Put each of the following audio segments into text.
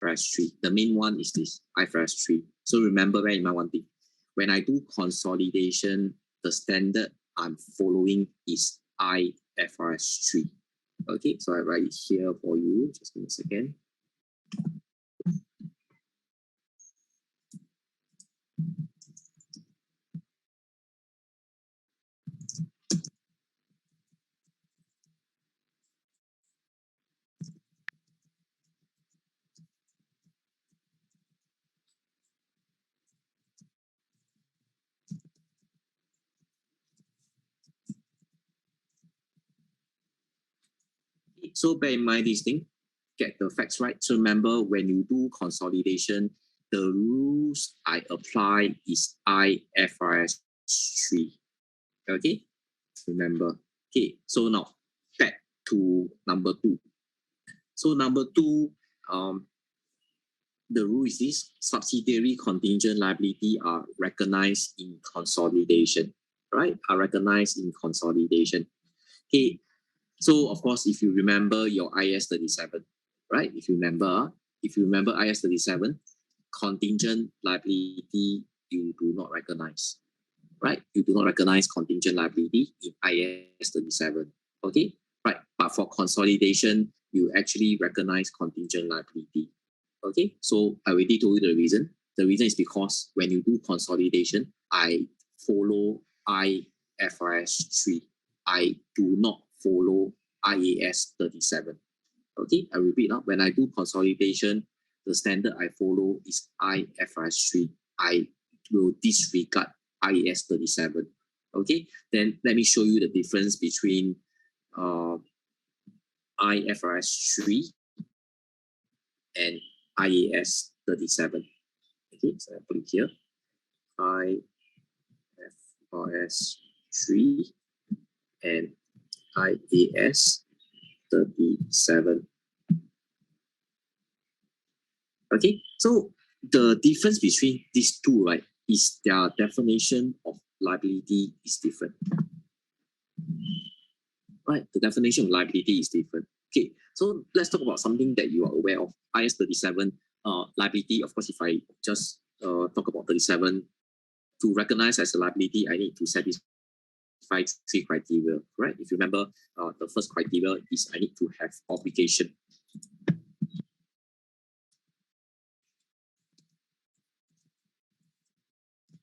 IFRS 3. The main one is this IFRS 3. So remember, bear in mind one thing. When I do consolidation, the standard I'm following is IFRS 3. Okay, so I write it here for you. Just give me a second. So bear in mind this thing, get the facts right. So remember, when you do consolidation, the rules I apply is IFRS 3. Okay, remember. Okay, so now back to number 2. So number 2, the rule is this: subsidiary contingent liability are recognized in consolidation, right? Are recognized in consolidation. Okay, so of course, if you remember your IAS 37, right? If you remember IAS 37, contingent liability you do not recognize, right? You do not recognize contingent liability in IAS 37, okay? Right, but for consolidation, you actually recognize contingent liability, okay? So I already told you the reason. The reason is because when you do consolidation, I follow IFRS 3. I do not follow IAS 37. Okay, I repeat now. When I do consolidation, the standard I follow is IFRS 3. I will disregard IAS 37. Okay, then let me show you the difference between IFRS 3 and IAS 37. Okay, so I put it here. IFRS 3 and IAS 37. Okay, so the difference between these two, right, is their definition of liability is different. Right, the definition of liability is different. Okay, so let's talk about something that you are aware of. IAS 37 liability. Of course, if I just talk about 37, to recognize as a liability, I need to satisfy 3 criteria. Right? If you remember, the first criteria is I need to have obligation.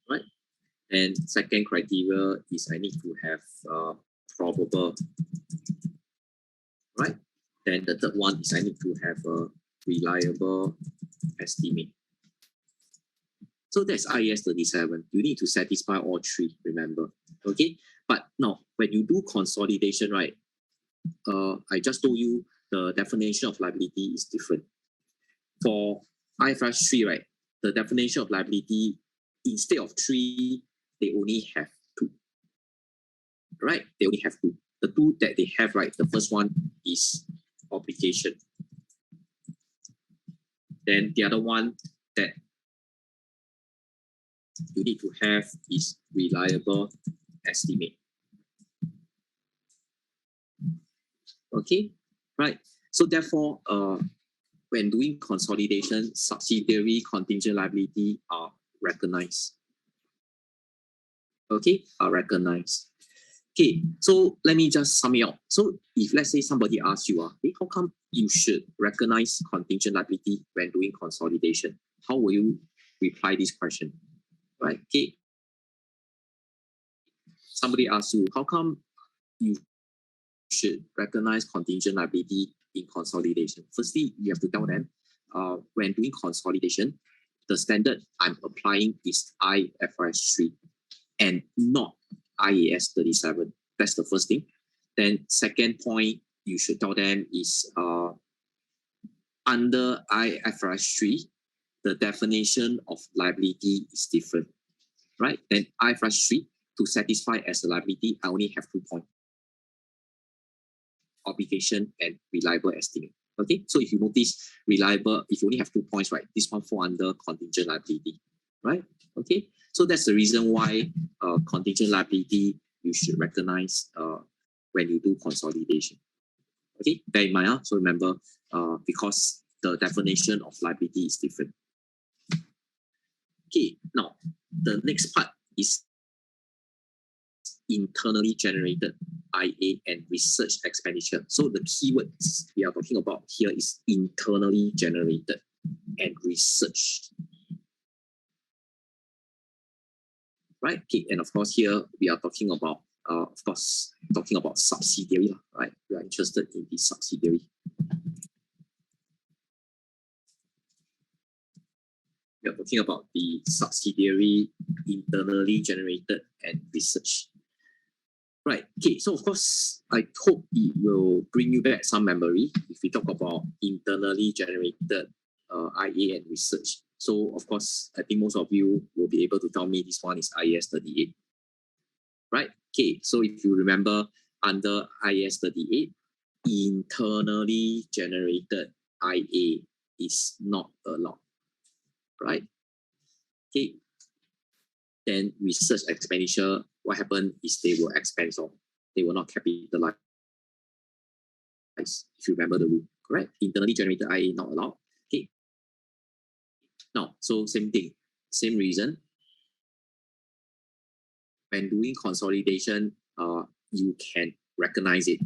Right, and second criteria is I need to have probable. Right, then the third one is I need to have a reliable estimate. So that's IAS 37. You need to satisfy all 3, remember. Okay, but now when you do consolidation, right, I just told you the definition of liability is different. For IFRS 3, right, the definition of liability, instead of 3, they only have 2. Right, they only have 2. The 2 that they have, right, the first one is obligation. Then the other one that you need to have is reliable estimate. Okay, right. So therefore, when doing consolidation, subsidiary contingent liability are recognized. Okay, are recognized. Okay, so let me just sum it up. So if let's say somebody asks you, hey, how come you should recognize contingent liability when doing consolidation? How will you reply this question? Right, okay. Somebody asks you, how come you should recognize contingent liability in consolidation? Firstly, you have to tell them, when doing consolidation, the standard I'm applying is IFRS 3 and not IAS 37. That's the first thing. Then second point you should tell them is under IFRS 3, the definition of liability is different, right? Then IFRS 3, to satisfy as a liability, I only have 2 points: obligation and reliable estimate. Okay, so if you notice, reliable, if you only have 2 points, right, this one fall under contingent liability, right? Okay, so that's the reason why contingent liability you should recognize when you do consolidation. Okay, bear in mind, so remember, because the definition of liability is different. Okay, now the next part is internally generated IA and research expenditure. So the keywords we are talking about here is internally generated and research. Right? Okay, and of course here we are talking about subsidiary, right? We are interested in the subsidiary. We are talking about the subsidiary internally generated and research. Right, okay, so of course, I hope it will bring you back some memory if we talk about internally generated IA and research. So of course, I think most of you will be able to tell me this one is IAS 38. Right, okay, so if you remember under IAS 38, internally generated IA is not allowed. Right, okay, then research expenditure, what happened is they will expense off. They will not capitalize. If you remember the rule, correct? Internally generated IA not allowed. Okay. Now, so same thing, same reason. When doing consolidation, you can recognize it,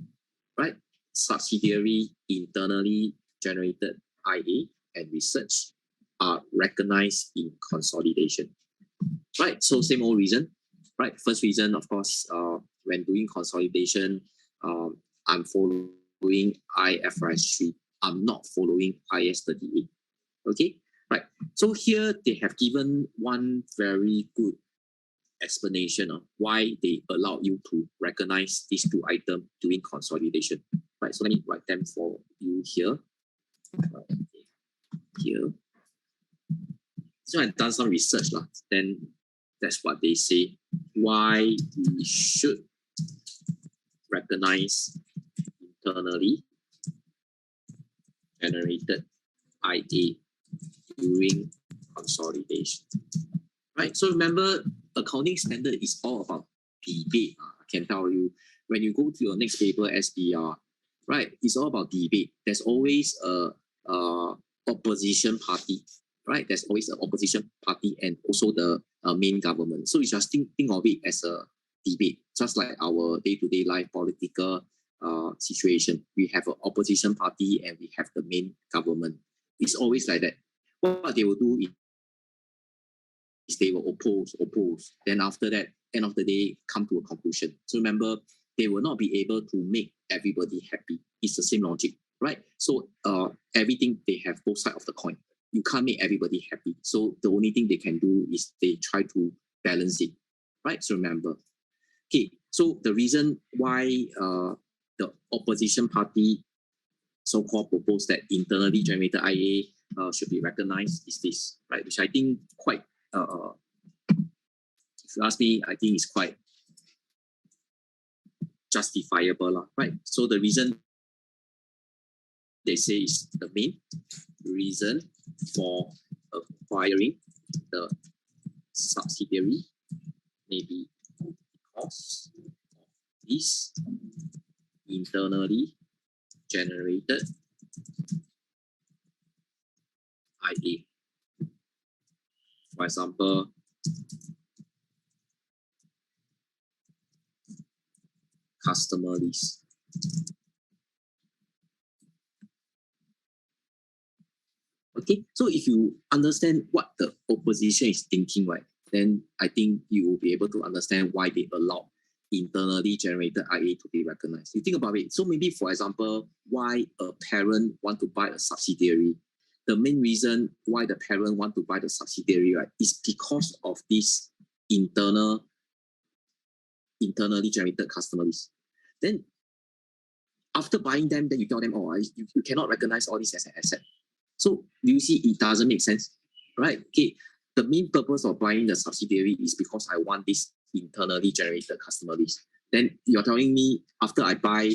right? Subsidiary internally generated IA and research are recognized in consolidation, right? So same old reason. Right, first reason, of course, when doing consolidation, I'm following IFRS 3. I'm not following IAS 38. Okay, right. So here they have given one very good explanation of why they allow you to recognize these two items during consolidation. Right, so let me write them for you here. Here. So I've done some research, then that's what they say. Why we should recognize internally generated IA during consolidation. Right. So remember, accounting standard is all about debate. I can tell you, when you go to your next paper, SBR, right, it's all about debate. There's always a opposition party. Right, there's always an opposition party and also the main government. So you just think of it as a debate, just like our day-to-day life political situation. We have an opposition party and we have the main government. It's always like that. What they will do is they will oppose. Then after that, end of the day, come to a conclusion. So remember, they will not be able to make everybody happy. It's the same logic, right? So everything, they have both sides of the coin. You can't make everybody happy. So the only thing they can do is they try to balance it, right? So remember. Okay, so the reason why the opposition party so-called proposed that internally generated IA should be recognized is this, right? Which I think quite, if you ask me, I think it's quite justifiable, right? So the reason they say is the main reason for acquiring the subsidiary may be because of this internally generated IA. For example, customer list. Okay, so if you understand what the opposition is thinking, right, then I think you will be able to understand why they allow internally generated IA to be recognized. You think about it. So maybe, for example, why a parent want to buy a subsidiary. The main reason why the parent want to buy the subsidiary, right, is because of this internally generated customer list. Then after buying them, then you tell them, oh, you cannot recognize all this as an asset. So do you see it doesn't make sense, right? Okay, the main purpose of buying the subsidiary is because I want this internally generated customer list. Then you're telling me after I buy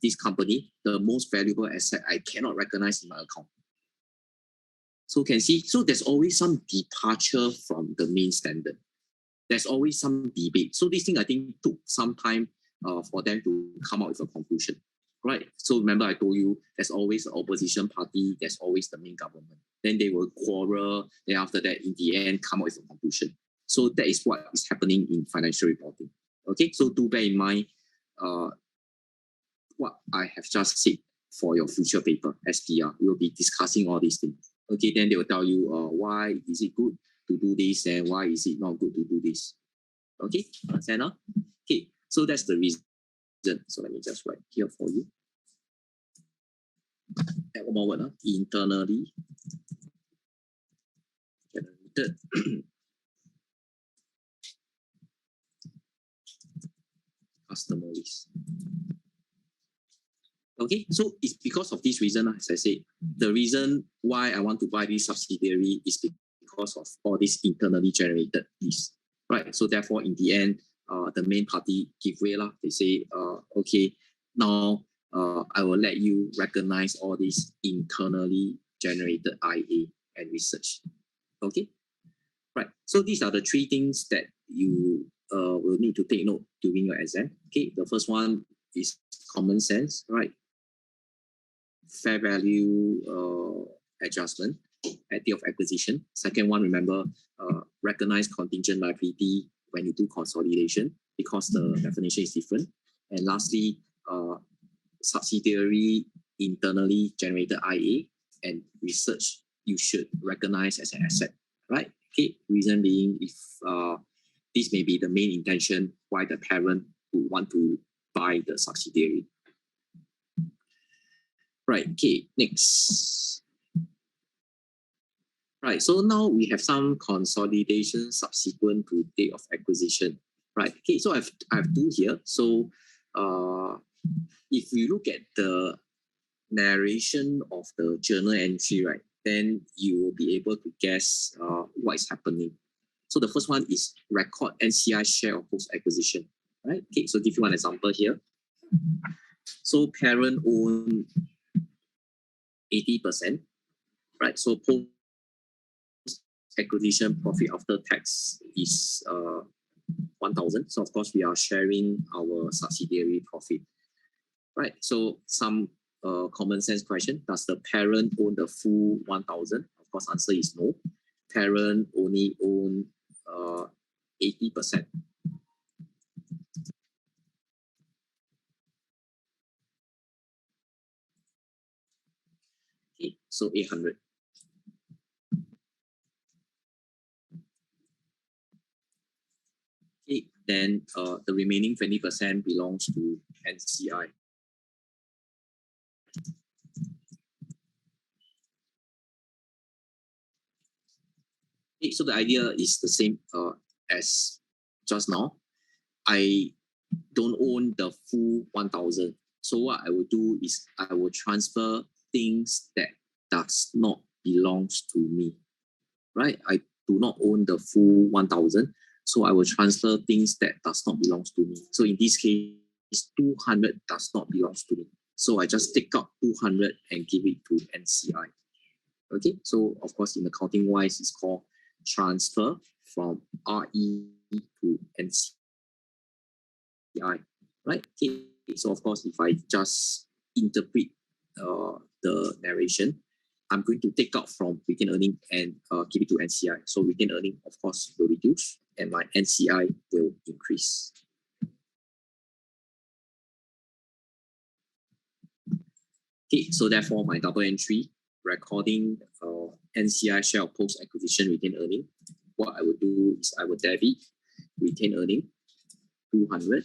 this company, the most valuable asset I cannot recognize in my account. So you can see, so there's always some departure from the main standard. There's always some debate. So this thing I think took some time for them to come out with a conclusion. right? So remember I told you there's always the opposition party, there's always the main government. Then they will quarrel, then after that, in the end, come out with a conclusion. So that is what is happening in financial reporting. Okay, so do bear in mind what I have just said for your future paper, SPR. We will be discussing all these things. Okay, then they will tell you why is it good to do this and why is it not good to do this. Okay, understand now? Okay, so that's the reason. So let me just write here for you. Add one more word, internally generated customer list. Okay, so it's because of this reason, as I said, the reason why I want to buy this subsidiary is because of all this internally generated list, right? So therefore, in the end, the main party give way lah. They say, okay, now I will let you recognize all these internally generated IA and research. Okay, right. So these are the three things that you will need to take note during your exam. Okay, the first one is common sense, right? Fair value adjustment at date of acquisition. Second one, remember, recognize contingent liability when you do consolidation because the definition is different. And lastly, subsidiary internally generated IA and research you should recognize as an asset, right? Okay, reason being if this may be the main intention why the parent would want to buy the subsidiary. Right, okay, next. Right, so now we have some consolidation subsequent to date of acquisition. Right, okay, so I have two here. So if you look at the narration of the journal entry, right, then you will be able to guess what is happening. So the first one is record NCI share of post-acquisition, right? Okay, so give you one example here. So parent own 80%, right? So post-acquisition profit after tax is 1,000. So of course we are sharing our subsidiary profit, right? So some common sense question: does the parent own the full 1,000? Of course, answer is no. Parent only own 80%. Okay, so 800. Okay, then the remaining 20% belongs to NCI. Okay, so the idea is the same as just now. I don't own the full 1,000. So what I will do is I will transfer things that does not belongs to me, right? I do not own the full 1,000. So I will transfer things that does not belongs to me. So in this case, 200 does not belongs to me. So I just take out 200 and give it to NCI. Okay, so of course in accounting wise, it's called transfer from RE to NCI. Right? Okay. So of course, if I just interpret the narration, I'm going to take out from retained earning and give it to NCI. So retained earning, of course, will reduce and my NCI will increase. Okay, so therefore my double entry recording NCI share of post-acquisition retained earning. What I would do is I would debit retained earning 200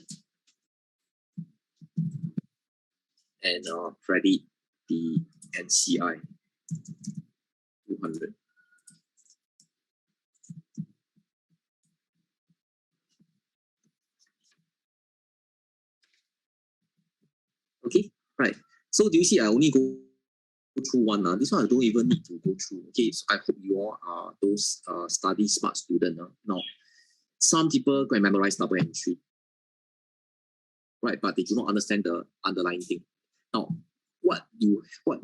and credit the NCI 200. Okay, right. So do you see I only go through one? This one I don't even need to go through. Okay, so I hope you all are those study smart students. Now, some people go and memorize double entry, right? But they do not understand the underlying thing. Now, what you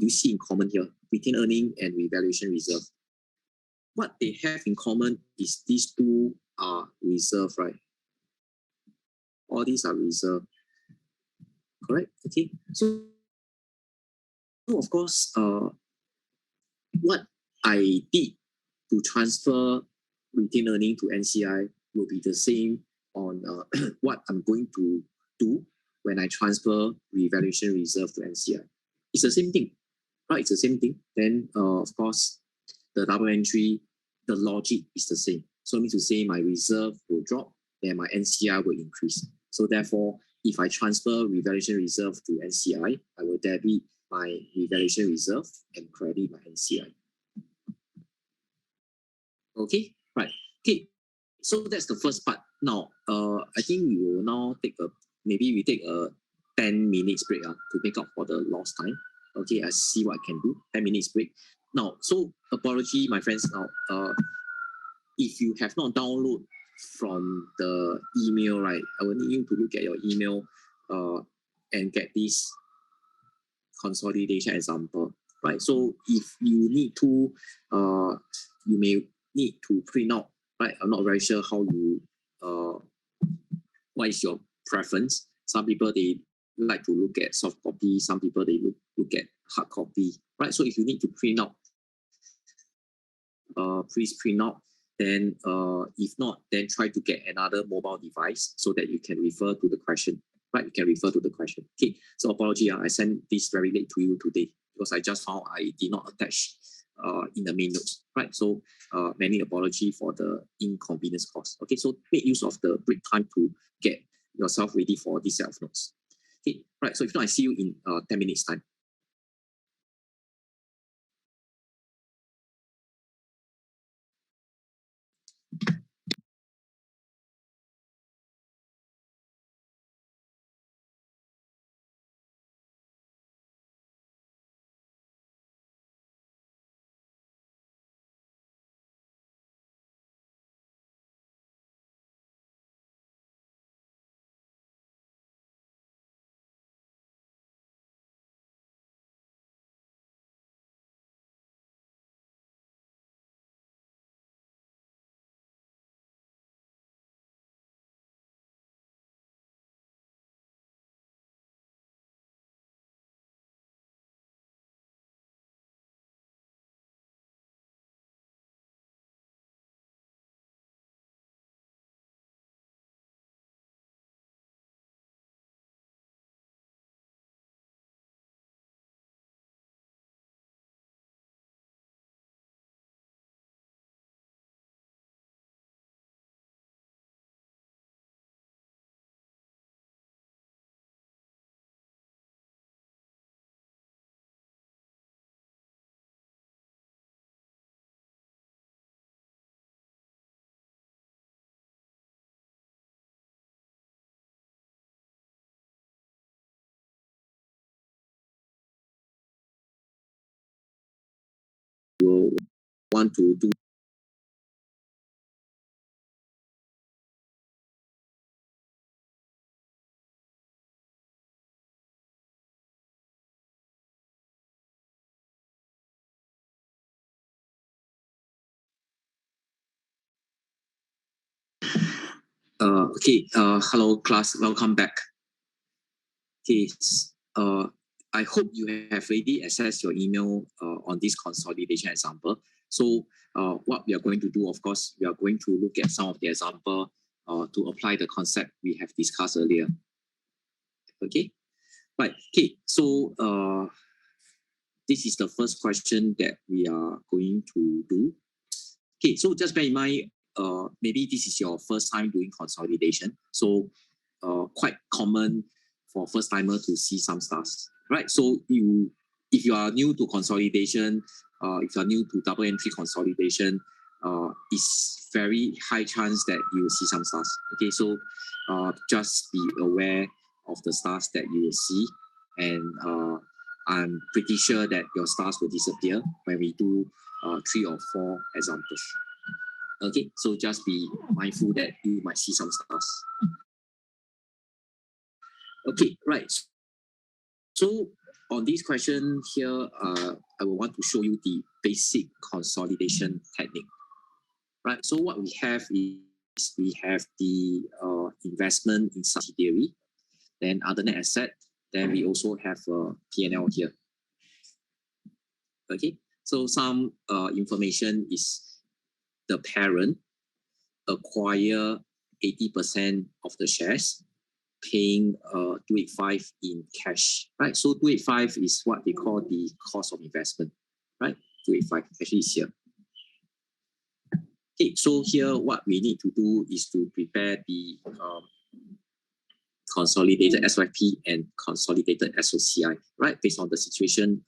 see in common here, retained earning and revaluation reserve. What they have in common is these two are reserve, right? All these are reserve. Correct? Okay. So of course, what I did to transfer retained earning to NCI will be the same on what I'm going to do when I transfer revaluation reserve to NCI. It's the same thing, right? It's the same thing. Then, of course, the double entry, the logic is the same. So it means to say my reserve will drop, then my NCI will increase. So therefore, if I transfer revaluation reserve to NCI, I will debit my revaluation reserve and credit my NCI. Okay, right. Okay, so that's the first part. Now, I think we will now take maybe we take a 10 minutes break to make up for the lost time. Okay, I see what I can do. 10 minutes break. Now, so apology, my friends. Now, if you have not downloaded from the email, right, I will need you to look at your email and get this consolidation example, right? So if you need to, you may need to print out, right? I'm not very sure how you, what is your preference? Some people, they like to look at soft copy. Some people, they look at hard copy, right? So if you need to print out, please print out. Then if not, then try to get another mobile device so that you can refer to the question, right? You can refer to the question. Okay, so apology, I sent this very late to you today because I just found I did not attach in the main notes, right? So many apology for the inconvenience caused. Okay, so make use of the break time to get yourself ready for this set of notes. Okay, right, so if not, I see you in 10 minutes time. You want to do okay, hello class, welcome back. Okay, I hope you have already accessed your email on this consolidation example. So what we are going to do, of course, we are going to look at some of the example to apply the concept we have discussed earlier. Okay, right. Okay, so this is the first question that we are going to do. Okay, so just bear in mind, maybe this is your first time doing consolidation. So quite common for first timer to see some stars, right? So if you are new to consolidation, if you are new to double entry consolidation, it's very high chance that you will see some stars. Okay, so just be aware of the stars that you will see, and I'm pretty sure that your stars will disappear when we do 3 or 4 examples. Okay, so just be mindful that you might see some stars. Okay, right. So on this question here, I will want to show you the basic consolidation technique. Right. So what we have is we have the investment in subsidiary, then other net asset, then we also have P&L here. Okay, so some information is the parent acquire 80% of the shares, paying 285 in cash, right? So 285 is what they call the cost of investment, right? 285 actually is here. Okay, so here what we need to do is to prepare the consolidated SYP and consolidated SOCI, right? Based on the situation,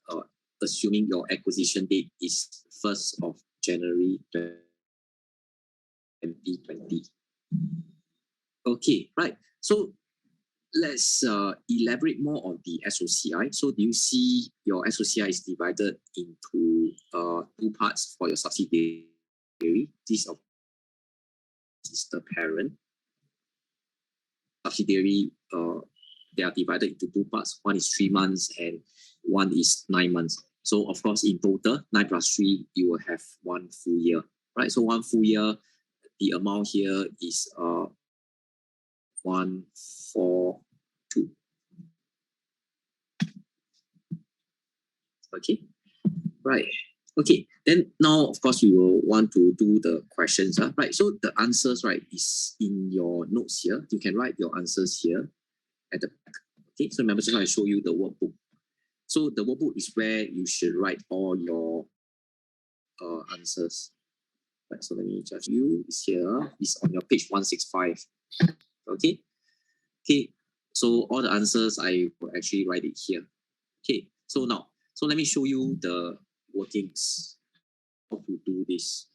assuming your acquisition date is 1st of January 2020. Okay, right. So let's elaborate more on the SOCI. So do you see your SOCI is divided into two parts for your subsidiary? This is the parent. Subsidiary, they are divided into two parts. One is 3 months and one is 9 months. So of course, in total, 9 plus 3, you will have 1 full year, right? So 1 full year, the amount here is 142. Okay, right. Okay, then now of course we will want to do the questions, right? So the answers, right, is in your notes here. You can write your answers here at the back. Okay, so remember, just I show you the workbook. So the workbook is where you should write all your answers. Right, so let me just you is here. It's on your page 165. Okay, okay. So all the answers I will actually write it here. Okay, so now, so let me show you the workings, how to do this.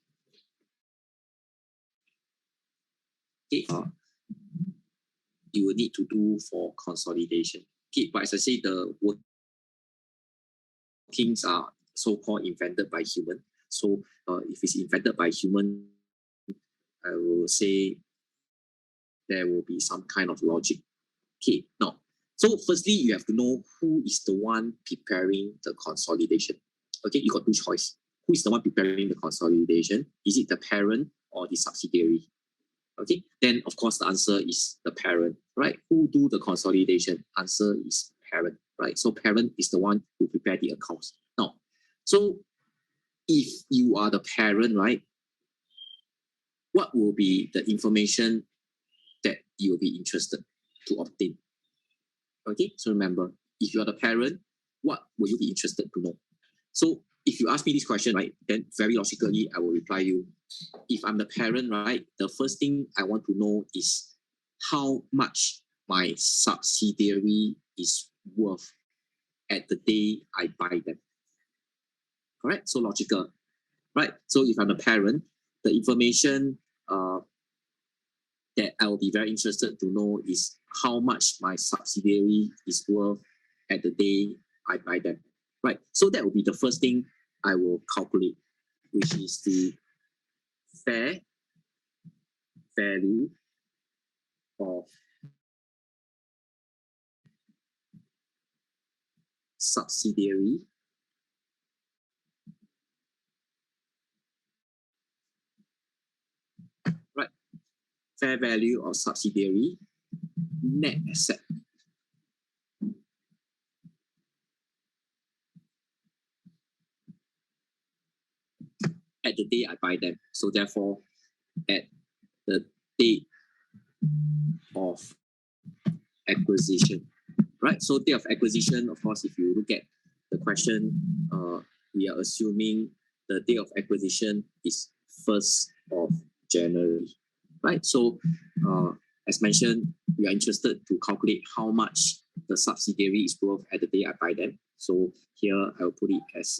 Okay, you will need to do for consolidation. Okay, but as I say, the workings are so-called invented by human. So if it's invented by human, I will say there will be some kind of logic. Okay, now, so firstly, you have to know who is the one preparing the consolidation. Okay, you got two choices. Who is the one preparing the consolidation? Is it the parent or the subsidiary? Okay, then of course the answer is the parent, right? Who do the consolidation? Answer is parent, right? So parent is the one who prepare the accounts. Now, so if you are the parent, right, what will be the information that you will be interested to obtain? Okay, so remember, if you are the parent, what will you be interested to know? So if you ask me this question, right, then very logically, I will reply you. If I'm the parent, right, the first thing I want to know is how much my subsidiary is worth at the day I buy them. Correct? So logical, right? So if I'm the parent, the information that I will be very interested to know is how much my subsidiary is worth at the day I buy them. Right. So that will be the first thing I will calculate, which is the fair value of subsidiary right. Fair value of subsidiary net asset. At the day I buy them. So therefore, at the date of acquisition, right? So date of acquisition, of course, if you look at the question, we are assuming the date of acquisition is 1st of January, right? So as mentioned, we are interested to calculate how much the subsidiary is worth at the day I buy them. So here I will put it as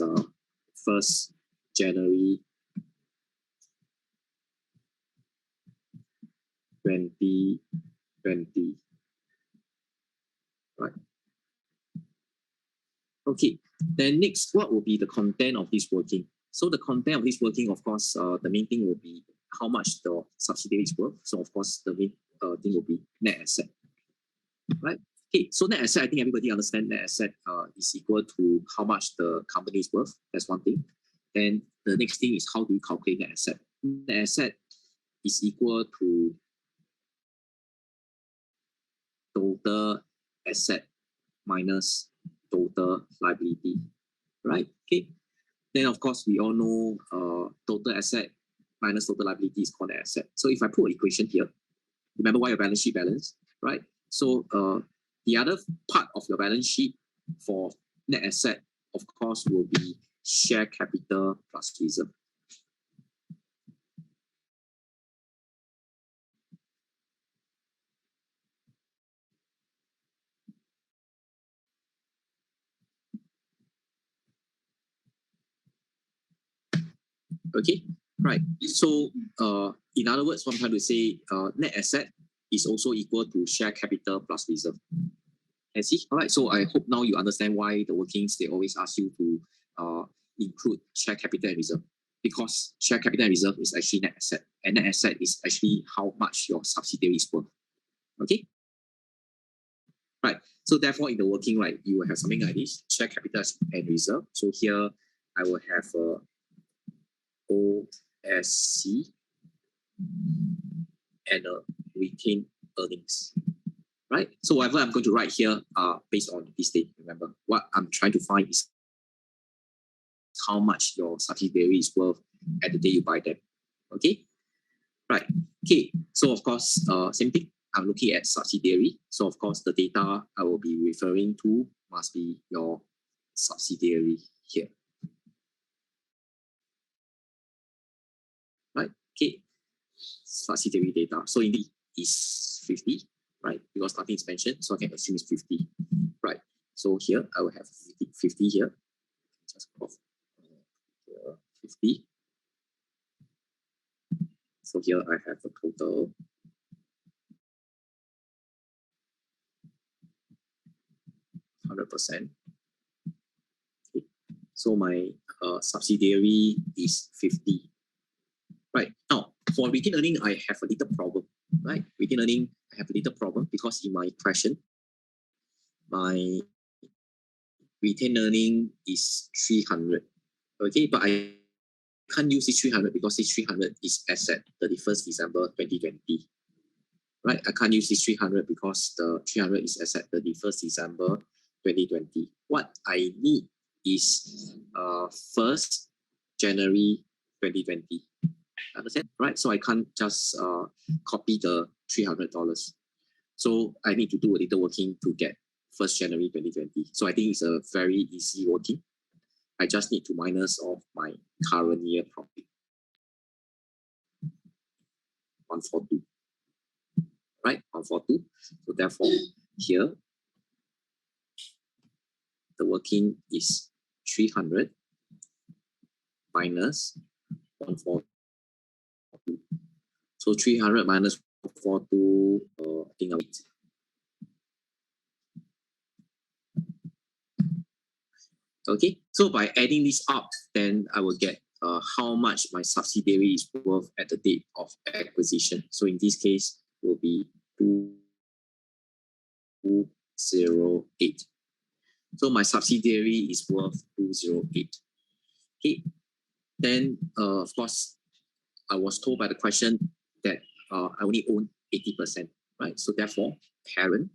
1st January 2020. Right. Okay. Then next, what will be the content of this working? So the content of this working, of course, the main thing will be how much the subsidiary is worth. So of course, the main thing will be net asset. Right. Okay. So net asset, I think everybody understand net asset is equal to how much the company is worth. That's one thing. Then the next thing is how do you calculate net asset? Net asset is equal to total asset minus total liability, right? Okay. Then of course we all know total asset minus total liability is called net asset. So if I put an equation here, remember why your balance sheet balance, right? So the other part of your balance sheet for net asset, of course, will be share capital plus reserve. Okay, right. So in other words, what I'm trying to say, net asset is also equal to share capital plus reserve. And see, all right. So I hope now you understand why the workings they always ask you to include share capital and reserve, because share capital and reserve is actually net asset, and net asset is actually how much your subsidiary is worth. Okay. Right. So therefore, in the working, right, you will have something like this: share capital and reserve. So here, I will have OSC and retained earnings. Right. So whatever I'm going to write here are based on this date. Remember, what I'm trying to find is how much your subsidiary is worth at the day you buy them. Okay. Right. Okay. So of course, same thing. I'm looking at subsidiary. So of course, the data I will be referring to must be your subsidiary here. Right. Okay. Subsidiary data. So indeed is 50, right? Because nothing is mentioned, so I can assume it's 50. Right. So here I will have 50 here. Just off here, 50. So here I have a total 100%. Okay. So my subsidiary is 50. Right. Now, for retained earning, I have a little problem. Right. Retained earning, I have a little problem because in my question, my retained earning is 300. Okay. But I can't use this 300 because this 300 is as at 31st December 2020. Right. I can't use this 300 because the 300 is as at 31st December 2020. What I need is 1st January 2020. Understand? Right? So I can't just copy the $300. So I need to do a little working to get 1st January 2020. So I think it's a very easy working. I just need to minus off my current year profit. 142. Right? 142. So therefore, here, the working is 300 minus 142. So 300 minus 142, I think I'll wait. Okay, so by adding this up, then I will get how much my subsidiary is worth at the date of acquisition. So in this case, will be 208. So my subsidiary is worth 208. Okay, then of course, I was told by the question that I only own 80%, right? So therefore, parent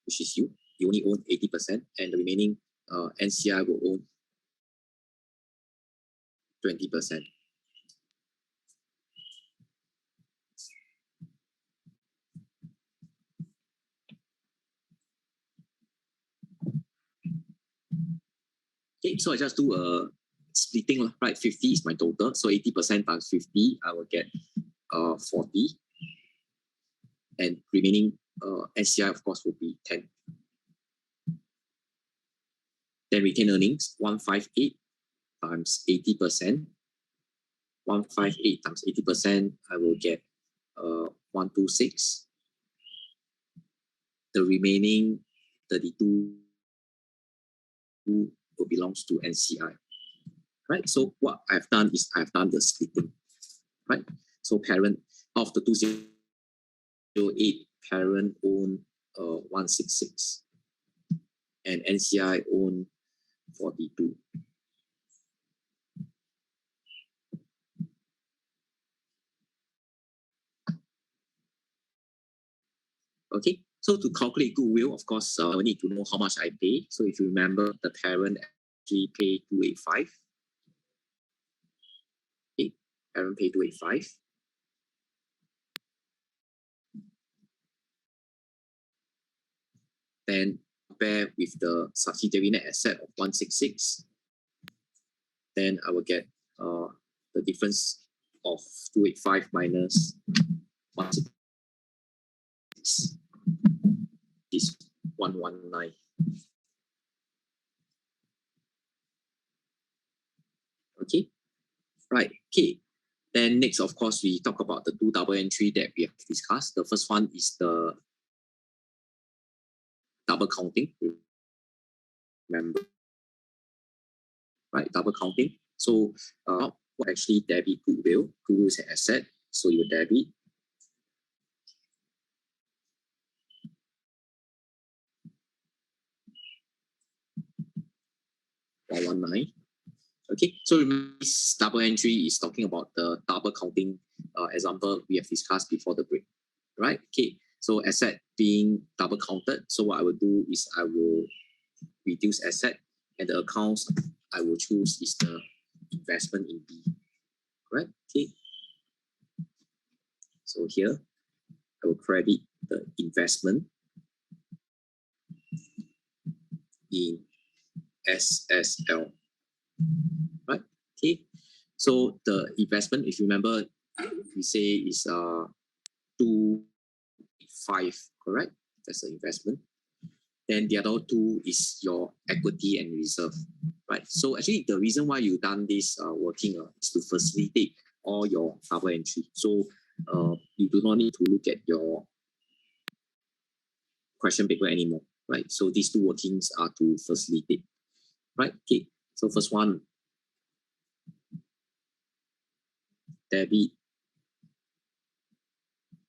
which is you only own 80%, and the remaining NCI will own 20%. Okay, so I just do a splitting, right? 50 is my total, so 80% times 50, I will get 40, and remaining NCI, of course, will be 10. Then retained earnings, 158 times 80%. 158 times 80%, I will get 126. The remaining 32 will belongs to NCI. Right? So what I've done is I've done the splitting. Right? So parent of the 208, parent own 166, and NCI own 42. Okay, So to calculate goodwill, of course, I need to know how much I pay. So if you remember, the parent actually pay 285. Okay, parent pay 285. Then compare with the subsidiary net asset of 166. Then I will get the difference of 285 minus 166 is 119. Okay, right. Okay. Then next, of course, we talk about the two double entry that we have discussed. The first one is the double counting. Remember, right? Double counting. So what actually debit goodwill? Goodwill is an asset, so you debit 119. Okay, so remember this double entry is talking about the double counting example we have discussed before the break, right? Okay, so asset being double counted. So what I will do is I will reduce asset, and the accounts I will choose is the investment in B, right? Okay, so here I will credit the investment in SSL, right? Okay, so the investment, if you remember, we say is 285, correct? That's the investment. Then the other two is your equity and reserve, right? So actually, the reason why you done this working is to facilitate all your double entry. So you do not need to look at your question paper anymore, right? So these two workings are to facilitate, right? Okay. So first one, debit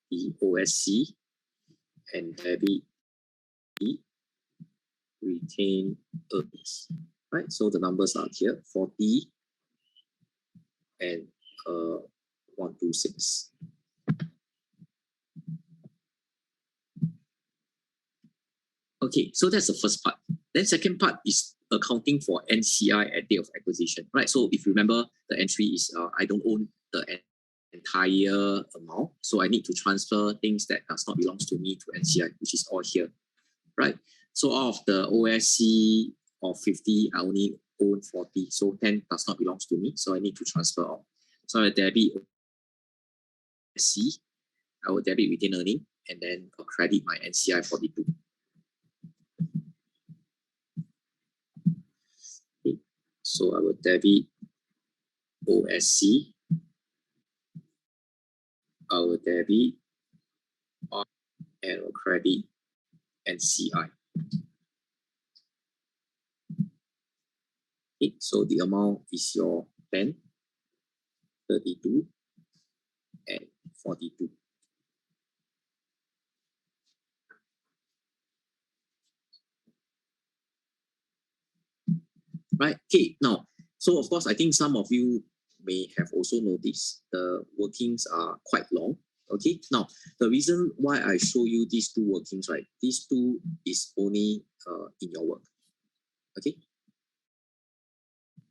the OSC and debit the retained earnings, right? So the numbers are here, 40 and 126. Okay, so that's the first part. Then second part is accounting for NCI at date of acquisition, right? So if you remember, the entry is I don't own the entire amount, so I need to transfer things that does not belongs to me to NCI, which is all here, right? So out of the OSC of 50, I only own 40, so 10 does not belongs to me, so I need to transfer out. So I debit OSC, I will debit retained earning, and then I'll credit my NCI 42. Okay. So I will debit OSC, I will debit and will credit NCI. Okay, so the amount is your 10, 32, and 42. Right, okay, now, so of course, I think some of you may have also noticed the workings are quite long. Okay, now, the reason why I show you these two workings, right, these two is only in your work. Okay,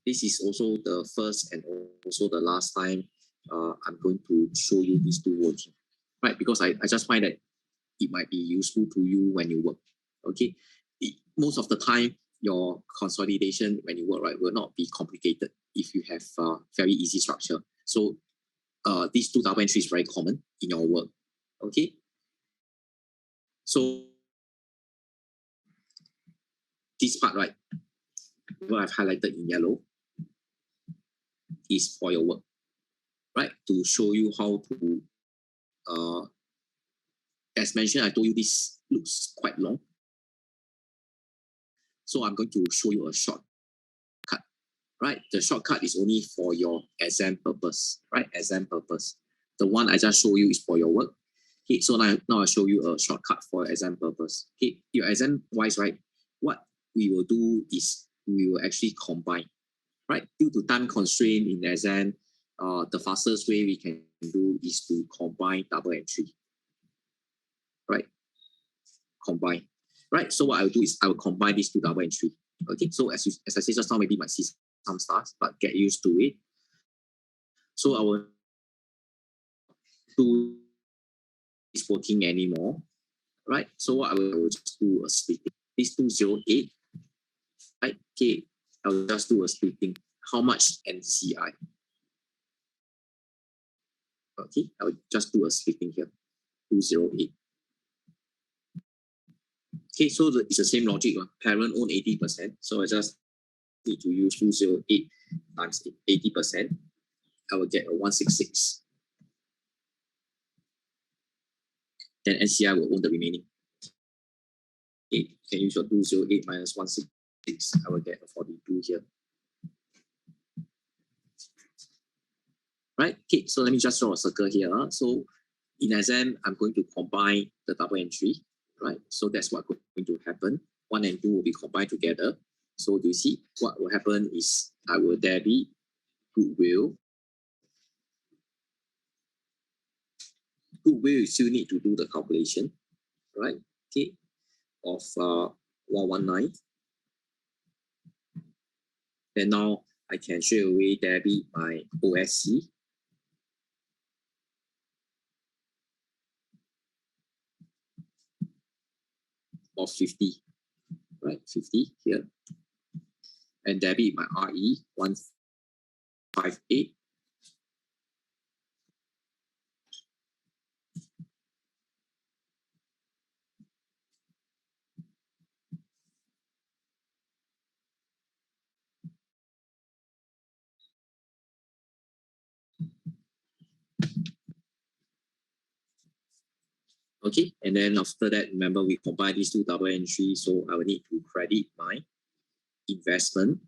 this is also the first and also the last time I'm going to show you these two workings, right? Because I just find that it might be useful to you when you work. Okay, most of the time your consolidation when you work, right, will not be complicated if you have very easy structure. So these two double entries is very common in your work. Okay, so this part, right, what I've highlighted in yellow is for your work, right, to show you how to as mentioned, I told you this looks quite long, so I'm going to show you a shortcut, right? The shortcut is only for your exam purpose, right? Exam purpose. The one I just show you is for your work. Okay, so now I'll show you a shortcut for exam purpose. Okay, your exam wise, right? What we will do is we will actually combine, right? Due to time constraint in exam, the fastest way we can do is to combine double entry, right? combine, right? So what I will do is I will combine these two double entry. Okay, so as I said just now, maybe might see some stars, but get used to it. So I will do is working anymore, right? So what I will just do a splitting. This 208, right? Okay, I will just do a splitting. How much NCI? Okay, I will just do a splitting here. 208. Okay, so it's the same logic. Parent own 80%. So I just need to use 208 times 80%. I will get a 166. Then NCI will own the remaining. Okay, you can use your 208 minus 166. I will get a 42 here. Right? Okay, so let me just draw a circle here. So in exam, I'm going to combine the double entry. Right? So that's what's going to happen. 1 and 2 will be combined together. So do you see what will happen is I will debit goodwill. Goodwill, you still need to do the calculation, right? Okay, of 119. Then now I can straight away debit my OSC. Of 50, right? 50 here. And debit my RE 158. Okay, and then after that, remember we combine these two double entries, so I will need to credit my investment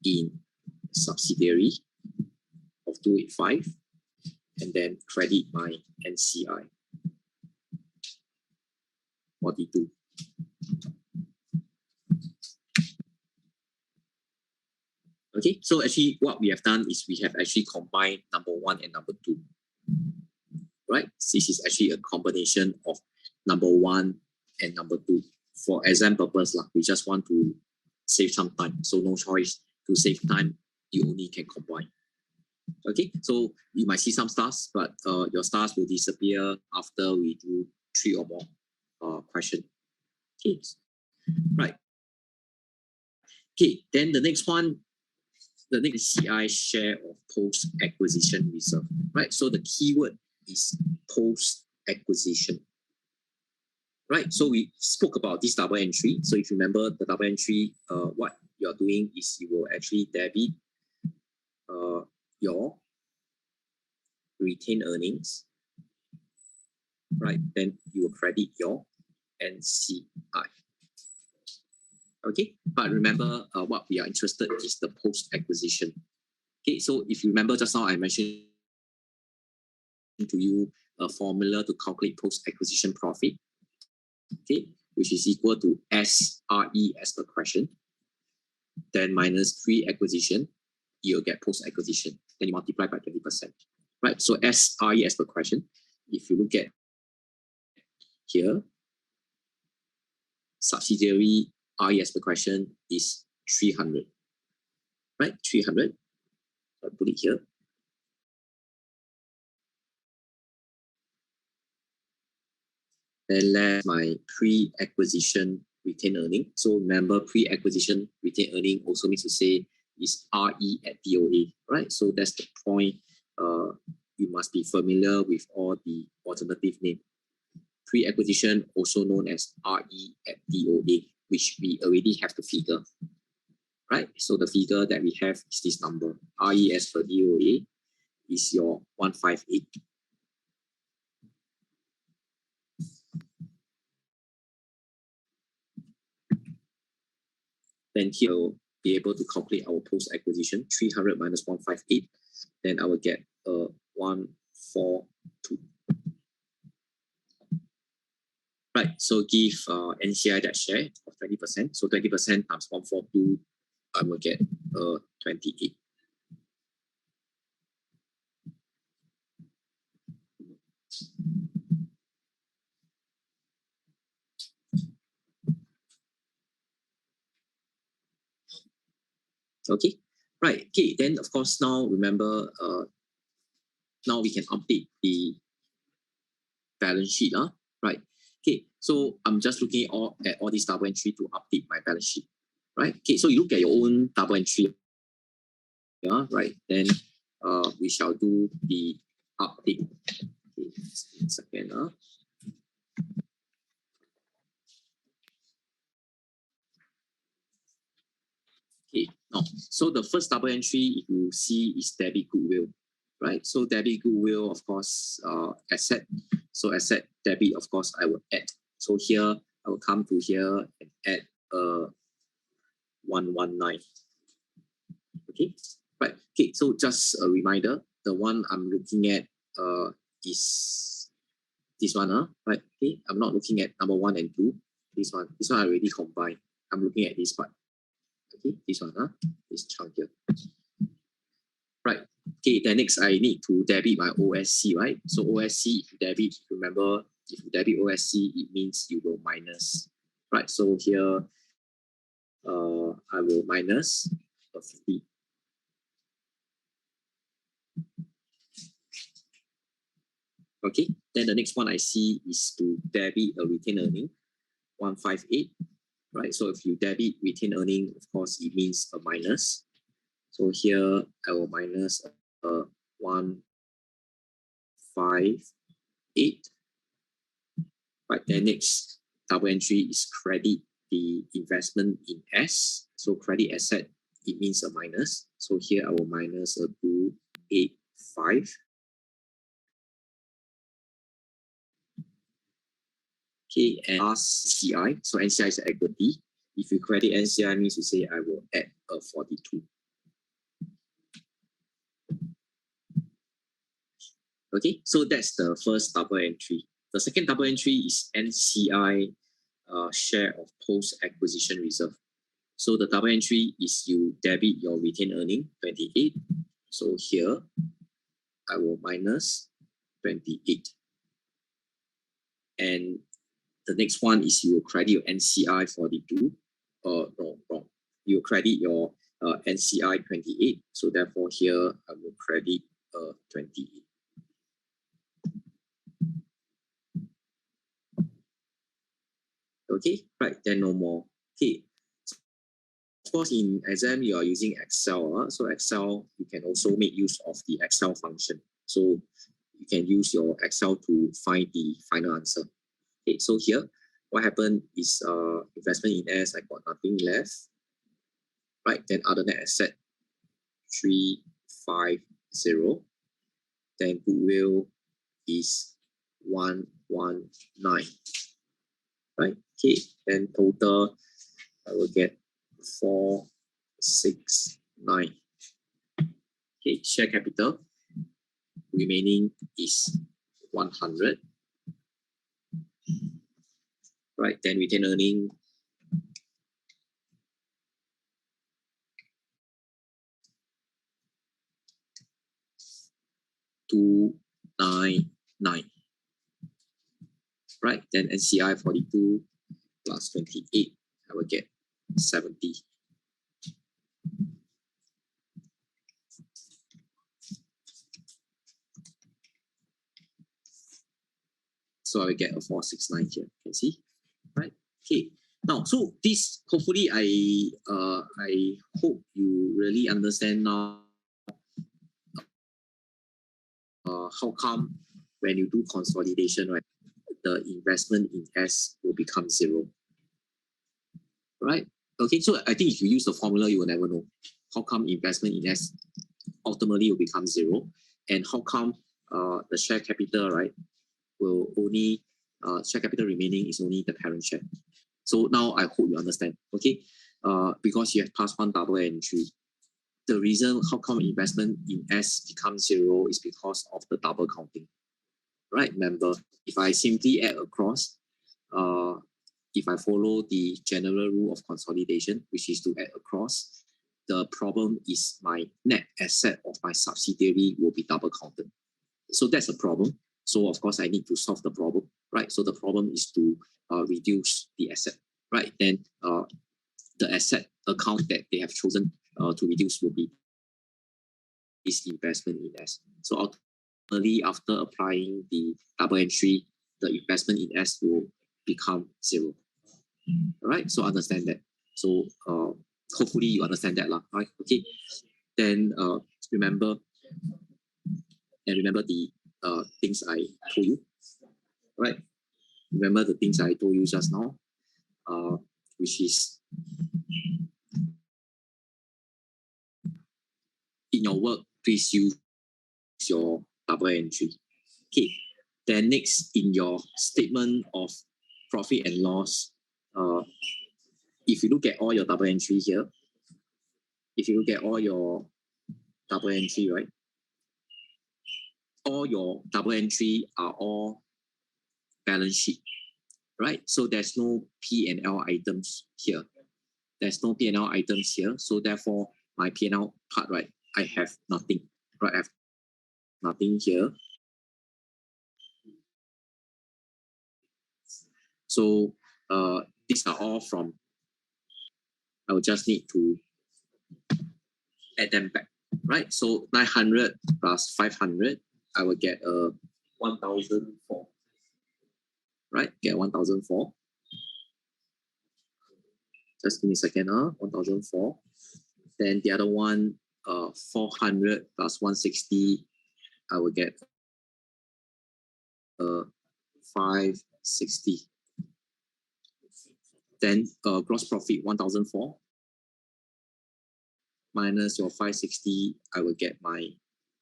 in subsidiary of 285, and then credit my NCI 42. Okay, so actually what we have done is we have actually combined number 1 and number 2. Right? This is actually a combination of number 1 and number 2. For exam purpose, we just want to save some time. So no choice. To save time, you only can combine. Okay, so you might see some stars, but your stars will disappear after we do 3 or more questions. Okay, right. Okay, then the next one, the next CI share of post-acquisition reserve, right? So the keyword is post-acquisition, right? So we spoke about this double entry. So if you remember the double entry, what you're doing is you will actually debit your retained earnings, right? Then you will credit your NCI. Okay, but remember what we are interested in is the post-acquisition. Okay, so if you remember just now I mentioned to you a formula to calculate post-acquisition profit, okay, which is equal to SRE as per question, then minus pre-acquisition, you'll get post-acquisition, then you multiply by 20%, right? So SRE as per question, if you look at here, subsidiary RE as per question is 300, right? 300, I'll put it here. Then left my pre-acquisition retained earning. So remember, pre-acquisition retained earning also means to say is RE at DOA, right? So that's the point. You must be familiar with all the alternative name. Pre-acquisition, also known as RE at DOA, which we already have the figure, right? So the figure that we have is this number. RE as per DOA is your 158. Then here we'll be able to calculate our post-acquisition, 300 minus 158. Then I will get 142. Right, so give NCI that share of 20%. So 20% times 142, I will get 28. Okay, right. Okay, then of course now remember, now we can update the balance sheet. Right. Okay, so I'm just looking at all these double entry to update my balance sheet. Right. Okay, so you look at your own double entry. Yeah, right. Then we shall do the update. Okay, just a second. Okay, now, so the first double entry, if you see, is debit goodwill, right? So debit goodwill, of course, asset. So asset debit, of course, I will add. So here, I will come to here and add 119. Okay, right. Okay, so just a reminder, the one I'm looking at is this one, right? Okay, I'm not looking at number 1 and 2. This one I already combined. I'm looking at this part. Okay, this one, this chunk here. Right. Okay, then next I need to debit my OSC, right? So OSC, if you debit, remember, if you debit OSC, it means you will minus. Right, so here, I will minus 50. Okay, then the next one I see is to debit a retained earning, 158. Right, so if you debit retained earning, of course, it means a minus. So here, I will minus 158. Right, then next double entry is credit the investment in S. So credit asset, it means a minus. So here I will minus a 285. Okay, and last CI. So NCI is equity. If you credit NCI, means you say I will add a 42. Okay, so that's the first double entry. The second double entry is NCI share of post-acquisition reserve. So the double entry is you debit your retained earning, 28. So here, I will minus 28. And the next one is you will credit your NCI 42. No, wrong. You credit your NCI 28. So therefore here, I will credit 28. Okay, right, then no more. Okay. Of course, in exam, you are using Excel. So Excel, you can also make use of the Excel function. So you can use your Excel to find the final answer. Okay, so here, what happened is investment in S, I got nothing left. Right, then other net asset, 350. Then goodwill is 119. Right, okay, then total, I will get 469. Okay, share capital remaining is 100. Right, then retained earning 299. Right, then NCI 42 plus 28, I will get 70. So I will get a 469 here. You can see, right? Okay. Now, so this hopefully I hope you really understand now. How come when you do consolidation, right, the investment in S will become 0, right? Okay, so I think if you use the formula, you will never know how come investment in S ultimately will become 0, and how come the share capital, right, will only share capital remaining is only the parent share. So now I hope you understand, okay? Because you have passed one double entry. The reason how come investment in S becomes 0 is because of the double counting, right? Remember, if I simply add across, if I follow the general rule of consolidation, which is to add across, the problem is my net asset of my subsidiary will be double counted. So that's a problem. So of course I need to solve the problem, right? So the problem is to reduce the asset, right? Then the asset account that they have chosen to reduce will be this investment in S. So ultimately, after applying the double entry, the investment in S will become 0. All right, so understand that. So hopefully you understand that, right? Okay. Then remember the things I told you, right? Remember the things I told you just now, which is in your work, please use your double entry. Okay. Then next, in your statement of profit and loss, if you look at all your double entry here, if you look at all your double entry, right? All your double entry are all balance sheet, right? So there's no P&L items here. There's no P&L items here. So therefore, my P&L part, right, I have nothing, right? I have nothing here. So these are all from, I will just need to add them back, right? So 900 plus 500, I will get 1,004, right? Get 1,004. Just give me a second, 1,004. Then the other one, 400 plus 160, I will get 560. Then gross profit 1,004 minus your 560, I will get my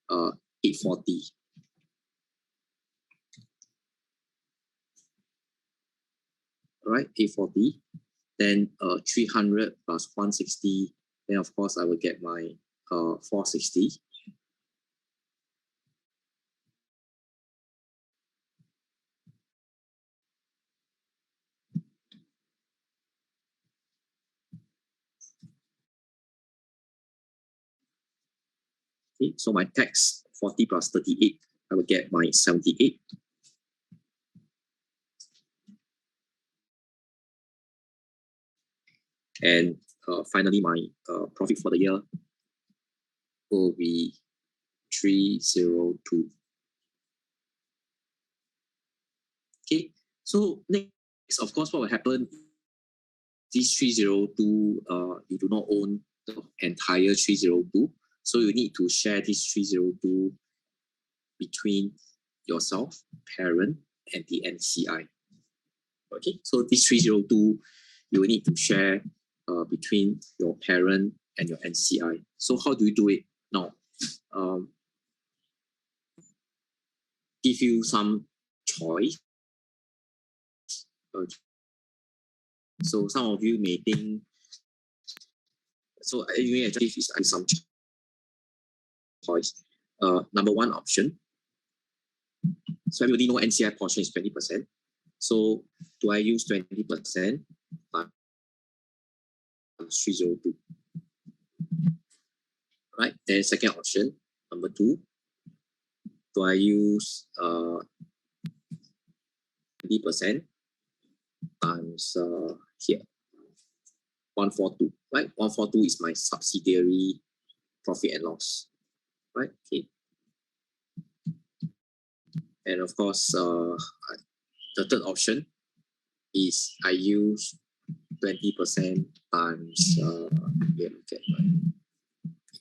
840. All right, 840. Then 300 plus 160. Then of course I will get my 460. Okay, so my tax 40 plus 38, I will get my 78. And finally, my profit for the year will be 302. Okay, so next, of course, what will happen? This 302, you do not own the entire 302, so you need to share this 302 between yourself, parent, and the NCI. Okay, so this 302, you will need to share between your parent and your NCI. So how do you do it now? Give you some choice. So some of you may think, so anyway, I just give you some choice. Number one option. So everybody know NCI portion is 20%. So do I use 20% times 302? Right, then second option, number two, do I use 20% times here, 142, right? 142 is my subsidiary profit and loss, right? Okay. And of course, the third option is I use 20% times, yeah, look at my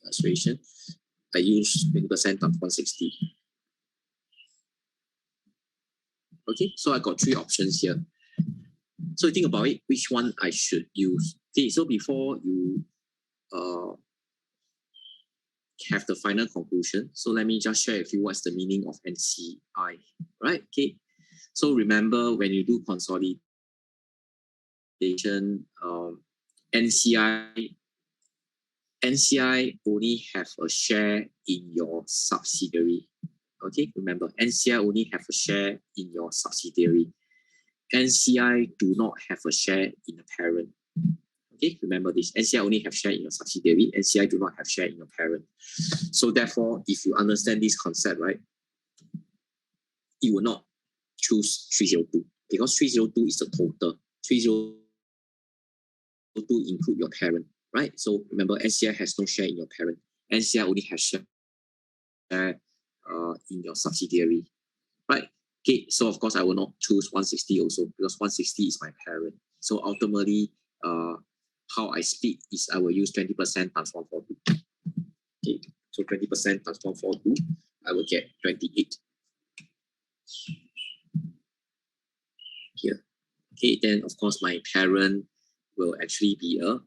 illustration. I use 20% times 160. Okay, so I got three options here. So think about it, which one I should use. Okay, so before you have the final conclusion, so let me just share with you what's the meaning of NCI, right? Okay, so remember when you do consolidation, NCI only have a share in your subsidiary. Okay, remember, NCI only have a share in your subsidiary. NCI do not have a share in the parent. Okay, remember this. NCI only have share in your subsidiary. NCI do not have share in your parent. So therefore, if you understand this concept, right, you will not choose 302 because 302 is the total. 302 include your parent. right? So remember, NCI has no share in your parent. NCI only has share in your subsidiary, right? Okay, so of course I will not choose 160 also because 160 is my parent. So ultimately, how I split is I will use 20% times 142. Okay, so 20% times 142, I will get 28 here. Okay, then of course my parent will actually be a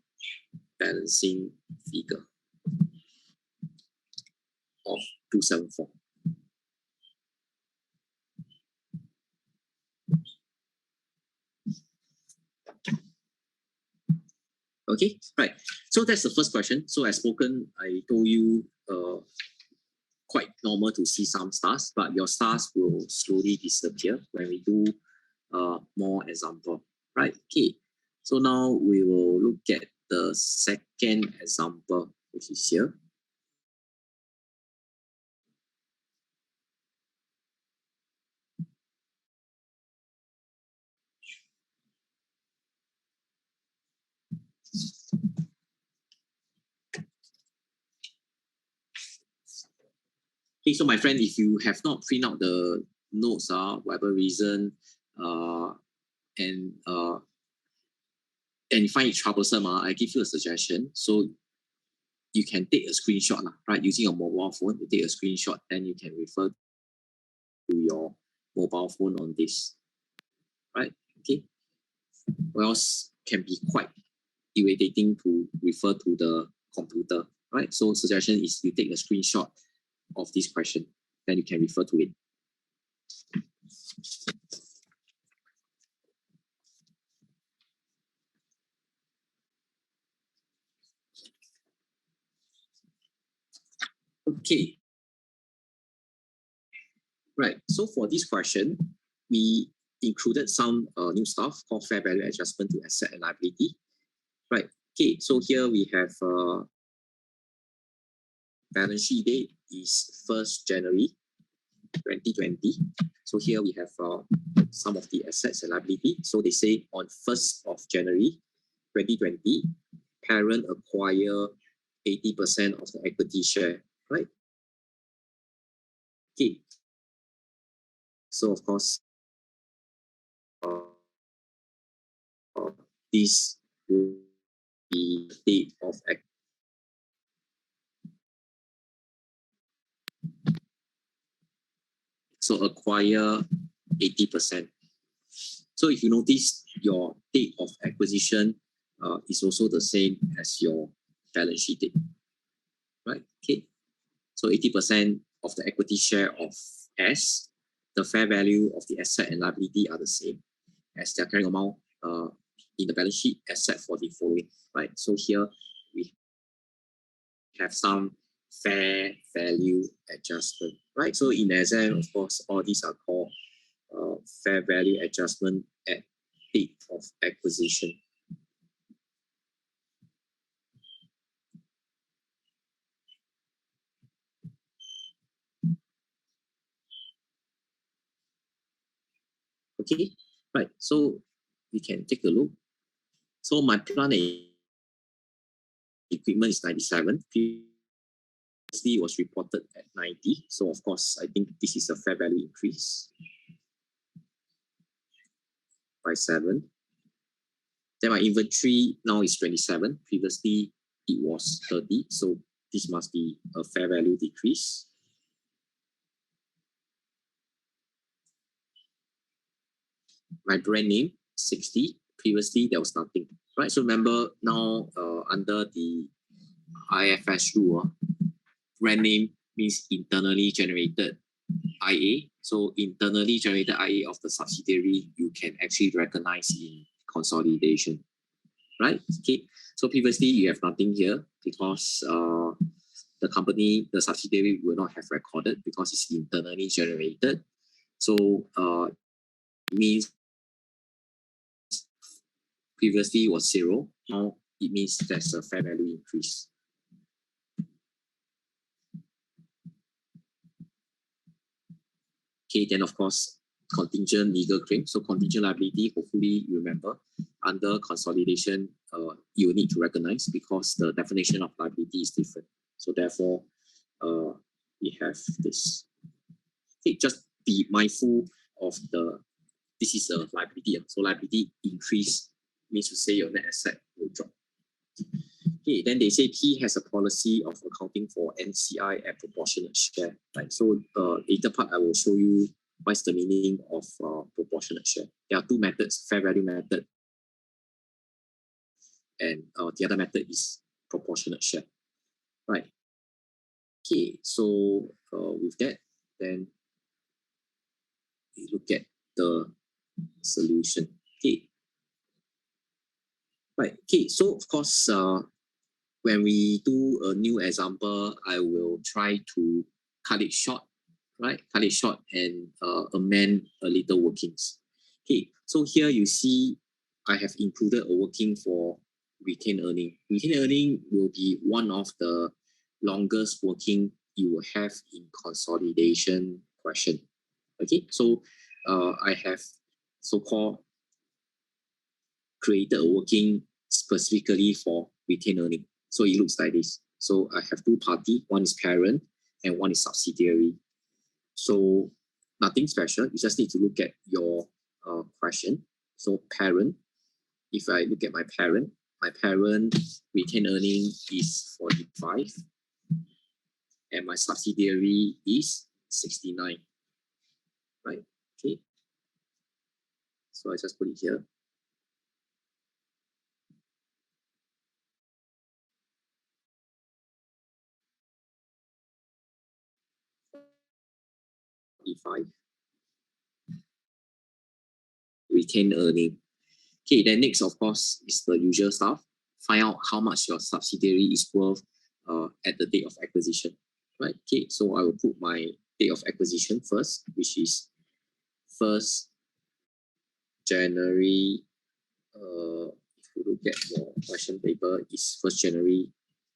balancing figure of 274. Okay, right. So that's the first question. So as spoken, I told you quite normal to see some stars, but your stars will slowly disappear when we do more example, right? Okay, so now we will look at the second example, which is here. Okay, so my friend, if you have not print out the notes, whatever reason, and you find it troublesome, I give you a suggestion. So you can take a screenshot, right? Using your mobile phone, you take a screenshot, then you can refer to your mobile phone on this, right? Okay. Or else can be quite irritating to refer to the computer, right? So suggestion is you take a screenshot of this question, then you can refer to it. Okay. Right. So for this question, we included some new stuff called fair value adjustment to asset and liability. Right. Okay. So here we have balance sheet date is 1st January 2020. So here we have some of the assets and liability. So they say on 1st of January 2020, parent acquire 80% of the equity share, right? Okay. So of course, this will be the date of so acquire 80%. So if you notice, your date of acquisition is also the same as your balance sheet date, right? Okay. So 80% of the equity share of S, the fair value of the asset and liability are the same as their carrying amount in the balance sheet, except for the following, right? So here we have some fair value adjustment, right? So in the exam, of course, all these are called fair value adjustment at date of acquisition. Okay, right. So we can take a look. So my plant equipment is 97. Previously was reported at 90. So of course, I think this is a fair value increase by 7. Then my inventory now is 27. Previously it was 30. So this must be a fair value decrease. My brand name 60. Previously there was nothing, right? So remember now under the IFS rule, brand name means internally generated IA. So internally generated IA of the subsidiary, you can actually recognize in consolidation, right? Okay. So previously you have nothing here because the company, the subsidiary will not have recorded because it's internally generated. So it means previously was 0. Now it means there's a fair value increase. Okay, then of course, contingent legal claim. So contingent liability, hopefully you remember, under consolidation, you will need to recognize because the definition of liability is different. So therefore, we have this. Okay, just be mindful of this is a liability. So liability increase means to say your net asset will drop. Okay, then they say P has a policy of accounting for NCI at proportionate share. Right. So later part I will show you what's the meaning of proportionate share. There are two methods: fair value method, and the other method is proportionate share. Right. Okay. So with that, then we look at the solution. Okay. Right. Okay. So of course, when we do a new example, I will try to cut it short, right? Cut it short and amend a little workings. Okay. So here you see, I have included a working for retained earning. Retained earning will be one of the longest working you will have in consolidation question. Okay. So I have so-called created a working specifically for retained earning. So it looks like this. So I have two parties, one is parent and one is subsidiary. So nothing special, you just need to look at your question. So parent, if I look at my parent retained earning is 45 and my subsidiary is 69, right? Okay. So I just put it here. Retained earning. Okay, then next, of course, is the usual stuff. Find out how much your subsidiary is worth at the date of acquisition, right? Okay, so I will put my date of acquisition first, which is 1st January. If you look at your question paper, is 1st January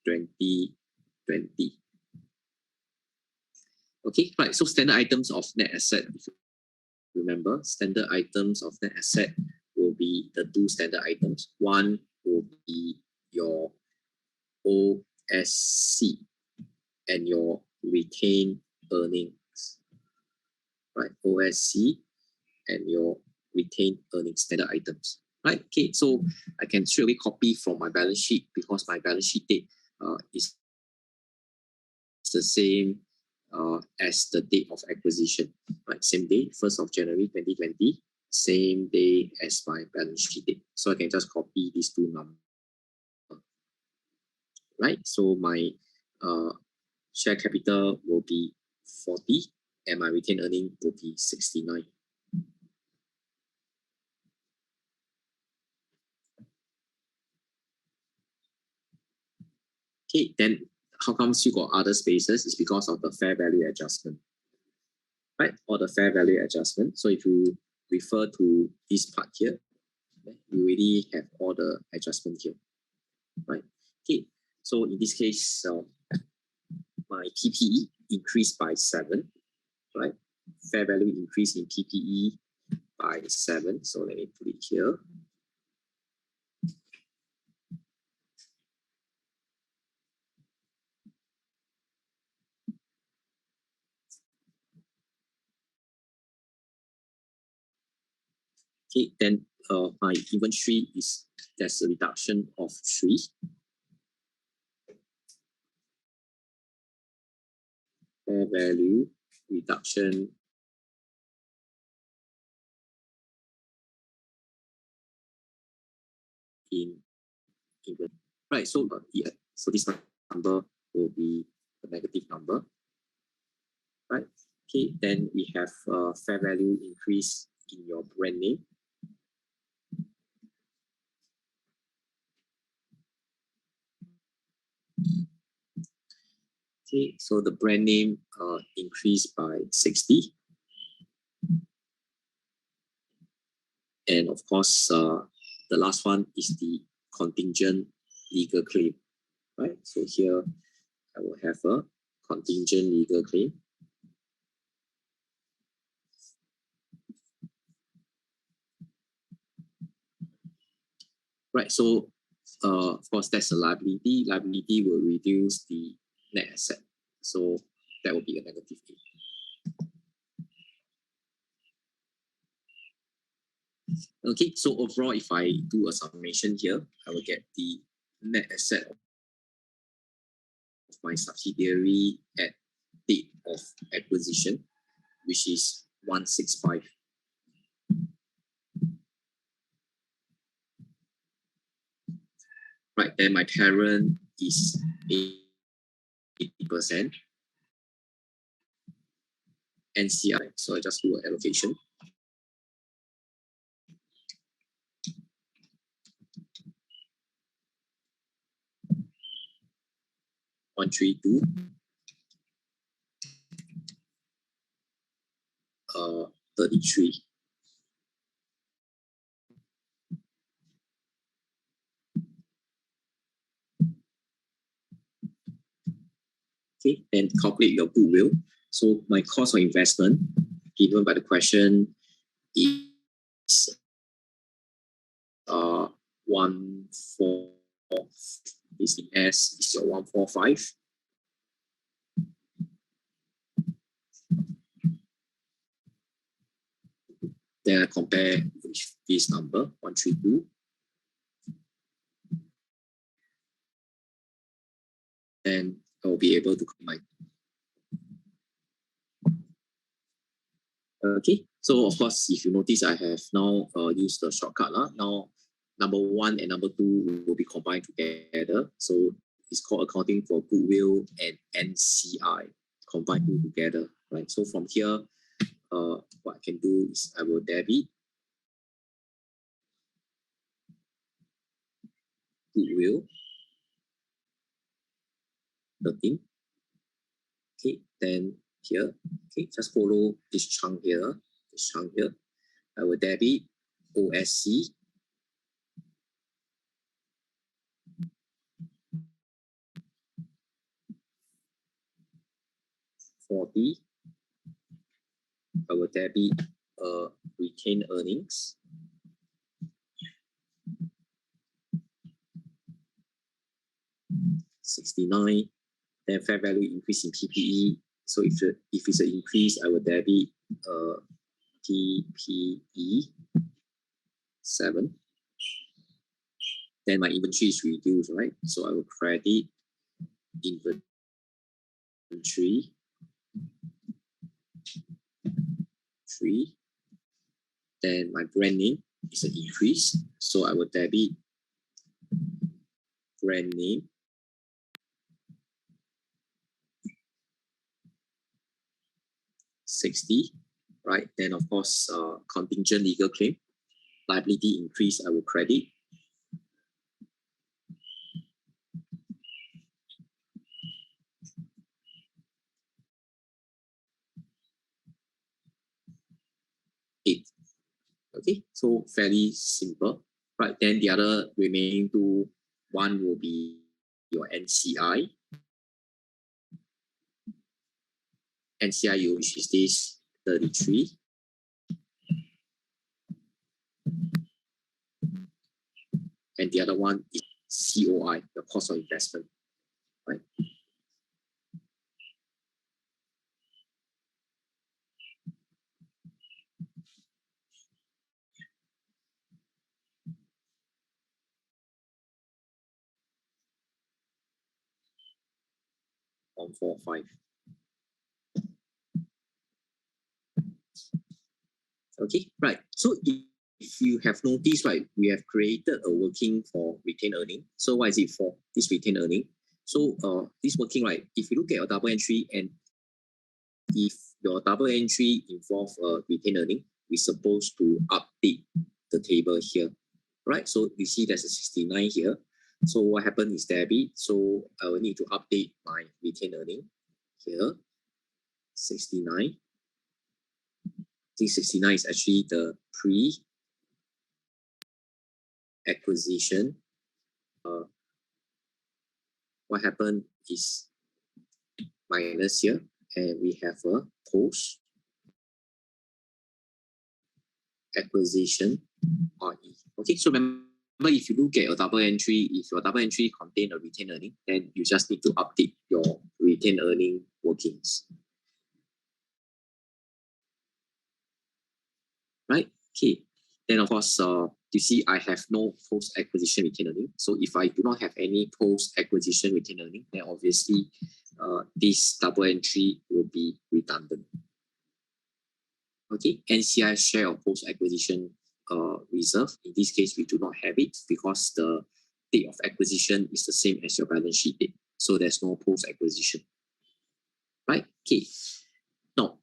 2020. Okay, right. So standard items of net asset. If you remember, standard items of net asset will be the two standard items. One will be your OSC and your retained earnings, right? OSC and your retained earnings standard items, right? Okay, so I can straight away copy from my balance sheet because my balance sheet date is the same as the date of acquisition, right? Same day, 1st of January 2020, same day as my balance sheet date. So I can just copy these two numbers, right? So my share capital will be 40 and my retained earning will be 69. Okay, then how comes you got other spaces? It's because of the fair value adjustment, right? Or the fair value adjustment. So if you refer to this part here, you already have all the adjustment here, right? Okay, so in this case, my PPE increased by 7, right? Fair value increase in PPE by 7. So let me put it here. Okay, then my inventory is, there's a reduction of 3. Fair value reduction in inventory. Right, so yeah, so this number will be the negative number, right? Okay, then we have fair value increase in your brand name. Okay, so the brand name increased by 60. And of course, the last one is the contingent legal claim, right? So here I will have a contingent legal claim. Right, so of course, that's a liability. Liability will reduce the net asset. So that will be a negative 8. Okay, so overall, if I do a summation here, I will get the net asset of my subsidiary at date of acquisition, which is 165. Right, then my parent is 80%. NCI, so I just do an allocation. One, 3, 2. 33. Okay, then calculate your goodwill. So my cost of investment given by the question is 144. This in S is your 145. Then I compare with this number 132. Then I will be able to combine. Okay, so of course, if you notice, I have now used the shortcut. Now, number 1 and number 2 will be combined together. So it's called accounting for goodwill and NCI, combine two together, right? So from here, what I can do is I will debit goodwill 13. Okay, then here, okay, just follow this chunk here, I will debit OSC 40. I will debit retained earnings 69. Then fair value increase in PPE. So if it's an increase, I will debit PPE 7. Then my inventory is reduced, right? So I will credit inventory 3. Then my brand name is an increase, so I will debit brand name 60, right? Then of course, contingent legal claim, liability increase, I will credit. Okay, so fairly simple, right? Then the other remaining two, one will be your NCI. NCI, which is this 33. And the other one is COI, the cost of investment, right? On 4, 5. Okay, right. So if you have noticed, right, we have created a working for retained earning. So what is it for? This retained earning. So this working, right, if you look at your double entry and if your double entry involve retained earning, we're supposed to update the table here, right? So you see there's a 69 here. So what happened is debit. So I will need to update my retained earning here, 69. This 69 is actually the pre-acquisition. What happened is minus here, and we have a post acquisition RE. Okay, so remember but if you look at your double entry, if your double entry contain a retained earning, then you just need to update your retained earning workings. Right? Okay. Then of course, you see I have no post-acquisition retained earning. So if I do not have any post-acquisition retained earning, then obviously this double entry will be redundant. Okay, NCI share of post-acquisition reserve. In this case, we do not have it because the date of acquisition is the same as your balance sheet date. So there's no post-acquisition. Right? Okay. Now,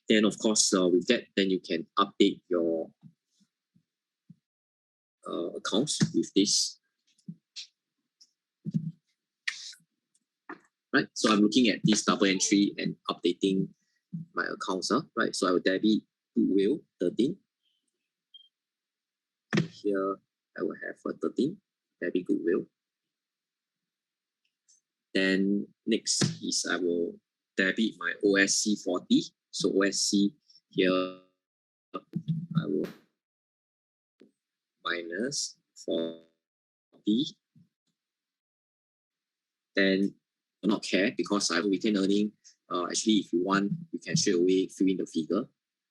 then of course, with that, then you can update your accounts with this. Right? So I'm looking at this double entry and updating my accounts. Right? So I will debit goodwill 13. Here I will have a 13, debit goodwill. Then next is I will debit my OSC 40. So OSC here I will minus 40. Then I will not care because I have retained earning. Actually, if you want, you can straight away fill in the figure.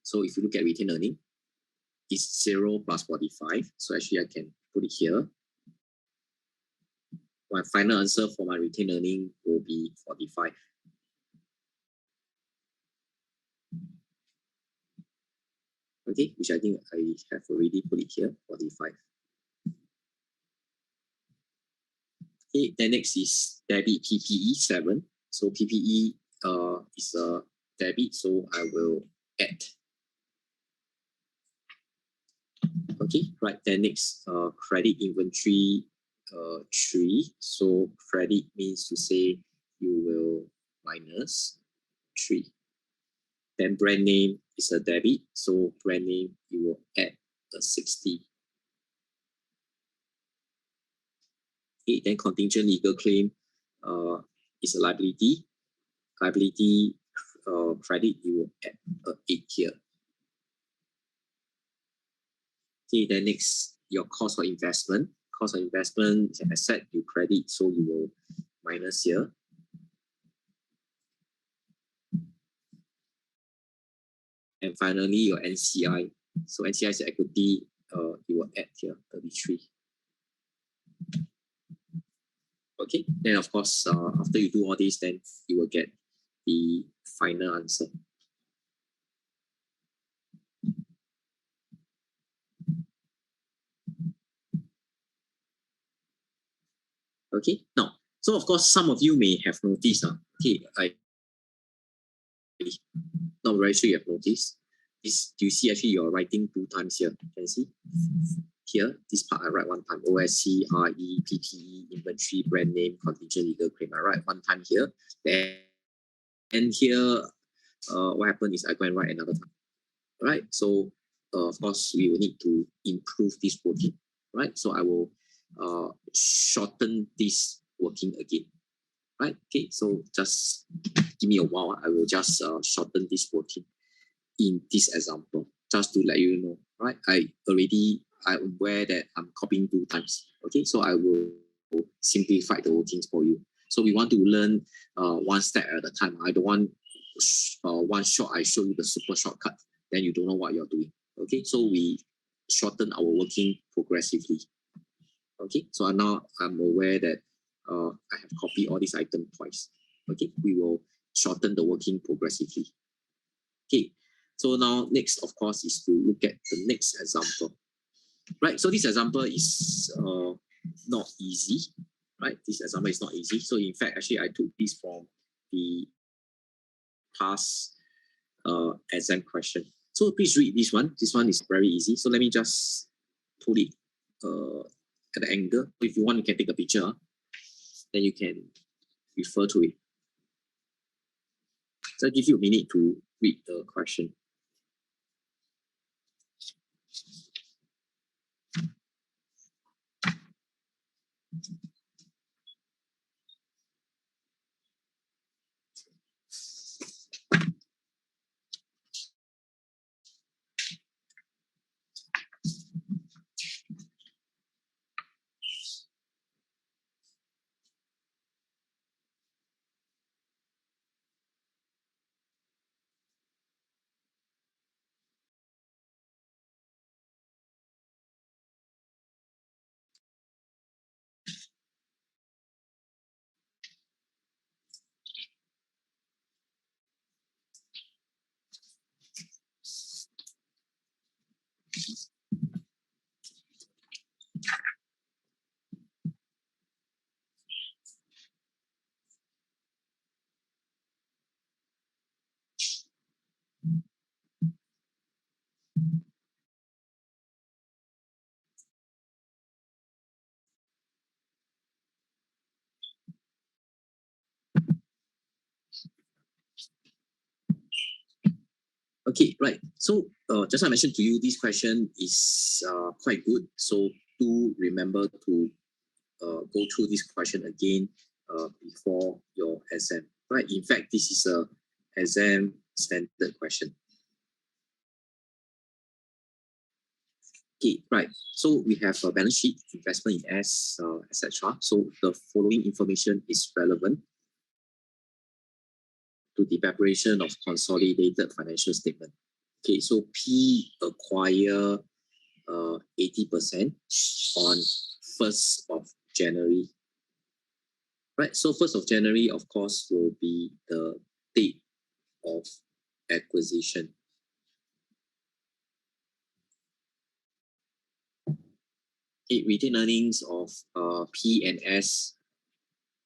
So if you look at retained earning, it's 0 plus 45. So actually I can put it here. My final answer for my retained earning will be 45. Okay, which I think I have already put it here, 45. Okay, then next is debit PPE 7. So PPE is a debit, so I will add. Okay, right, then next credit inventory 3. So credit means to say you will minus 3. Then brand name is a debit, so brand name you will add a 60. Okay, then contingent legal claim is a liability. Liability credit, you will add a 8 here. Okay, then next, your cost of investment. Cost of investment is an asset you credit, so you will minus here. And finally, your NCI. So NCI is equity, you will add here 33. Okay, then of course, after you do all this, then you will get the final answer. Okay, now, so of course, some of you may have noticed, okay, I'm not very sure you have noticed. This, do you see actually you're writing 2 times here? Can you see? Here, this part I write 1 time. OSC, RE, PPE, inventory, brand name, contingent legal claim. I write 1 time here. Then, and here, what happened is I go and write another time. Right? So, of course, we will need to improve this working. Right? So I will shorten this working again. Right? Okay, so just give me a while. I will just shorten this working in this example, just to let you know. Right? I'm aware that I'm copying 2 times. Okay, so I will simplify the workings for you. So we want to learn 1 step at a time. I don't want one shot I show you the super shortcut, then you don't know what you're doing. Okay, so we shorten our working progressively. Okay, so now I'm aware that I have copied all these items twice. Okay, we will shorten the working progressively. Okay, so now next, of course, is to look at the next example. Right, so this example is not easy. Right, this example is not easy. So in fact, actually, I took this from the past exam question. So please read this one. This one is very easy. So let me just put it at the angle. If you want, you can take a picture. Then you can refer to it. So I'll give you a minute to read the question. Okay, right. So just I mentioned to you, this question is quite good. So do remember to go through this question again before your exam. Right. In fact, this is a exam standard question. Okay, right. So we have a balance sheet, investment in S, etc. So the following information is relevant to the preparation of consolidated financial statement. Okay, so P acquire 80% on 1st of January. Right, so 1st of January, of course, will be the date of acquisition. Okay, retained earnings of P and S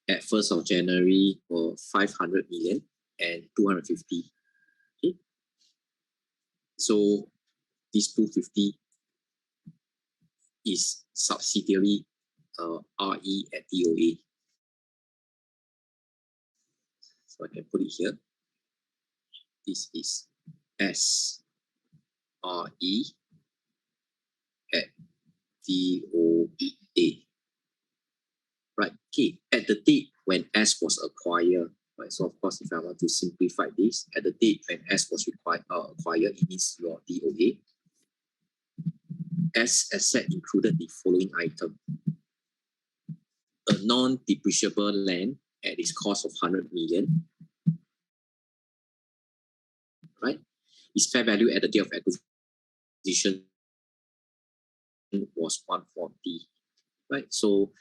at 1st of January were 500 million and 250. Okay, so this 250 is subsidiary RE at DOA. So I can put it here. This is SRE at DOA. Right, okay, at the date when S was acquired, right? So of course, if I want to simplify this, at the date when S was acquired, it means your DOA. S asset included the following item: a non-depreciable land at its cost of 100 million, right? Its fair value at the day of acquisition was 140, right? So,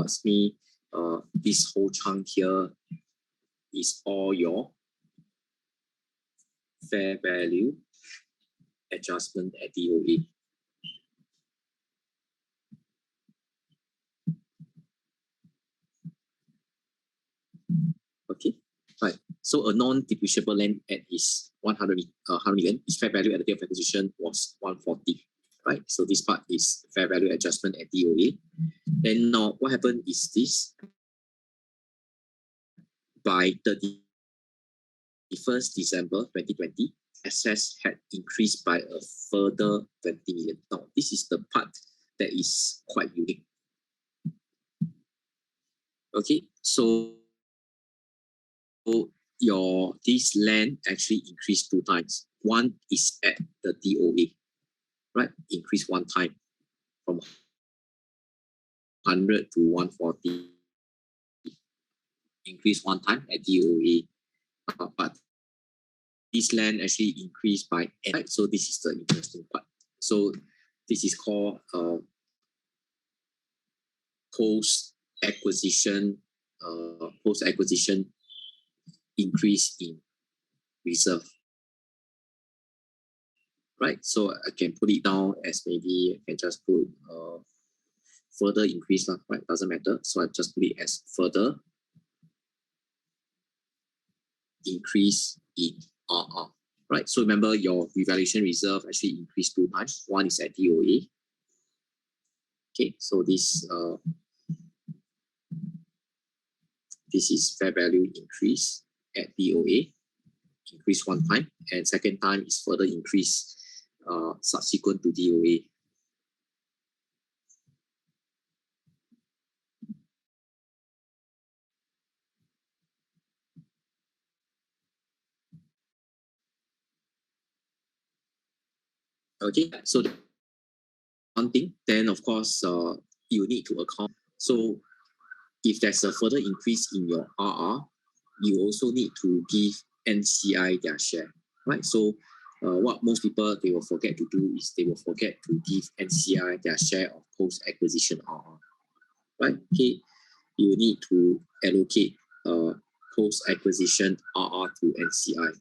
Smee, this whole chunk here is all your fair value adjustment at DOA. Okay, right. So a non-depreciable land at is 100 million. Its fair value at the day of acquisition was 140. Right. So this part is fair value adjustment at DOA. Then now what happened is this: by 31st December 2020, assets had increased by a further 20 million. Now this is the part that is quite unique. Okay, so this land actually increased 2 times. One is at the DOA, right? Increase 1 time from 100 to 140. Increase 1 time at DOA, but this land actually increased by 8. So this is the interesting part. So this is called post-acquisition increase in reserve. Right, so I can put it down as maybe I can just put further increase, right? Doesn't matter. So I just put it as further increase in RR. Right, so remember your revaluation reserve actually increased 2 times. One is at DOA. Okay, so this is fair value increase at DOA, increase 1 time, and second time is further increase subsequent to DOA. Okay, so one thing, then of course you need to account. So if there's a further increase in your RR, you also need to give NCI their share, right? So what most people they will forget to do is they will forget to give NCI their share of post-acquisition RR, right? Okay, you need to allocate post-acquisition RR to NCI.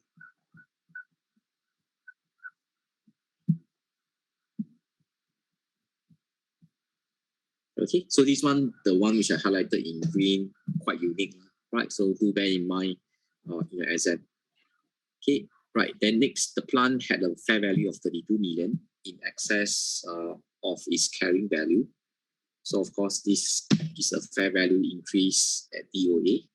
Okay, so this one, the one which I highlighted in green, quite unique, right? So do bear in mind in your exam. Okay, right. Then next, the plant had a fair value of 32 million in excess of its carrying value. So of course, this is a fair value increase at DOA.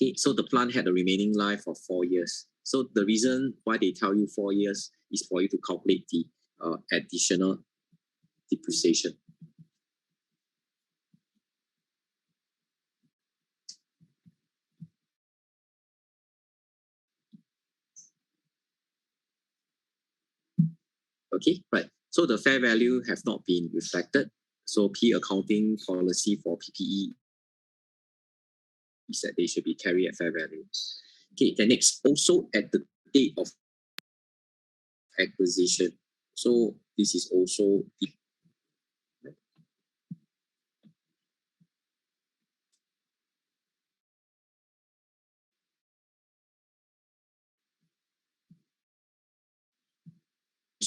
Okay, so the plant had a remaining life of 4 years. So the reason why they tell you 4 years is for you to calculate the additional depreciation. Okay, right. So the fair value have not been reflected. So P accounting policy for PPE is that they should be carried at fair value. Okay, then next, also at the date of acquisition. So this is also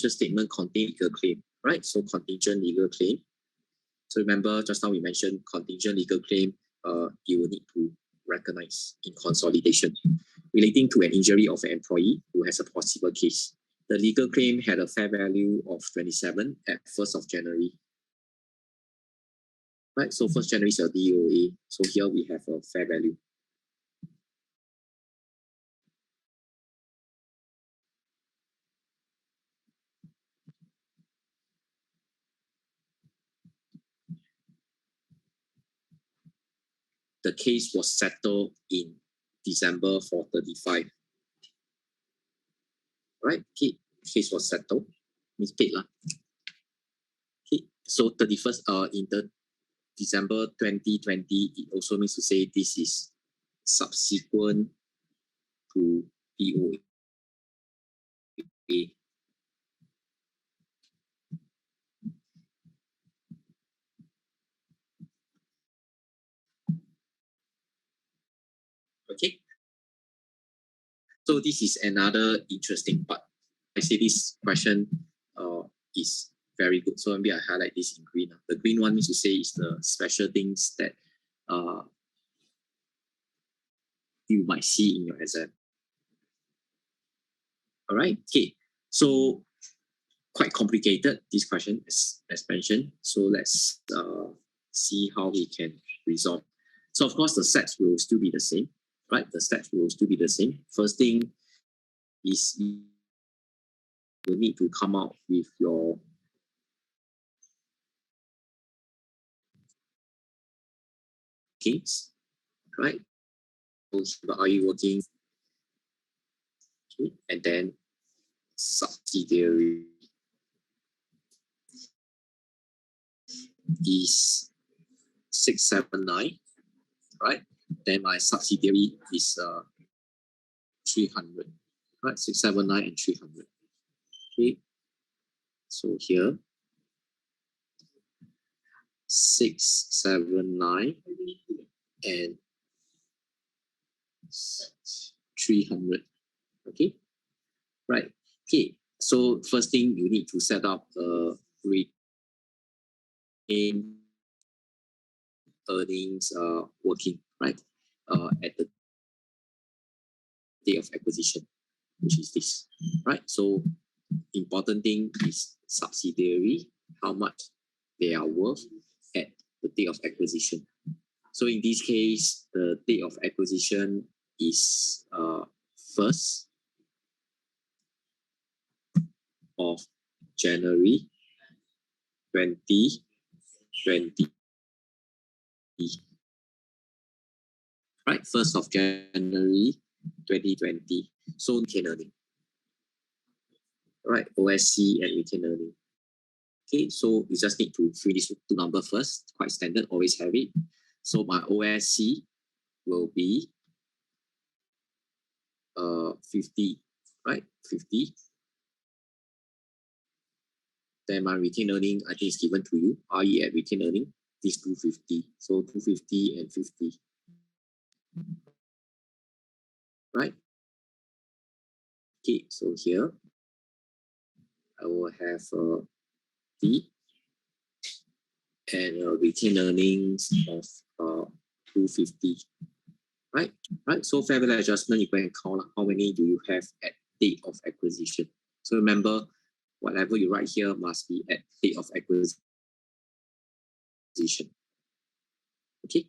the statement contain legal claim, right? So contingent legal claim. So remember just now we mentioned contingent legal claim, you will need to recognize in consolidation relating to an injury of an employee who has a possible case. The legal claim had a fair value of 27 at 1st of January. Right, so 1st January is a DOA. So here we have a fair value. The case was settled in December for 35. Right, okay, case was settled, means paid lah. Okay, so 31st in the December 2020, it also means to say this is subsequent to DOA. Okay, so this is another interesting part. I say this question is very good. So maybe I highlight this in green. The green one means to say is the special things that you might see in your exam. All right. Okay. So quite complicated, this question as mentioned. So let's see how we can resolve. So of course the sets will still be the same, right? The sets will still be the same. First thing is you need to come out with your gains, right? So are you working? Okay. And then subsidiary is 679, right? Then my subsidiary is 300, right? 679 and 300. Okay. So here 679 and 300. Okay, right. Okay, so first thing you need to set up a retained earnings working, right, at the day of acquisition, which is this, right? So important thing is subsidiary, how much they are worth at the day of acquisition. So in this case, the date of acquisition is 1st of January 2020. Right, 1st of January 2020. So retained earning. Right, OSC and retained earning. Okay, so you just need to fill these two numbers first. Quite standard, always have it. So my OSC will be 50, right? 50. Then my retained earning, I think is given to you. RE at retained earning is 250. So 250 and 50. Right? Okay, so here I will have D and retained earnings of 250. Right? Right. So fair value adjustment, you can count how many do you have at date of acquisition. So remember, whatever you write here must be at date of acquisition. Okay.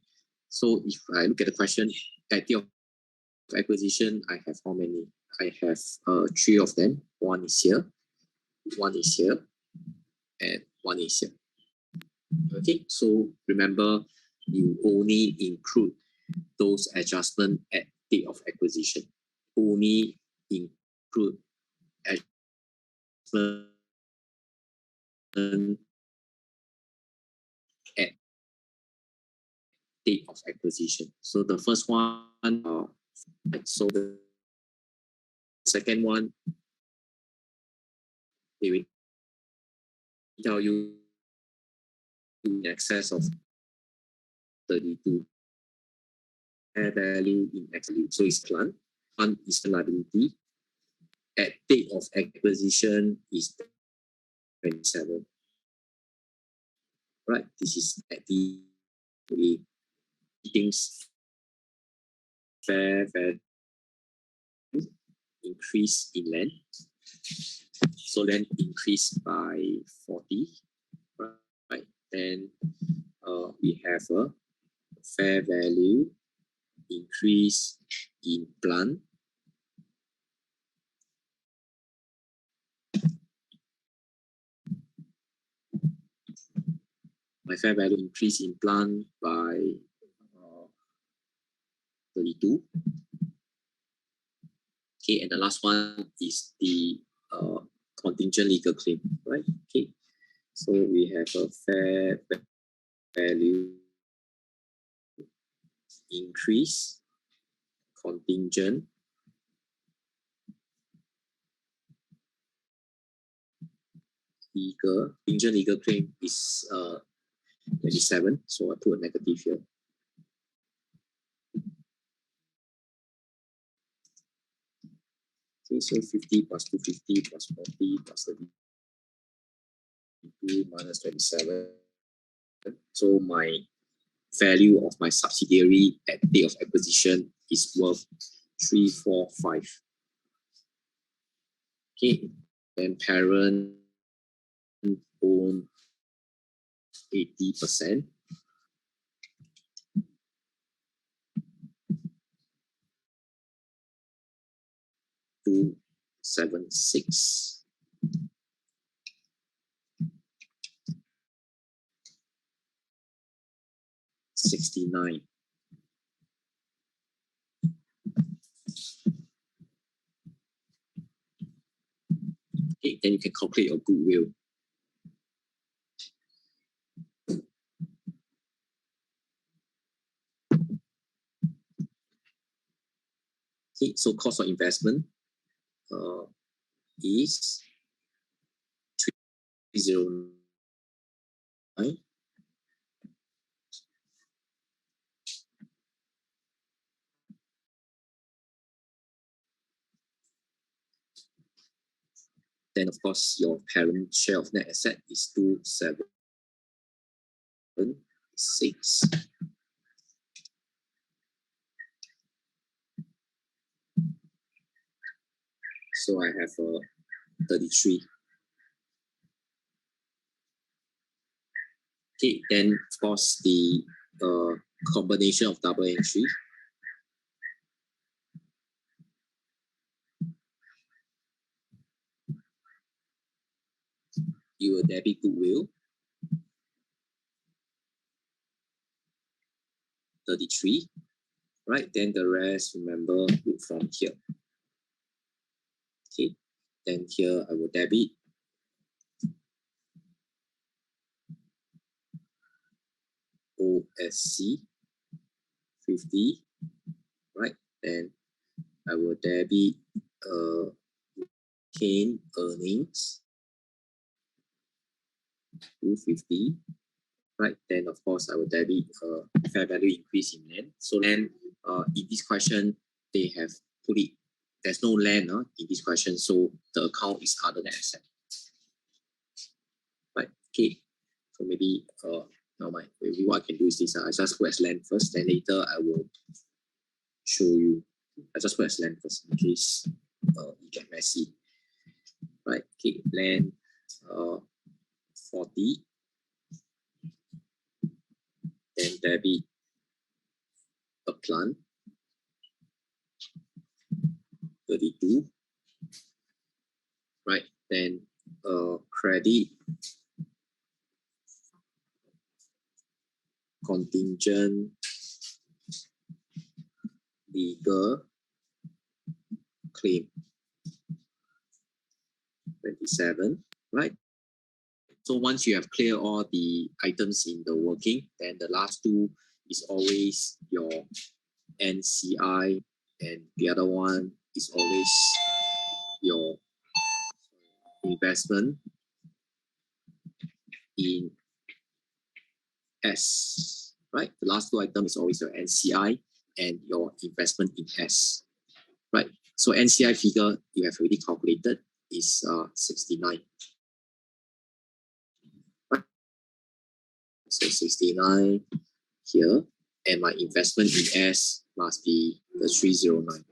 So if I look at the question at date of acquisition, I have how many? I have 3 of them. One is here, one is here, and one is here. Okay, so remember, you only include those adjustments at date of acquisition. Only include adjustment at date of acquisition. So the first one, so the second one, they will tell you in excess of 32 fair value in excess. So it's plant. Plant is the liability. At date of acquisition is 27. Right, this is at the things fair value increase in land. So land increased by 40. Right, then we have a fair value increase in plant. My fair value increase in plant by 32. Okay, and the last one is the contingent legal claim, right? Okay, so we have a fair value increase, contingent legal claim is 27, so I put a negative here. Okay, so 50 plus 250 plus 40 plus 32 minus 27. So my value of my subsidiary at date of acquisition is worth 345. Okay, then parent own 80%. Two 76. $69. Okay, then you can calculate your goodwill. Okay, so cost of investment is 309. Then of course your parent share of net asset is 276. So I have 33. Okay, then of course the combination of double entry. You will debit goodwill 33, right? Then the rest, remember, put from here. Okay, then here I will debit OSC 50, right? Then I will debit retained earnings 250, right? Then of course I will debit fair value increase in land. So then in this question they have put it, there's no land in this question, so the account is other than asset. Right? Okay. So maybe now maybe what I can do is this. I just put as land first, then later I will show you. I just put as land first in case it get messy. Right? Okay, land 40. Then debit a plant 32, right? Then credit, contingent, legal, claim, 27, right? So once you have cleared all the items in the working, then the last two is always your NCI, and the other one is always your investment in S, right? The last two items is always your NCI and your investment in S, right? So NCI figure you have already calculated is 69. Right? So 69 here, and my investment in S must be the 309.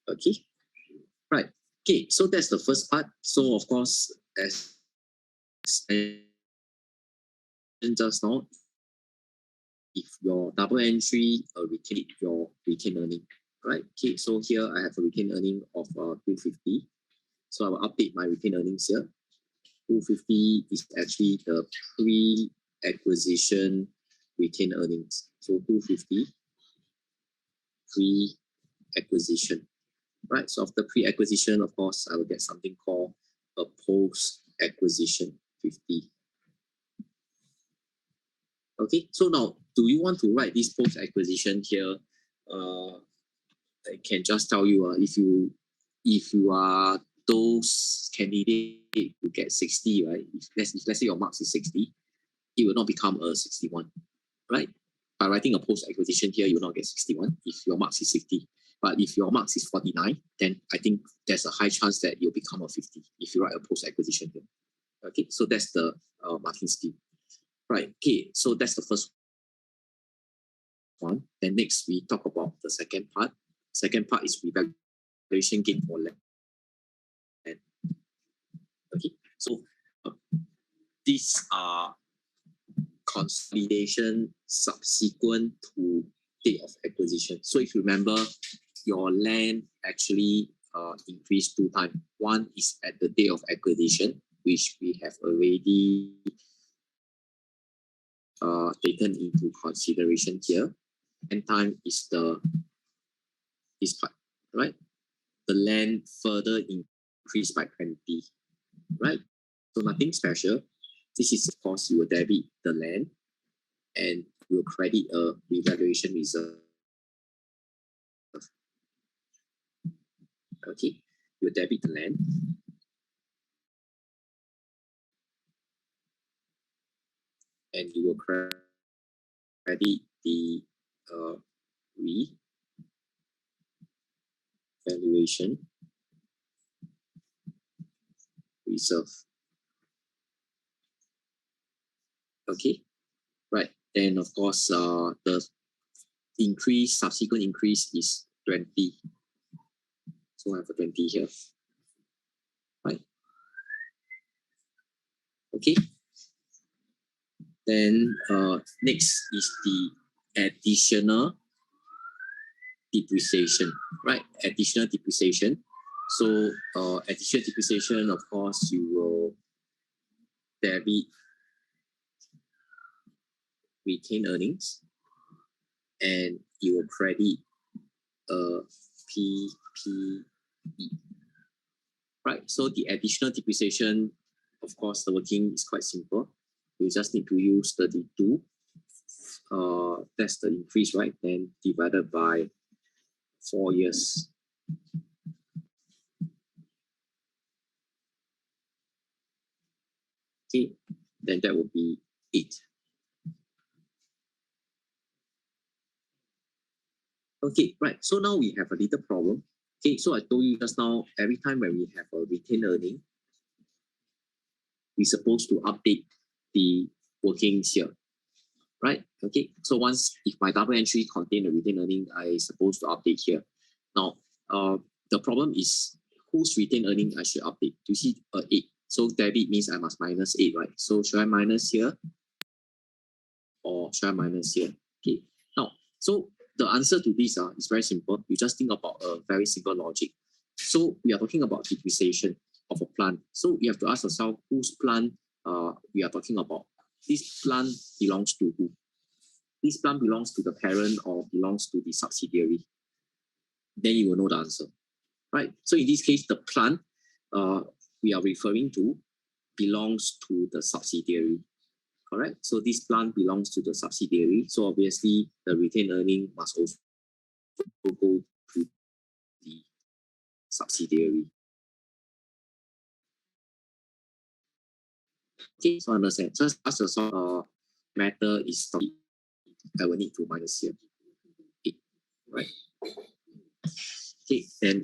Okay, right. Okay, so that's the first part. So of course, as just now, if your double entry retain your retained earning, right? Okay, so here I have a retained earning of 250. So I will update my retained earnings here. 250 is actually the pre-acquisition retained earnings. So 250 pre-acquisition, right? So after pre-acquisition, of course, I will get something called a post-acquisition 50. Okay, so now, do you want to write this post-acquisition here? I can just tell you, if you are those candidates who get 60, right? If let's say your marks is 60, it will not become a 61, right? By writing a post-acquisition here, you will not get 61 if your marks is 50. But if your marks is 49, then I think there's a high chance that you'll become a 50 if you write a post-acquisition here. Okay, so that's the marking scheme. Right, okay, so that's the first one. Then next, we talk about the second part. Second part is revaluation gain for land. Okay, so these are consolidation subsequent to date of acquisition. So if you remember, your land actually increased 2 times. One is at the date of acquisition, which we have already taken into consideration here. And time is this part, right? The land further increased by 20, right? So nothing special. This is, of course, you will debit the land and you will credit a revaluation reserve. Okay, you will debit the land and you will credit the revaluation reserve. Okay, right. Then of course, the subsequent increase is 20. So I have a 20 here, right? Okay. Then next is the additional depreciation, right? Additional depreciation. So additional depreciation, of course, you will debit retained earnings and you will credit PPE. Right, so the additional depreciation, of course, the working is quite simple. You just need to use 32. That's the increase, right? Then divided by 4 years. Okay, then that would be 8. Okay, right. So now we have a little problem. Okay, so I told you just now, every time when we have a retained earning, we're supposed to update the workings here, right? Okay, so once if my double entry contain a retained earning, I supposed to update here. Now, the problem is whose retained earning I should update. You see 8. So debit means I must minus 8, right? So should I minus here or should I minus here? Okay, now, so the answer to this is very simple. You just think about a very simple logic. So we are talking about depreciation of a plant. So you have to ask yourself whose plant we are talking about. This plant belongs to who? This plant belongs to the parent or belongs to the subsidiary. Then you will know the answer, right? So in this case, the plant we are referring to belongs to the subsidiary, correct? So this plant belongs to the subsidiary. So obviously the retained earning must also go to the subsidiary. Okay, so understand. Just ask yourself, matter is stopped. I will need to minus here. Okay, right? Okay, then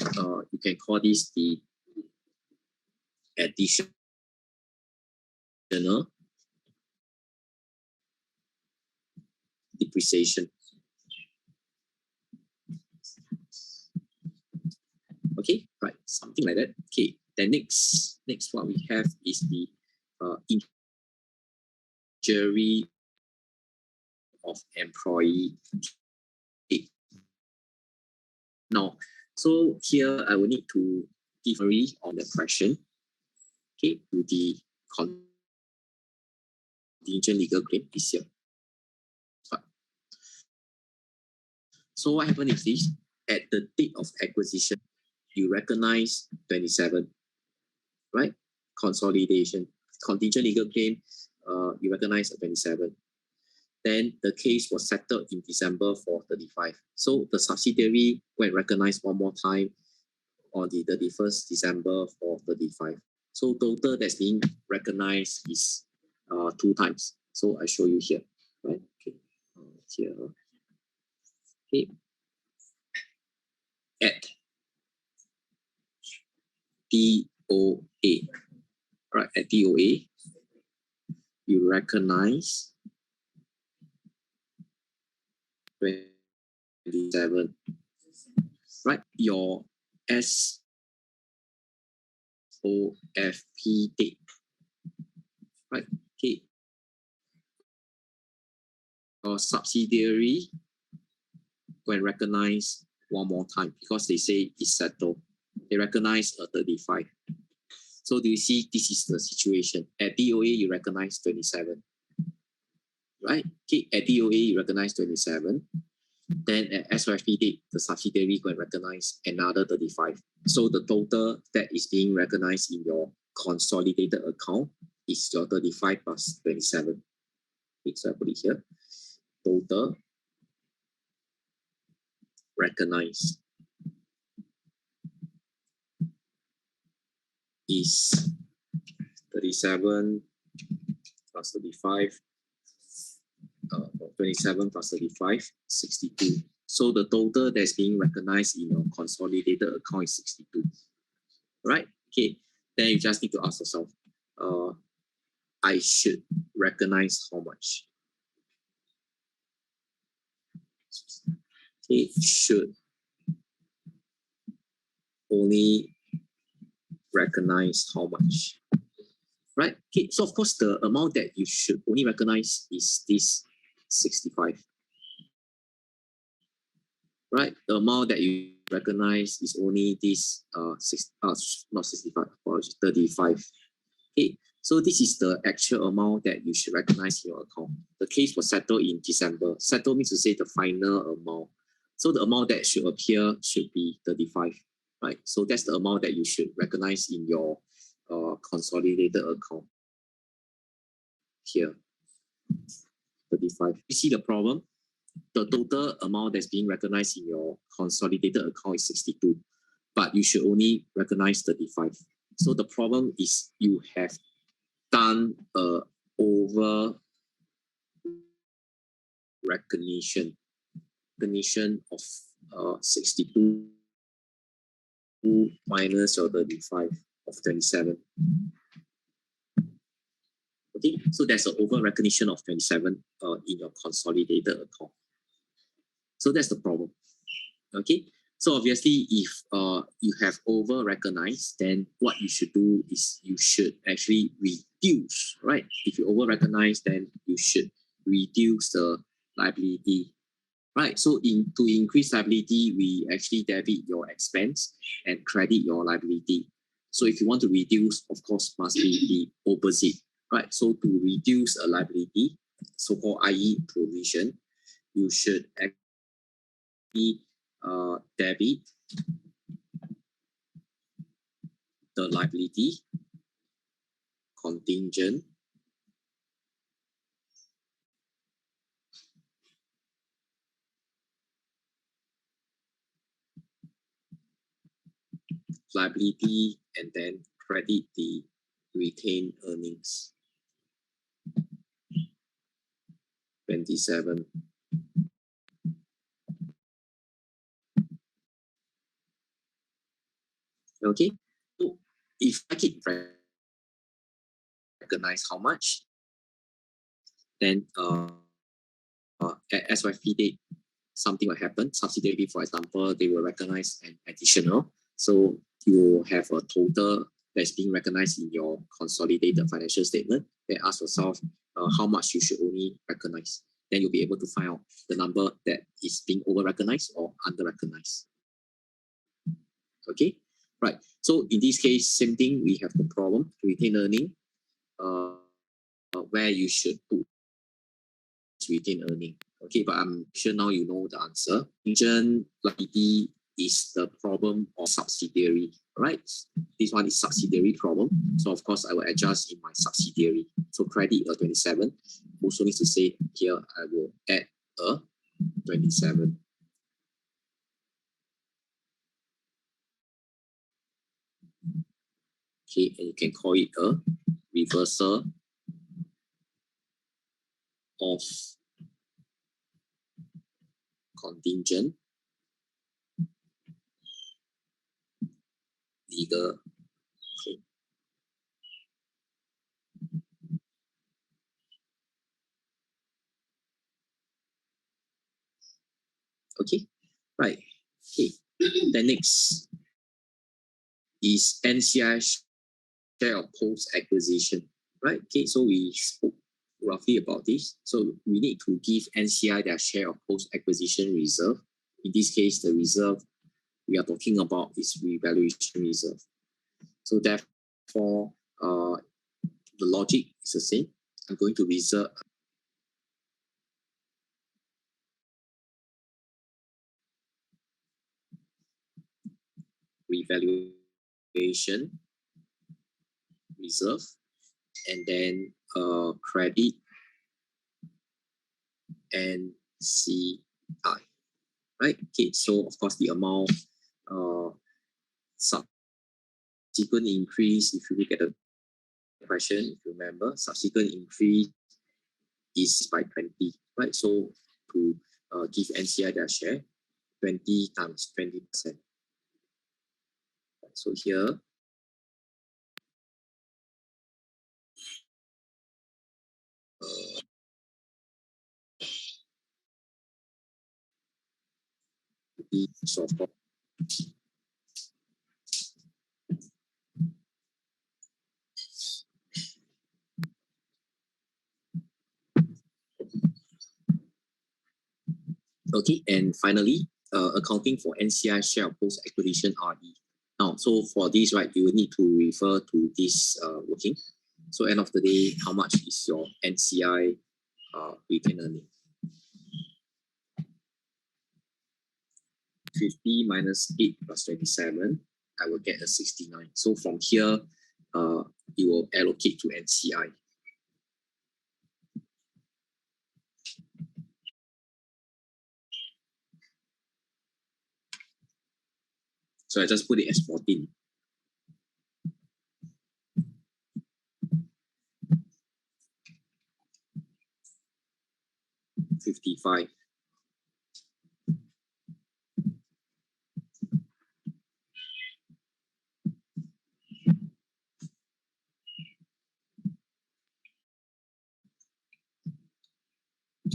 you can call this the additional depreciation. Okay, right, something like that. Okay, then next what we have is the injury of employee. Okay. Now, so here I will need to give a read on the question. Okay, to the contingent legal claim this year. So what happened is this: at the date of acquisition, you recognize 27, right? Consolidation, contingent legal claim, you recognize 27. Then the case was settled in December for 35. So the subsidiary went recognized one more time on the 31st December for 35. So total that's being recognized is 2 times. So I show you here, right? Okay, here. Okay. At DOA, right? At DOA, you recognize 27, right? Your SOFP date, right? Okay. Your subsidiary when recognized one more time because they say it's settled. They recognize a 35. So do you see this is the situation? At DOA, you recognize 27. Right? Okay, at DOA, you recognize 27. Then at SOFP date, the subsidiary going to recognize another 35. So the total that is being recognized in your consolidated account is your 35 plus 27. Okay, so I put it here. Total recognized is 37 plus 35. 27 plus 35, 62. So the total that's being recognized in your consolidated account is 62. Right? Okay. Then you just need to ask yourself, I should recognize how much? Okay, should only recognize how much? Right? Okay, so of course the amount that you should only recognize is this 65. Right? The amount that you recognize is only this not 65, apologies, 35. Okay, so this is the actual amount that you should recognize in your account. The case was settled in December. Settled means to say the final amount. So the amount that should appear should be 35, right? So that's the amount that you should recognize in your consolidated account. Here, 35. You see the problem? The total amount that's being recognized in your consolidated account is 62, but you should only recognize 35. So the problem is you have done over recognition of 62 minus your 35 of 27. Okay, so there's an over recognition of 27 in your consolidated account. So that's the problem. Okay, so obviously if you have over recognized, then what you should do is you should actually reduce, right? If you over recognize, then you should reduce the liability, right? So to increase liability, we actually debit your expense and credit your liability. So if you want to reduce, of course, must be the opposite, right? So to reduce a liability, so-called IE provision, you should actually debit the liability contingent liability and then credit the retained earnings. 27. Okay, so if I keep recognize how much, then as I feed it, something will happen. Subsidiary, for example, they will recognize an additional. So you will have a total that's being recognized in your consolidated financial statement. Then ask yourself how much you should only recognize. Then you'll be able to find out the number that is being over-recognized or under-recognized. Okay, right. So in this case, same thing, we have the problem, retained earning, where you should put retained earning. Okay, but I'm sure now you know the answer. Contingent liability is the problem of subsidiary, right? This one is subsidiary problem. So of course I will adjust in my subsidiary. So credit a 27. Also needs to say here I will add a 27. Okay, and you can call it a reversal of contingent legal claim. Okay, right. Okay, then next is NCI share of post-acquisition, right? Okay, so we spoke roughly about this. So we need to give NCI their share of post-acquisition reserve. In this case, the reserve we are talking about is revaluation reserve. So therefore, the logic is the same. I'm going to reserve revaluation reserve and then credit NCI, right? Okay, so of course the amount subsequent increase, if you look at the question, if you remember, subsequent increase is by 20, right? So to give NCI their share, 20 times 20%. So here, the sort of okay, and finally, accounting for NCI share of post-acquisition RE. Now, so for this, right, you will need to refer to this working. So end of the day, how much is your NCI retained earning? 50 minus 8 plus 27, I will get a 69. So from here, you will allocate to NCI. So I just put it as 14. $55.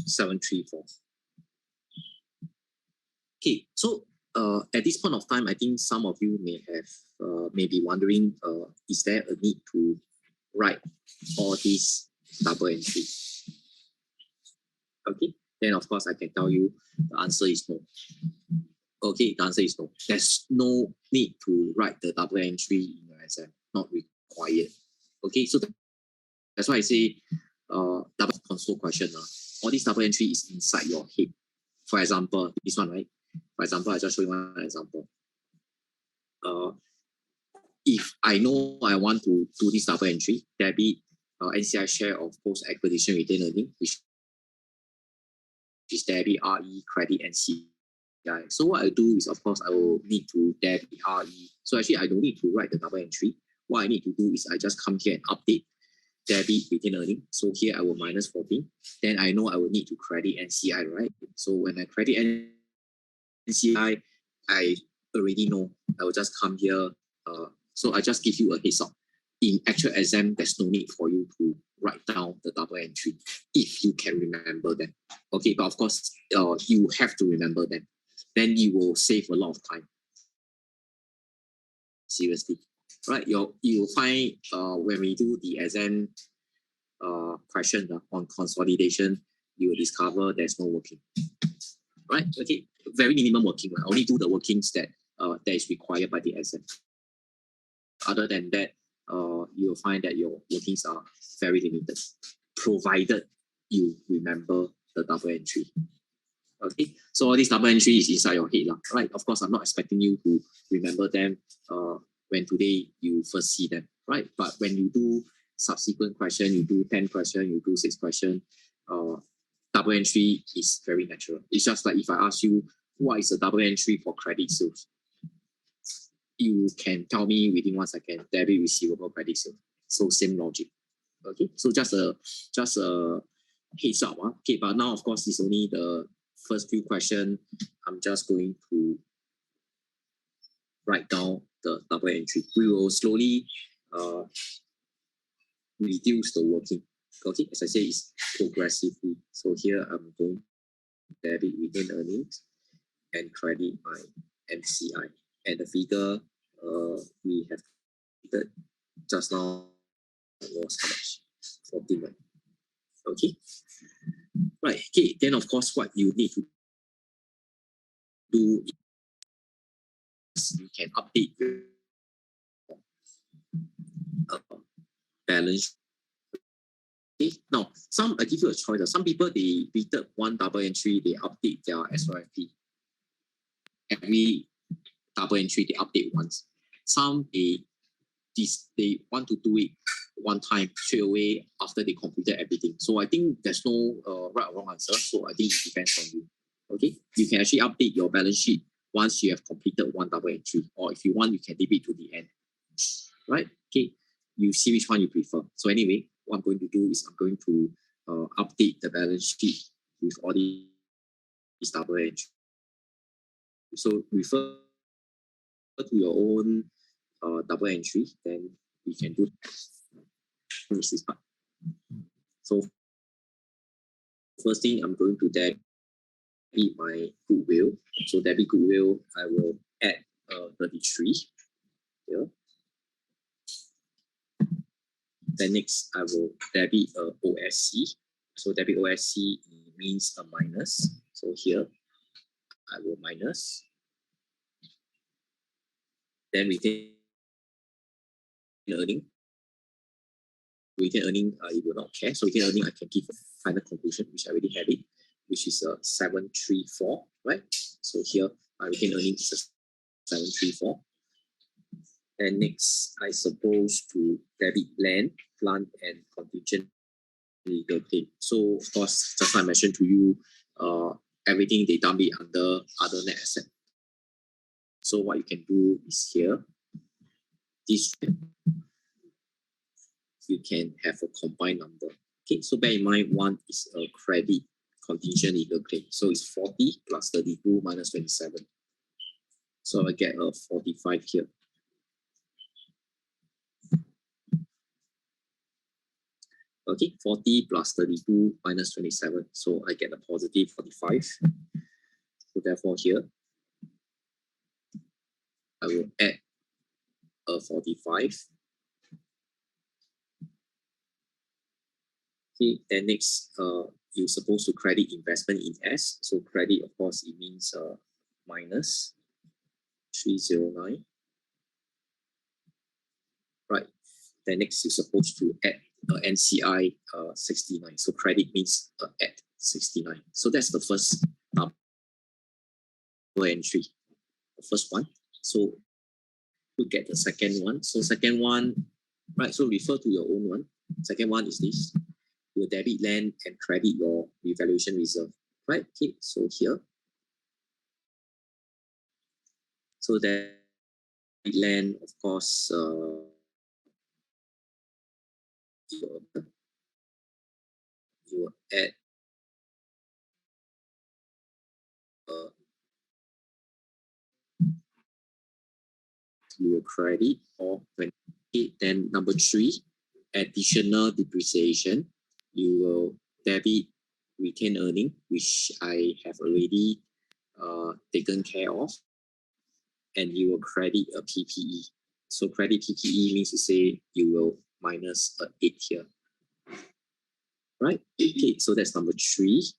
$734. Okay, so at this point of time, I think some of you may be wondering, is there a need to write all these double entry? Okay, then of course I can tell you the answer is no. Okay, the answer is no. There's no need to write the double entry in your exam, not required. Okay, so that's why I say double console question. All these double entry is inside your head. For example, this one, right? For example, I just show you one example. If I know I want to do this double entry, debit NCI share of post-acquisition retained earning, which is debit RE, credit NCI. So what I do is, of course, I will need to debit RE. So actually, I don't need to write the double entry. What I need to do is I just come here and update debit retained earning. So here I will minus 14. Then I know I will need to credit NCI, right? So when I credit NCI, I already know. I will just come here. So I just give you a heads up. In actual exam, there's no need for you to write down the double entry if you can remember them. Okay, but of course, you have to remember them. Then you will save a lot of time. Seriously, right? You'll find when we do the exam question on consolidation, you will discover there's no working. Right? Okay, very minimum working. Right? Only do the workings that is required by the exam. Other than that, you'll find that your workings are very limited, provided you remember the double entry. Okay, so all these double entry is inside your head, right? Of course, I'm not expecting you to remember them when today you first see them, right? But when you do subsequent question, you do 10 question, you do 6 question, double entry is very natural. It's just like if I ask you, what is a double entry for credit sales? You can tell me within 1 second, debit receivable credit sales. So same logic. Okay, so just a heads up. Okay, but now of course it's only the first few questions. I'm just going to write down the double entry. We will slowly reduce the working. Okay, as I say, it's progressively. So here I'm going to debit retained earnings and credit my NCI. And the figure we have just now was how much? 14. Okay. Right. Okay. Then of course, what you need to do is you can update your balance. Okay. Now, I give you a choice. Some people they repeated one double entry, they update their SOFP. Every double entry they update once. Some they want to do it one time straight away after they completed everything. So I think there's no right or wrong answer. So I think it depends on you. Okay, you can actually update your balance sheet once you have completed one double entry, or if you want, you can leave it to the end. Right? Okay, you see which one you prefer. So anyway, what I'm going to do is I'm going to update the balance sheet with all these double entry. So refer to your own double entry, then we can do this part. So first thing, I'm going to debit my goodwill. So debit goodwill, I will add 33 here. Then next, I will debit OSC. So debit OSC means a minus. So here, I will minus. Then retain earning. Retain earning, you will not care. So retain earning, I can give a final conclusion, which I already have it, which is 734, right? So here, my retain earning is 734. And next, I suppose to debit land, plant, and contingent legal claim. So of course, just like I mentioned to you, everything they dump it under other net asset. So what you can do is here, this you can have a combined number. Okay, so bear in mind, one is a credit contingent legal claim. So it's 40 plus 32 minus 27. So I get a 45 here. Okay, 40 plus 32 minus 27. So I get a positive 45. So therefore here, I will add a 45. Okay, then next, you're supposed to credit investment in S. So credit, of course, it means minus 309. Right. Then next, you're supposed to add NCI 69. So credit means add 69. So that's the first double entry. The first one. So look at the second one. So second one, right? So refer to your own one. Second one is this. Your debit land and credit your revaluation reserve. Right? Okay. So here. So that land, of course, you add your credit or 28. Then number 3, additional depreciation. You will debit retained earning, which I have already taken care of, and you will credit a PPE. So credit PPE means to say you will minus 8 here. Right? Okay, so that's number 3.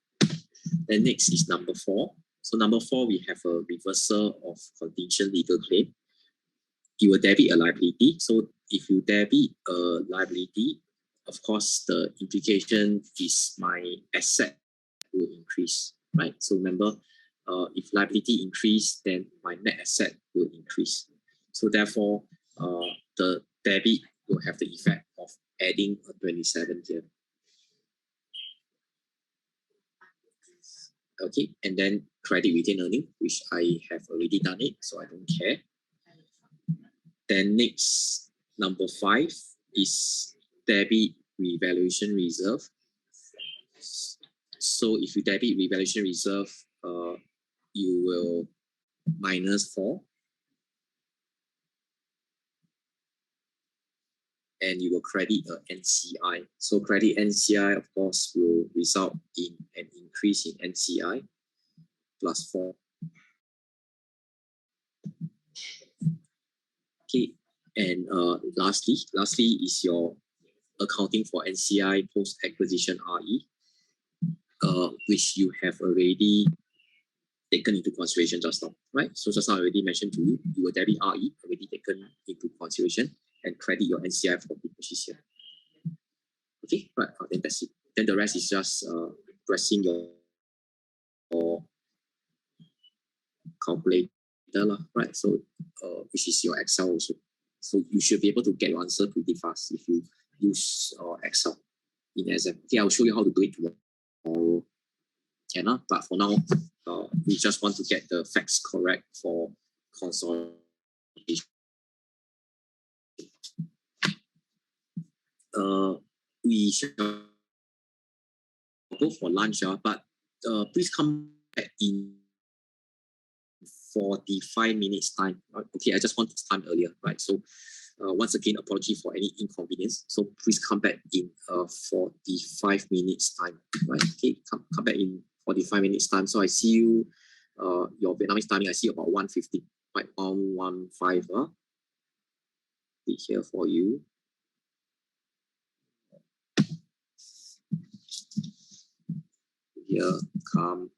Then next is number 4. So number 4, we have a reversal of contingent legal claim. You will debit a liability. So if you debit a liability, of course, the implication is my asset will increase, right? So remember, if liability increase, then my net asset will increase. So therefore, the debit will have the effect of adding a 27 here. Okay, and then credit retained earning, which I have already done it, so I don't care. Then next, number 5 is debit revaluation reserve. So if you debit revaluation reserve, you will minus 4. And you will credit NCI. So credit NCI, of course, will result in an increase in NCI plus 4. Okay, and lastly is your accounting for NCI post-acquisition RE, which you have already taken into consideration just now, right? So just now I already mentioned to you, your debit RE already taken into consideration and credit your NCI for which is here. Okay, right, then that's it. Then the rest is just pressing your calculator, right? So which is your Excel also. So you should be able to get your answer pretty fast if you use Excel in exam. Okay, I'll show you how to do it tomorrow. But for now, we just want to get the facts correct for consolidation. We shall go for lunch, but please come back in 45 minutes time. Okay, I just want to time earlier, right? So once again, apology for any inconvenience. So please come back in 45 minutes time, right? Okay, come back in 45 minutes time. So I see you, your Vietnamese timing, I see about 1:50, right? 1:15. Be here for you. Here, come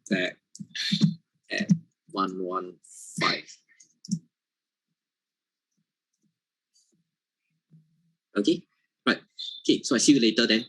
back at 1:15. Okay, right. Okay, so I see you later then.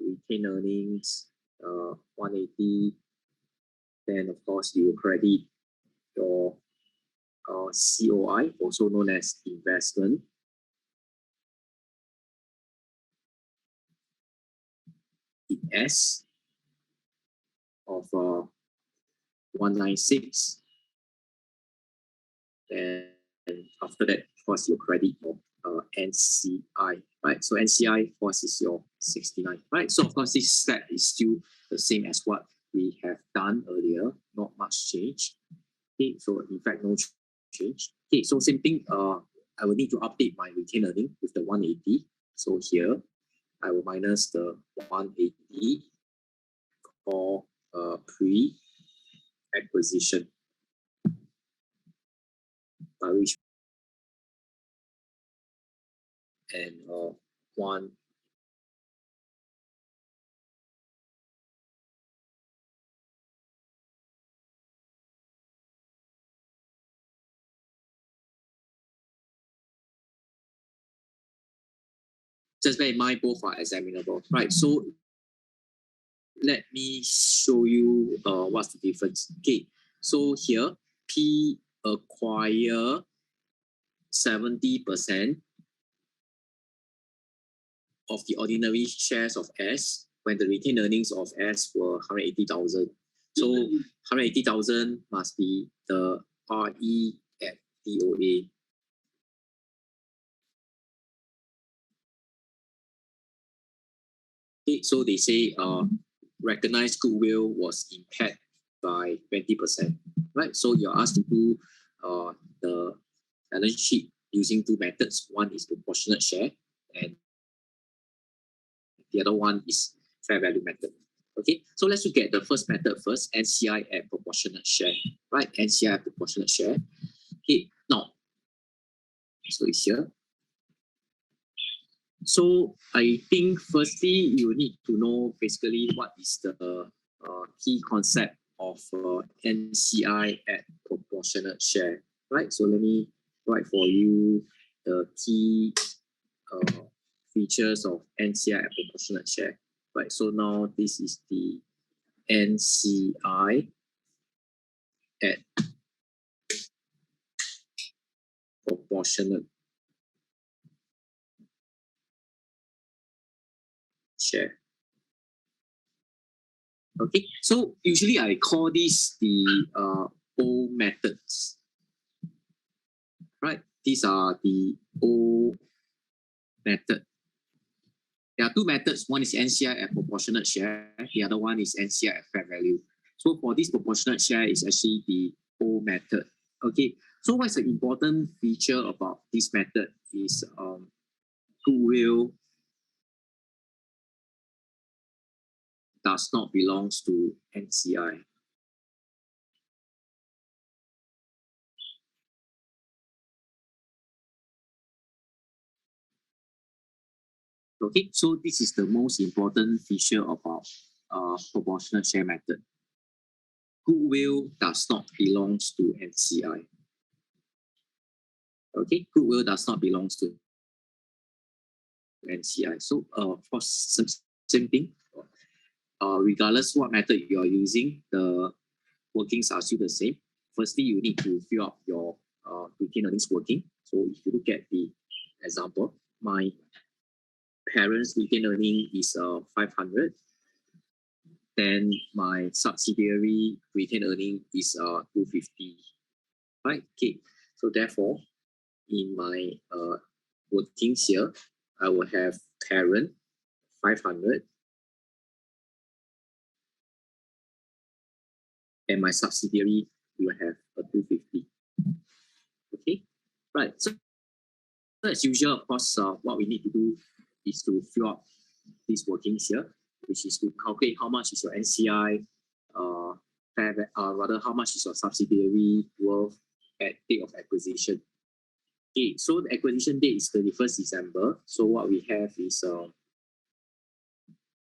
retained earnings 180. Then of course you will credit your COI, also known as investment. S of 196. And after that, of course, your credit your NCI, right? So NCI, of course, is your 69, right? So of course, this step is still the same as what we have done earlier, not much change. Okay, so in fact, no change. Okay, so same thing. I will need to update my retained earning with the 180. So here, I will minus the 180 for pre-acquisition, by which and one just bear in mind both are examinable, right? So let me show you what's the difference. Okay, so here P acquire 70% of the ordinary shares of S when the retained earnings of S were 180,000. So 180,000 must be the RE at DOA. Okay, so they say recognized goodwill was impaired by 20%, right? So you're asked to do the balance sheet using two methods. One is proportionate share, and the other one is fair value method. Okay, so let's look at the first method first, NCI at proportionate share, right? NCI at proportionate share. Okay, now, so it's here. So I think firstly, you need to know basically what is the key concept of NCI at proportionate share, right? So let me write for you the key features of NCI at proportionate share, right? So now this is the NCI at proportionate share. Okay, so usually I call this the O methods, right? These are the O method. There are two methods. One is NCI at proportionate share. The other one is NCI at fair value. So for this proportionate share is actually the O method. Okay, so what's the important feature about this method is goodwill does not belongs to NCI. Okay, so this is the most important feature about proportionate share method. Goodwill does not belongs to NCI. Okay, goodwill does not belongs to NCI. So for same thing, regardless what method you are using, the workings are still the same. Firstly, you need to fill up your retained earnings working. So if you look at the example, my parents' retained earning is 500. Then my subsidiary retained earning is 250. Right? Okay. So therefore, in my workings here, I will have parent 500 and my subsidiary will have a 250. Okay, right. So as usual, of course, what we need to do is to fill up these workings here, which is to calculate how much is your NCI, rather how much is your subsidiary worth at date of acquisition. Okay, so the acquisition date is 31st December. So what we have is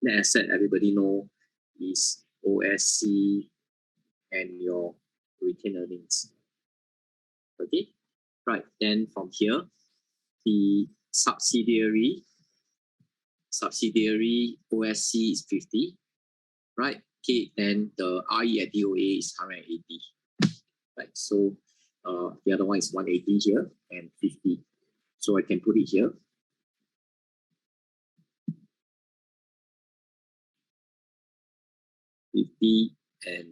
net asset, everybody know, is OSC and your retained earnings. Okay, right. Then from here, the subsidiary subsidiary OSC is 50, right? Okay, then the RE at DOA is 180, right? So the other one is 180 here and 50. So I can put it here. 50 and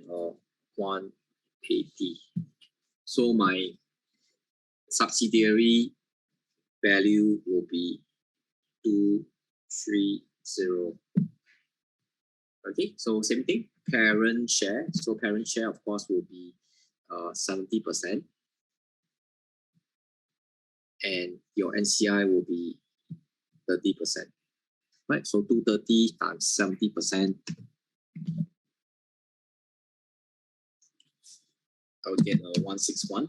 180. So my subsidiary value will be 230. Okay, so same thing, parent share. So parent share, of course, will be 70%. And your NCI will be 30%. Right, so 230 times 70%. I will get 161.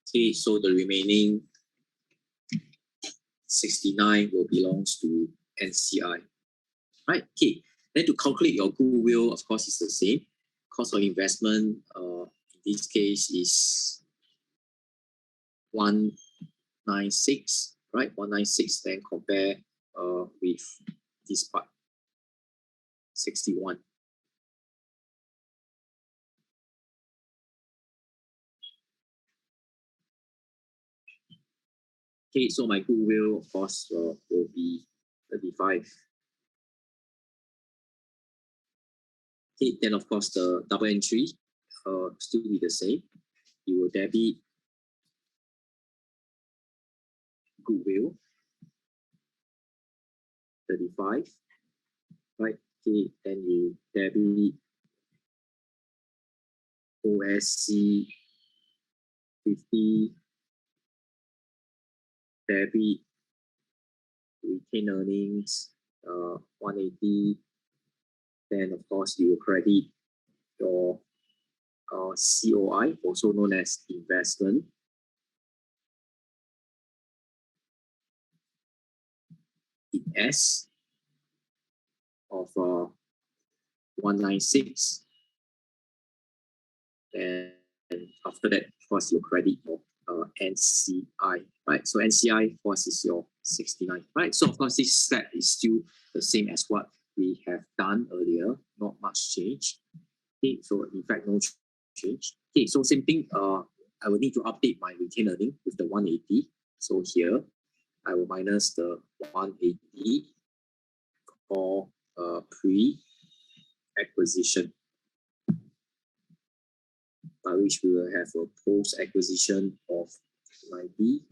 Okay, so the remaining 69 will belongs to NCI. Right, okay. Then to calculate your goodwill, of course, it's the same. Cost of investment, in this case, is 196, right? 196, then compare with this part, 61. Okay, so my goodwill, of course, will be 35. Okay, then of course the double entry still be the same. You will debit goodwill 35, right? Okay, then you debit OSC 50, debit retained earnings 180. Then of course you will credit your COI, also known as investment. In S of 196. And after that, of course, you credit your NCI, right? So NCI, of course, is your 69, right? So of course, this step is still the same as what we have done earlier, not much change. Okay, so in fact, no change. Okay, so same thing, I will need to update my retained earning with the 180. So here, I will minus the 180 for pre-acquisition, by which we will have a post-acquisition of 90,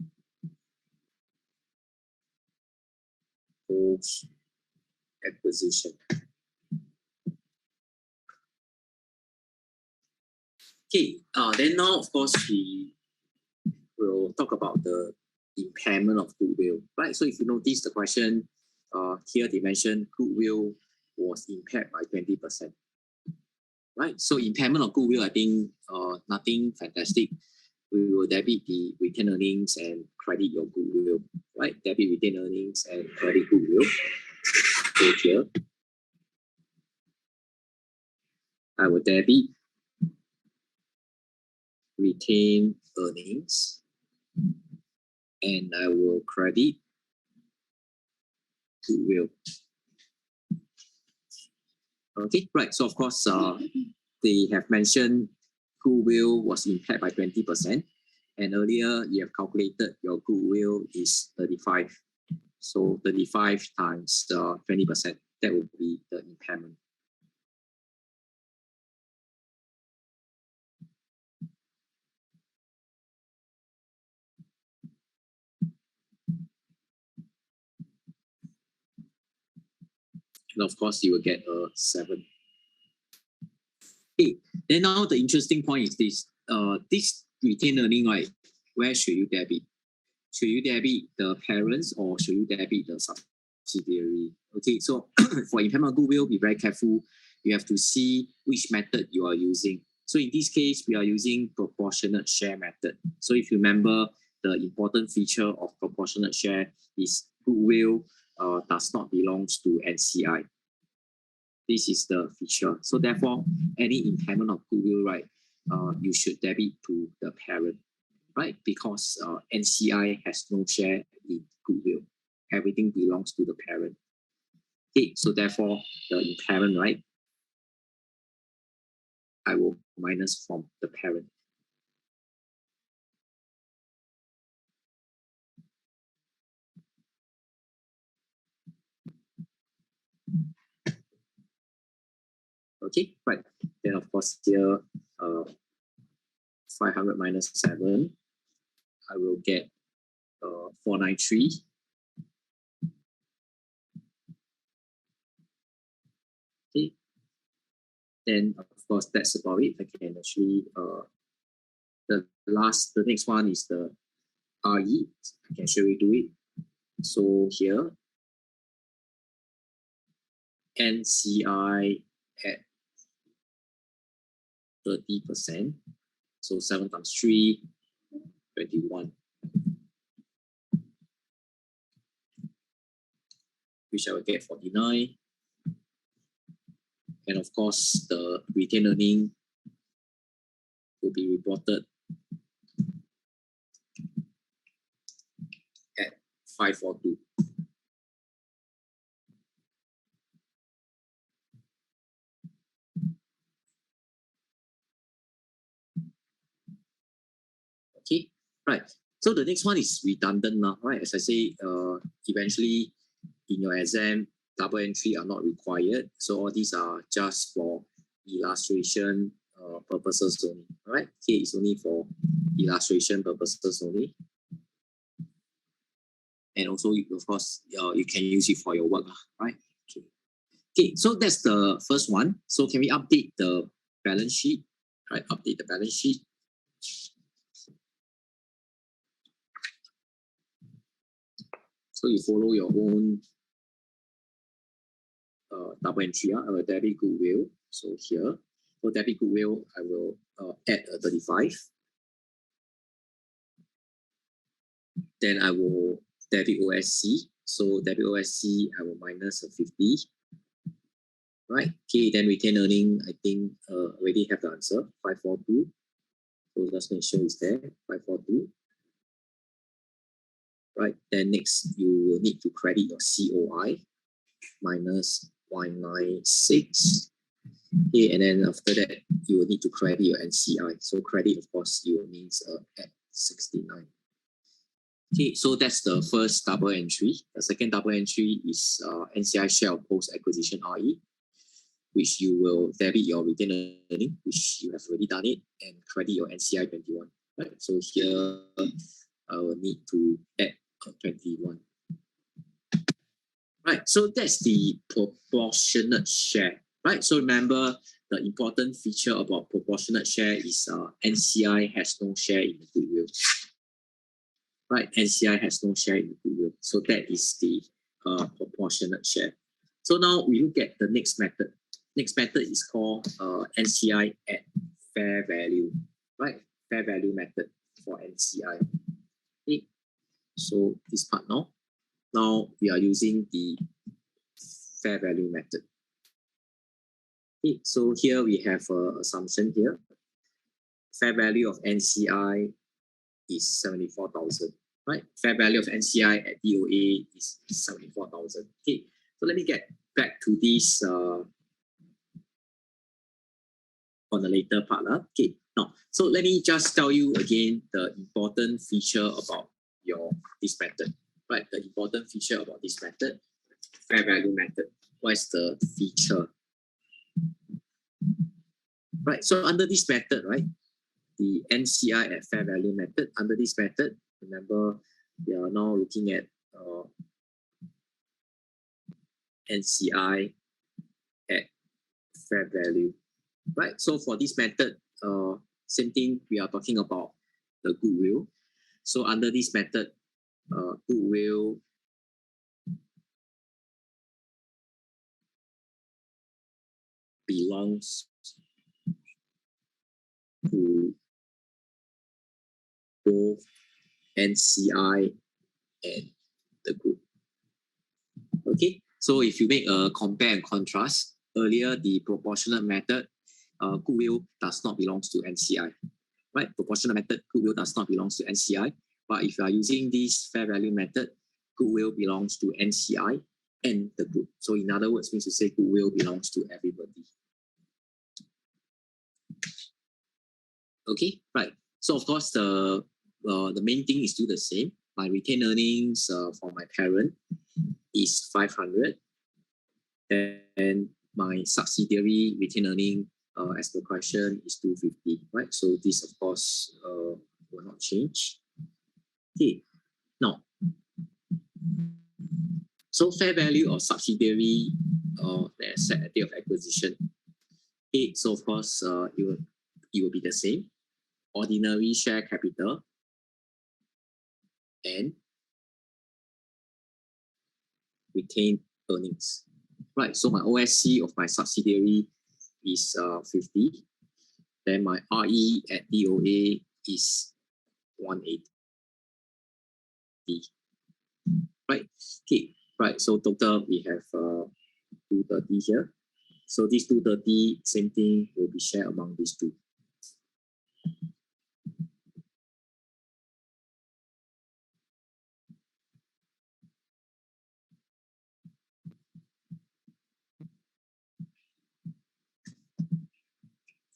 post-acquisition. Okay, then now, of course, we will talk about the impairment of goodwill, right? So if you notice the question, here they mentioned goodwill was impaired by 20%. Right, so impairment of goodwill, I think nothing fantastic. We will debit the retained earnings and credit your goodwill, right? Debit retained earnings and credit goodwill. Go here. I will debit retained earnings and I will credit goodwill. Okay, right. So of course, they have mentioned goodwill was impaired by 20%. And earlier, you have calculated your goodwill is 35. So 35 times 20%, that would be the impairment. And of course, you will get a 7. Okay, then now the interesting point is this. This retained earning, right? Where should you debit? Should you debit the parents or should you debit the subsidiary? Okay, so for impairment of goodwill, be very careful. You have to see which method you are using. So in this case, we are using proportionate share method. So if you remember, the important feature of proportionate share is goodwill does not belong to NCI. This is the feature. So therefore, any impairment of goodwill, right, you should debit to the parent. right? Because NCI has no share in goodwill. Everything belongs to the parent. Okay, so therefore the impairment, right, I will minus from the parent. Okay, right. Then of course here, 500 minus 7, I will get 493. Okay. Then of course that's about it. I can actually the next one is the RE. I can show you do it. So here, NCI at 30%. So 7 times 3, 21. Which I will get 49. And of course, the retained earning will be reported at 542. Okay, right. So the next one is redundant now, right? As I say, eventually in your exam, double entry are not required. So all these are just for illustration purposes only, right? Okay, it's only for illustration purposes only. And also, of course, you can use it for your work, right? Okay. Okay, so that's the first one. So can we update the balance sheet, right? Update the balance sheet. So you follow your own double entry. I will debit goodwill. So here, for debit goodwill, I will add a 35. Then I will debit OSC. So debit OSC, I will minus a 50. Right. Okay, then retained earning, I think already have the answer, 542. So just make sure it's there, 542. Right, then next you will need to credit your COI minus 196. Okay, and then after that, you will need to credit your NCI. So credit, of course, you will means at 69. Okay, so that's the first double entry. The second double entry is NCI share of post-acquisition RE, which you will debit your retained earning, which you have already done it, and credit your NCI 21. Right, so here I will need to add 21. Right, so that's the proportionate share. Right, so remember the important feature about proportionate share is NCI has no share in the goodwill. Right, NCI has no share in the goodwill. So that is the proportionate share. So now we look at the next method. Next method is called NCI at fair value. Right, fair value method for NCI. Okay. So this part now. Now we are using the fair value method. Okay, so here we have an assumption here. Fair value of NCI is 74,000, right? Fair value of NCI at DOA is 74,000. Okay, so let me get back to this on the later part. Okay, now, so let me just tell you again the important feature about this method, right? The important feature about this method, fair value method. What is the feature? Right, so under this method, right, the NCI at fair value method, under this method, remember, we are now looking at NCI at fair value, right? So for this method, same thing, we are talking about the goodwill. So under this method, goodwill belongs to both NCI and the group. Okay, so if you make a compare and contrast, earlier the proportionate method, goodwill does not belong to NCI, right? Proportional method, goodwill does not belong to NCI. But if you are using this fair value method, goodwill belongs to NCI and the group. So in other words, means to say goodwill belongs to everybody. Okay, right. So of course, the main thing is still the same. My retained earnings for my parent is 500, and my subsidiary retained earning as per question is 250, right? So this of course will not change. Okay, now, so fair value of subsidiary asset at date of acquisition. Okay, so of course it will be the same. Ordinary share capital and retained earnings. Right, so my OSC of my subsidiary is 50. Then my RE at DOA is 180. Right, okay, right. So total we have 230 here. So this 230, same thing will be shared among these two.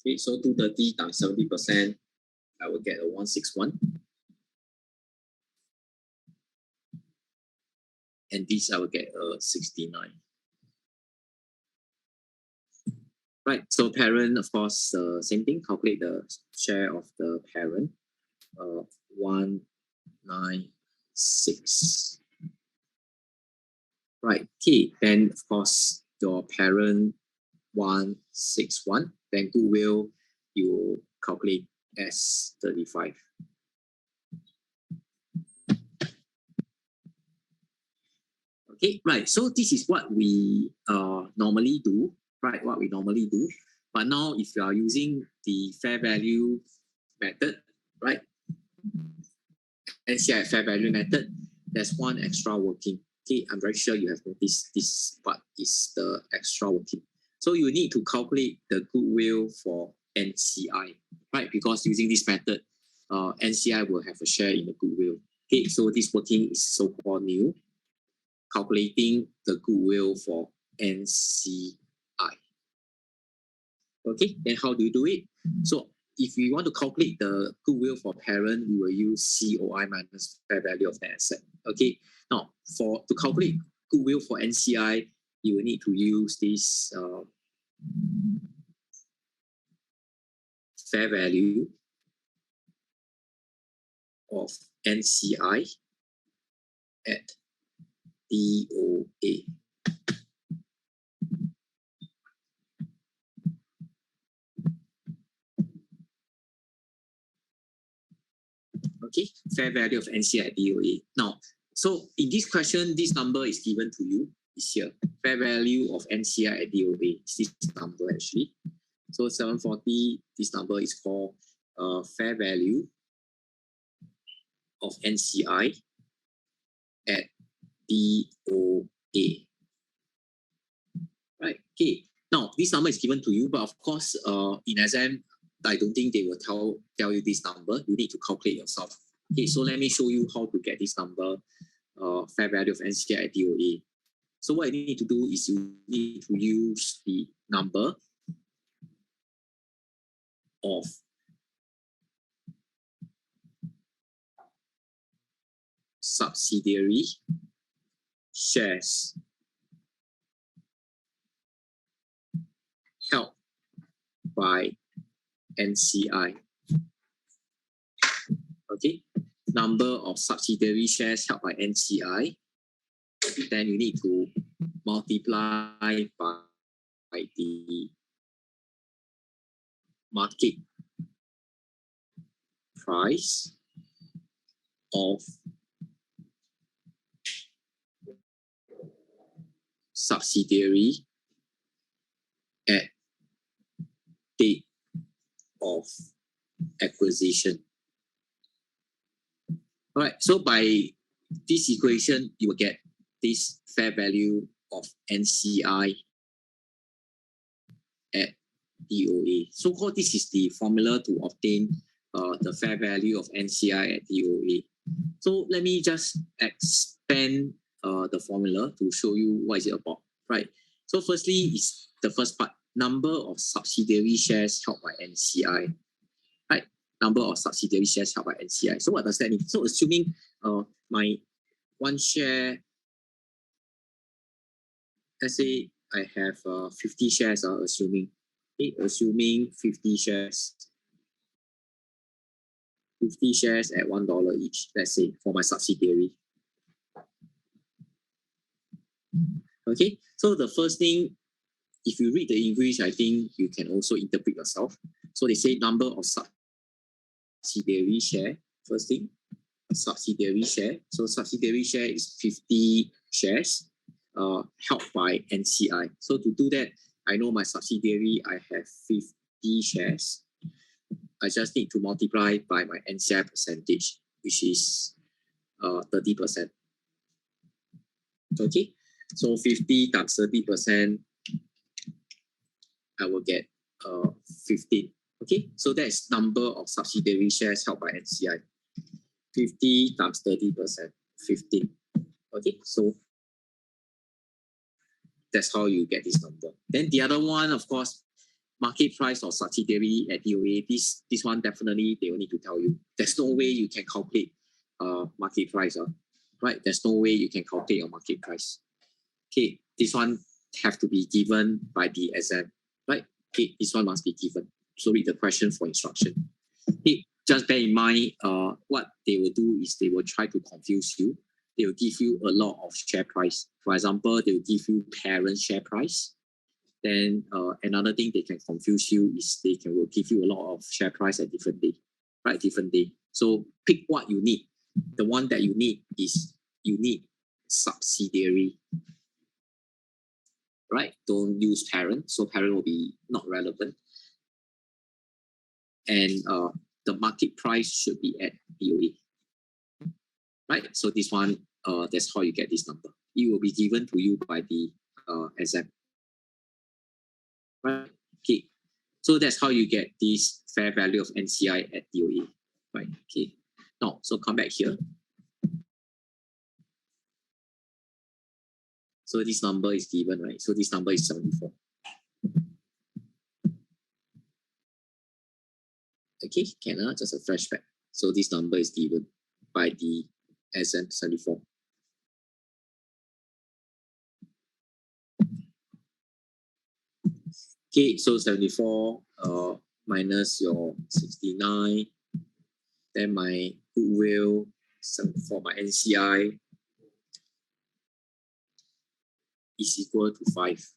Okay, so 230 times 70%, I will get a 161. And this I will get a 69. Right, so parent, of course, same thing, calculate the share of the parent, 196. Right, okay, then of course, your parent 161, then goodwill, you calculate as 35. Okay, right, so this is what we normally do, right, what we normally do. But now if you are using the fair value method, right, NCI fair value method, there's one extra working. Okay, I'm very sure you have noticed this part is the extra working. So you need to calculate the goodwill for NCI, right? Because using this method, NCI will have a share in the goodwill. Okay, so this working is so-called new, calculating the goodwill for NCI. Okay, then how do you do it? So if we want to calculate the goodwill for parent, we will use COI minus fair value of the asset. Okay, now to calculate goodwill for NCI, you will need to use this fair value of NCI at DOA. Okay, fair value of NCI at DOA. Now, so in this question, this number is given to you, is here. Fair value of NCI at DOA is this number actually. So 740, this number is called fair value of NCI at DOA. Right, okay. Now, this number is given to you, but of course, in exam, I don't think they will tell you this number. You need to calculate yourself. Okay, so let me show you how to get this number, fair value of NCI at DOA. So what you need to do is you need to use the number of subsidiary shares held by NCI. Okay, number of subsidiary shares held by NCI. Then you need to multiply by the market price of subsidiary at date of acquisition. All right, so by this equation, you will get this fair value of NCI at DOA. So called this is the formula to obtain the fair value of NCI at DOA. So let me just expand the formula to show you what is it about, right? So firstly is the first part, number of subsidiary shares held by NCI, right? Number of subsidiary shares held by NCI. So what does that mean? So assuming my one share, let's say I have 50 shares, assuming 50 shares. 50 shares at $1 each, let's say, for my subsidiary. Okay, so the first thing, if you read the English, I think you can also interpret yourself. So they say number of subsidiary share, first thing, subsidiary share. So subsidiary share is 50 shares held by NCI. So to do that, I know my subsidiary, I have 50 shares. I just need to multiply by my NCI percentage, which is 30%. Okay, so 50 times 30%, I will get 15. Okay, so that's number of subsidiary shares held by NCI. 50 times 30%, 15. Okay, so that's how you get this number. Then the other one, of course, market price of subsidiary at DOA. This one definitely they will need to tell you. There's no way you can calculate market price, right? There's no way you can calculate your market price. Okay, this one have to be given by the exam, right? Okay, this one must be given. So read the question for instruction. Okay, just bear in mind, what they will do is they will try to confuse you. They will give you a lot of share price. For example, they will give you parent share price. Then another thing they can confuse you is will give you a lot of share price at different day, right? Different day. So pick what you need. The one that you need is you need subsidiary, right? Don't use parent. So parent will be not relevant. And the market price should be at DOA, right? So this one, that's how you get this number. It will be given to you by the exam. Right. Okay. So that's how you get this fair value of NCI at DOA. Right. Okay. Now, so come back here. So this number is given, right? So this number is 74. Okay, can just a flashback. So this number is given by the SM 74. Okay, so 74 minus your 69. Then my goodwill for my NCI is equal to 5.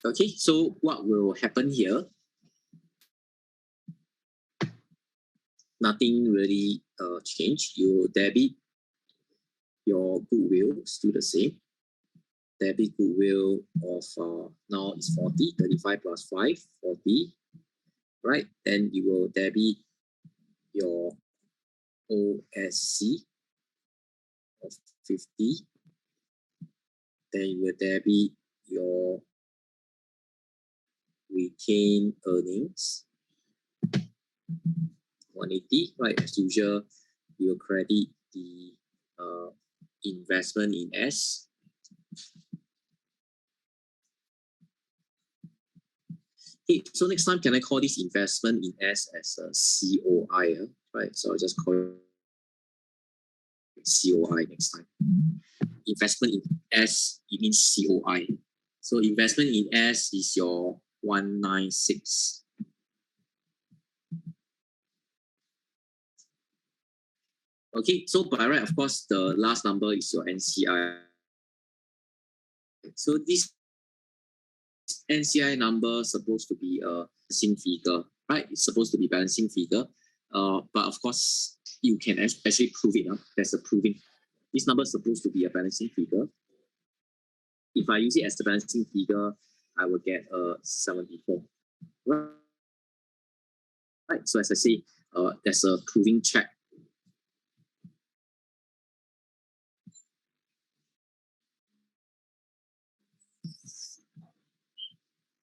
Okay, so what will happen here? Nothing really changed. You debit your goodwill, still the same. Debit goodwill of now is 40, 35 plus 5, 40, right? Then you will debit your OSC of 50. Then you will debit your retained earnings, 180, right? As usual, you will credit the investment in S. Okay, so next time, can I call this investment in S as a COI, right? So I'll just call it COI next time. Investment in S, it means COI. So investment in S is your 196. Okay, so by right, of course, the last number is your NCI. So this NCI number is supposed to be a balancing figure, right? It's supposed to be balancing figure. But of course, you can actually prove it. There's a proving. This number is supposed to be a balancing figure. If I use it as the balancing figure, I will get 74. Right. So as I say, there's a proving check.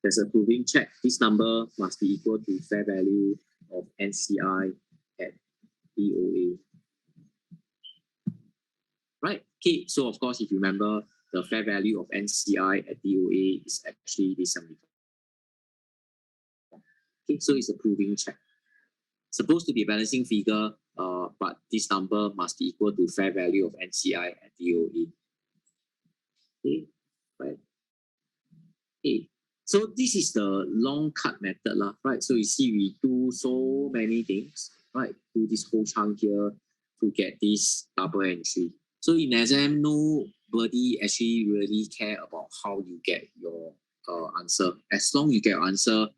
there's a proving check. This number must be equal to fair value of NCI at DOA. Right? Okay, so of course, if you remember, the fair value of NCI at DOA is actually this 74. Okay, so it's a proving check. Supposed to be a balancing figure, but this number must be equal to fair value of NCI at DOA. Okay, right? Okay, so this is the long cut method, right? So you see, we do so many things, right? Do this whole chunk here to get this double entry. So in exam, nobody actually really care about how you get your answer. As long you get your answer,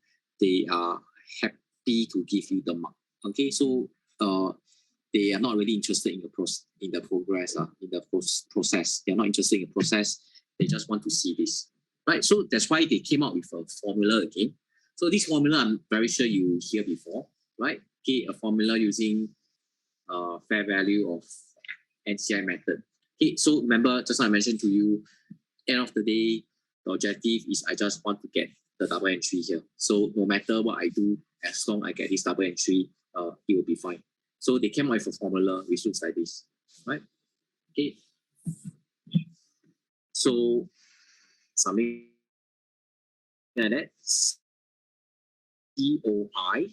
they are happy to give you the mark. Okay, so they are not really interested in the progress, in the process. They are not interested in the process. They just want to see this, right? So that's why they came out with a formula again. So this formula, I'm very sure you hear before, right? Okay, a formula using fair value of NCI method. Okay, so remember, just like I mentioned to you, end of the day, the objective is I just want to get the double entry here. So no matter what I do, as long I get this double entry, it will be fine. So they came out with a formula which looks like this, right? Okay. So something like that. COI,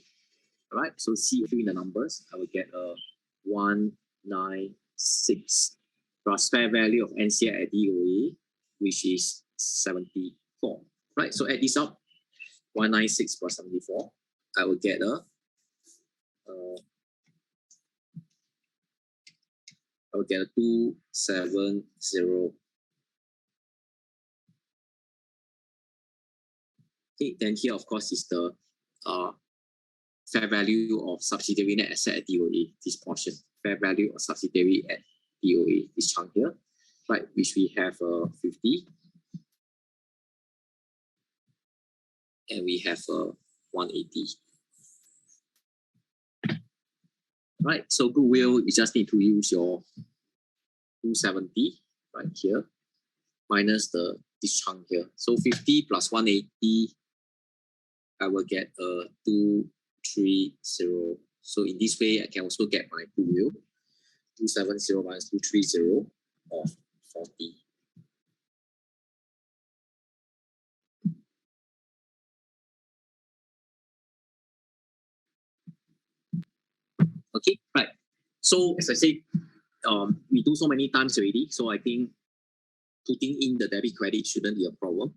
right? So CO in the numbers, I will get a 196 plus fair value of NCI at DOA, which is 74, right? So add this up, 196 plus 74, I will get a I will get a 270. Okay, then here of course is the fair value of subsidiary net asset at DOA, this portion. Fair value of subsidiary at DOA, this chunk here, right, which we have 50. And we have 180. Right, so goodwill, you just need to use your 270 right here, minus this chunk here. So 50 plus 180, I will get 230. So in this way, I can also get my goodwill. 270 minus 230 of 40. Okay, right. So as I said, we do so many times already. So I think putting in the debit credit shouldn't be a problem.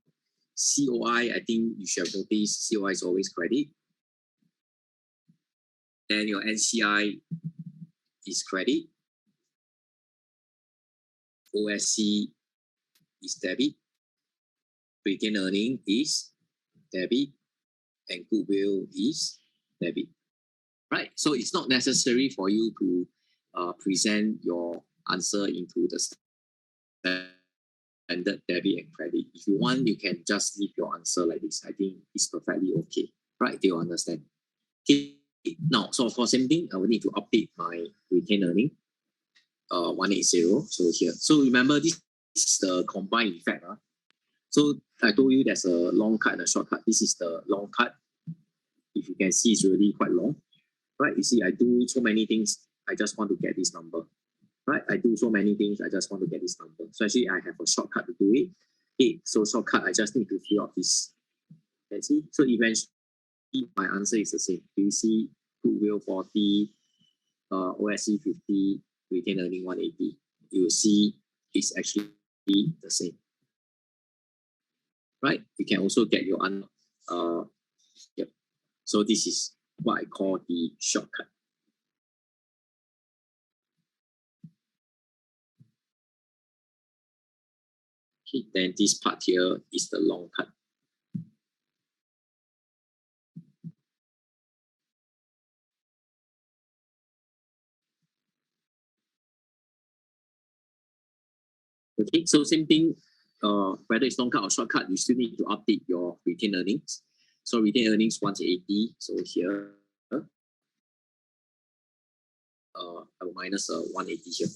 COI, I think you should have noticed COI is always credit. Then your NCI is credit. OSC is debit. Retained earning is debit. And goodwill is debit. Right? So it's not necessary for you to present your answer into the standard debit and credit. If you want, you can just leave your answer like this. I think it's perfectly okay. Right? Do you understand? Okay. Now, so for same thing, I will need to update my retained earning. 180. So here. So remember, this is the combined effect. So I told you there's a long cut and a short cut. This is the long cut. If you can see, it's really quite long. Right? You see, I do so many things. I just want to get this number. Right? I do so many things. I just want to get this number. So actually, I have a shortcut to do it. Okay, so shortcut, I just need to fill out this. Let's see. So eventually, my answer is the same. You see, goodwill 40, OSC 50, retained earning 180. You will see it's actually the same. Right? You can also get your answer. Yep. So this is what I call the shortcut. Okay, then this part here is the long cut. Okay, so same thing, whether it's long cut or short cut, you still need to update your retained earnings. So retained earnings 180. So here, I will minus 180 here.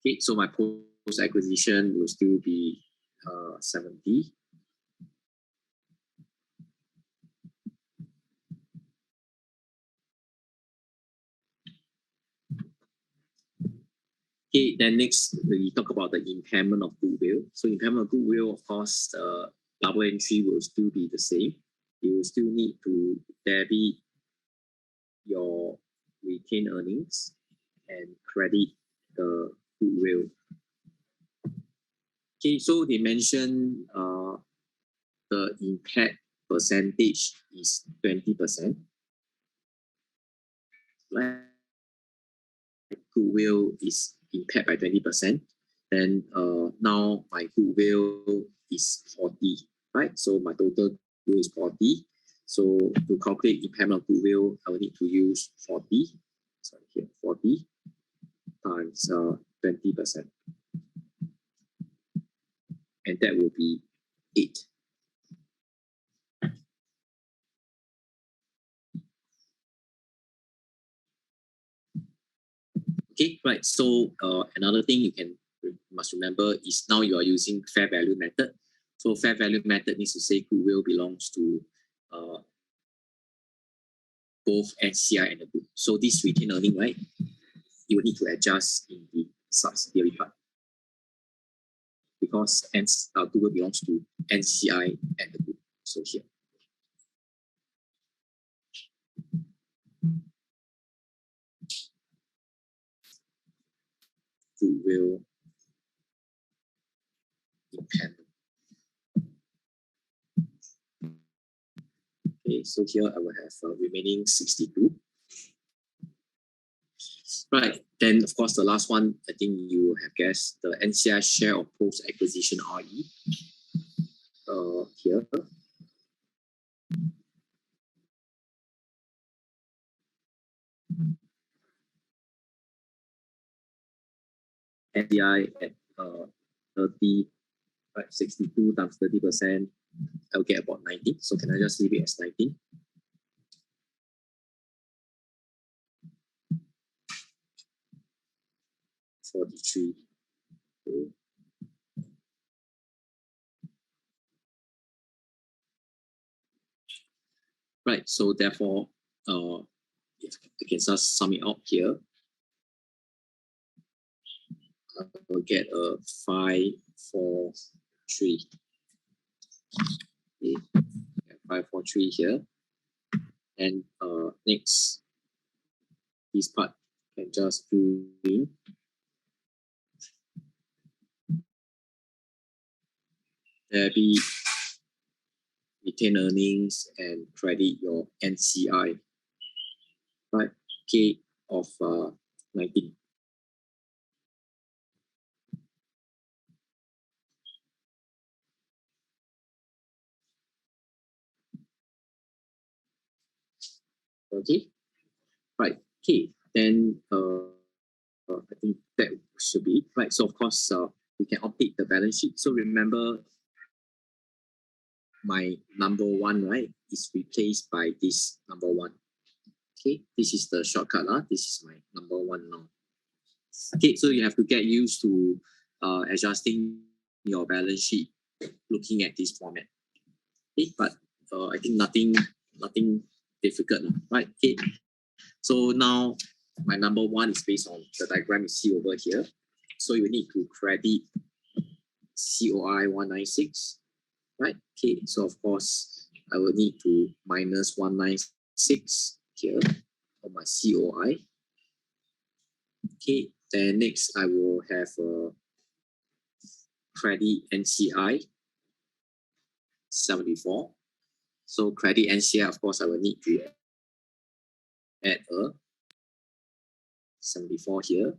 Okay, so my post acquisition will still be 70. Okay, then next we talk about the impairment of goodwill. So impairment of goodwill, of course, double entry will still be the same. You will still need to debit your retained earnings and credit the goodwill. Okay, so they mentioned the impact percentage is 20%. Right? Goodwill is impaired by 20%. Then now my goodwill is 40, right? So my total goodwill is 40. So to calculate impairment of goodwill, I will need to use 40. Sorry, here 40 times 20%. And that will be 8. Okay, right. So another thing you must remember is now you are using fair value method. So fair value method needs to say goodwill belongs to both NCI and the group. So this retained earning, right? You will need to adjust in the subsidiary part because goodwill belongs to NCI and the group. So here. Goodwill impairment. Okay, so here I will have remaining 62. Right, then of course the last one, I think you have guessed, the NCI share of post-acquisition RE. Here. NCI at 30, right, 62 times 30%, I'll get about 19. So can I just leave it as 19? $43. Okay. Right, so therefore, I can just sum it up here. I'll get a 543. Okay. 543 here. And next, this part can just fill in. Debit retained earnings and credit your NCI. Right, K of 19. Okay, right. Okay, then I think that should be right. So of course, we can update the balance sheet. So remember, my number one, right, is replaced by this number one. Okay, this is the shortcut. This is my number one now. Okay, so you have to get used to adjusting your balance sheet looking at this format. Okay, but I think nothing difficult, right? Okay, so now my number one is based on the diagram you see over here. So you need to credit COI 196, right? Okay, so of course I will need to minus 196 here on my COI. Okay, then next I will have credit NCI 74. So credit NCI, of course, I will need to add a 74 here.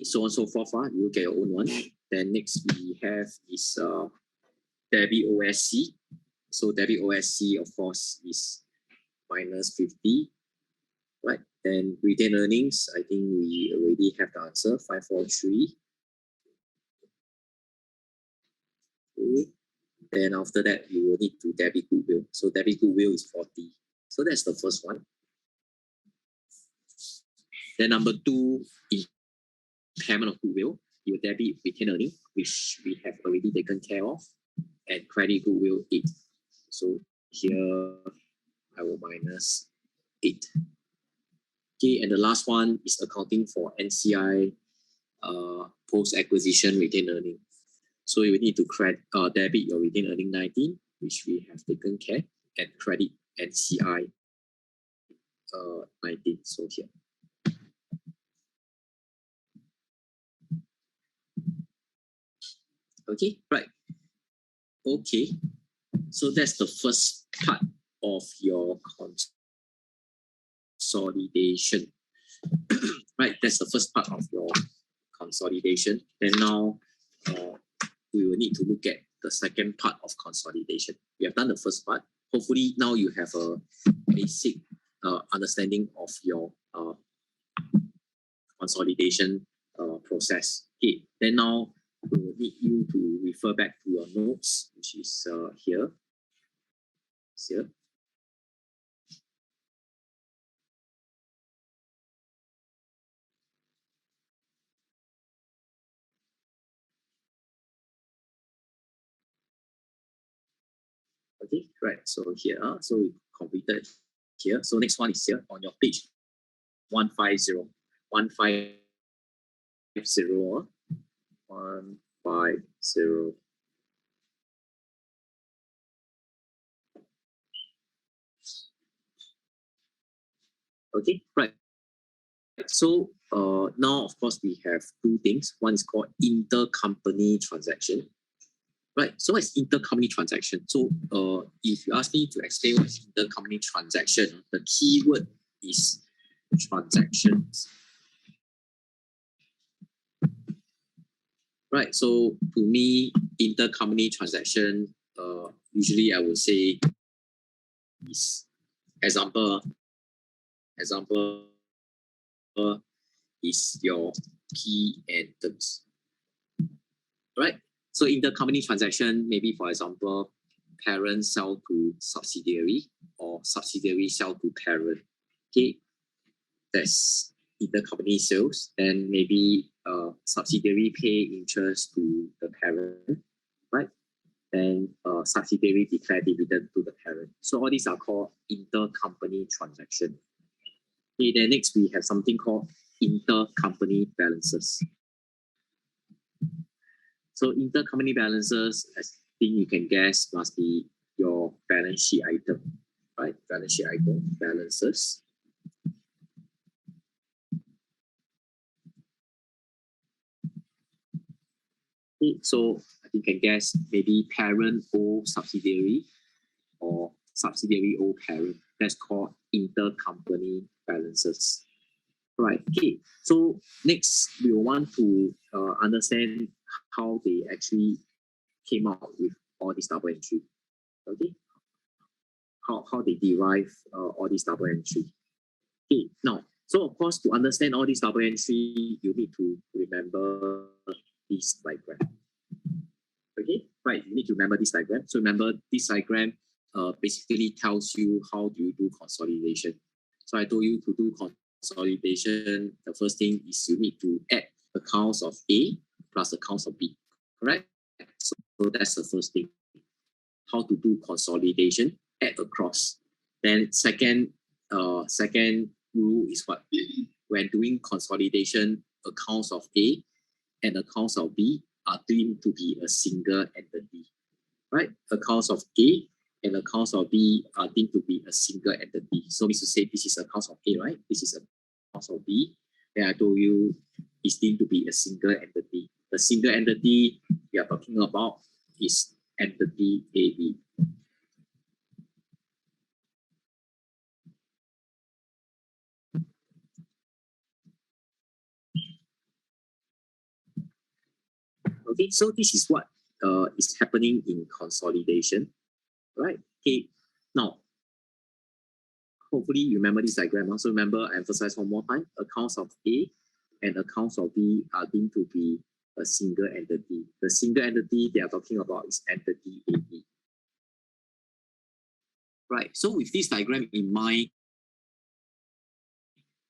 So on and so forth. You get your own one. Then next we have is debit OSC. So debit OSC, of course, is minus 50. Right. Then retained earnings, I think we already have the answer, 543. Okay. Then after that, you will need to debit goodwill. So debit goodwill is 40. So that's the first one. Then number two, impairment of goodwill, you debit retained earning, which we have already taken care of, and credit goodwill 8. So here I will minus 8. Okay, and the last one is accounting for NCI post-acquisition retained earning. So you need to debit your retained earning 19, which we have taken care, and credit NCI 19. So here. Okay, right. Okay, so that's the first part of your consolidation. Right, that's the first part of your consolidation. Then now we will need to look at the second part of consolidation. We have done the first part. Hopefully now you have a basic understanding of your consolidation process. Okay, then now we will need you to refer back to your notes, which is here. Here. Okay, right. So here, so we completed here. So next one is here on your page 150. 150. 150. Okay, right. So now, of course, we have two things. One is called intercompany transaction. Right. So what is intercompany transaction? So if you ask me to explain what is intercompany transaction, the key word is transactions. Right. So to me, intercompany transaction, usually I would say is example is your key items. Right. So intercompany transaction, maybe for example, parent sell to subsidiary or subsidiary sell to parent. Okay, that's intercompany sales. Then maybe subsidiary pay interest to the parent, right? Then subsidiary declare dividend to the parent. So all these are called intercompany transaction. Okay, then next we have something called intercompany balances. So intercompany balances, I think you can guess, must be your balance sheet item, right? Balance sheet item, balances. Okay, so you can guess maybe parent owe subsidiary or subsidiary owe parent. That's called intercompany balances. Right. Okay. So next, we want to understand how they actually came out with all this double entry. Okay. How they derive all this double entry. Okay. Now, so of course, to understand all this double entry, you need to remember this diagram. Okay. Right. You need to remember this diagram. So remember, this diagram basically tells you how do you do consolidation. So I told you to do consolidation, the first thing is you need to add accounts of A plus accounts of B, correct? So that's the first thing. How to do consolidation, add across. Then second rule is what? When doing consolidation, accounts of A and accounts of B are deemed to be a single entity, right? Accounts of A and accounts of B are deemed to be a single entity. So means to say this is accounts of A, right? This is accounts of B. Then I told you it's deemed to be a single entity. The single entity we are talking about is entity AB. Okay, so this is what is happening in consolidation, right? Okay, now hopefully you remember this diagram. Also remember, I emphasize one more time, accounts of A and accounts of B are deemed to be a single entity. The single entity they are talking about is entity AB. Right, so with this diagram in mind,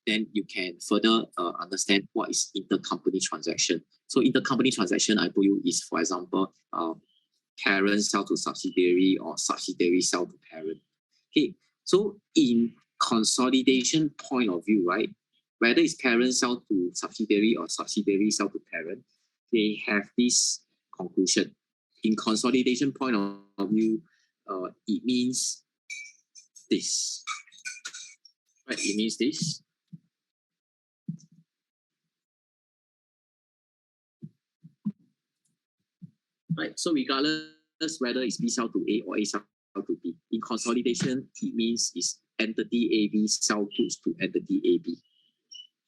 then you can further understand what is intercompany transaction. So intercompany transaction, I told you, is, for example, parent sell to subsidiary or subsidiary sell to parent. Okay, so in consolidation point of view, right, whether it's parent sell to subsidiary or subsidiary sell to parent, they have this conclusion. In consolidation point of view, it means this. Right, it means this. Right, so regardless whether it's B sell to A or A sell to B, in consolidation, it means is entity AB sell goods to entity AB.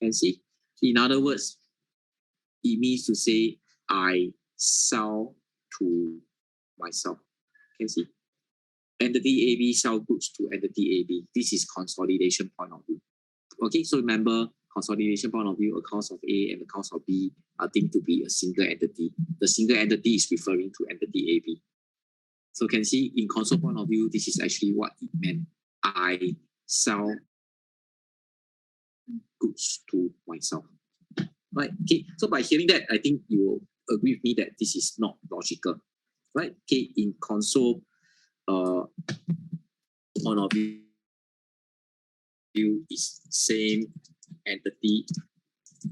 And see, in other words, it means to say I sell to myself. Can see, entity AB sell goods to entity AB. This is consolidation point of view. Okay, so remember, consolidation point of view, accounts of A and accounts of B are deemed to be a single entity. The single entity is referring to entity AB. So can see, in console point of view, this is actually what it meant. I sell goods to myself. Right? Okay. So by hearing that, I think you will agree with me that this is not logical. Right? Okay. In console point of view is same entity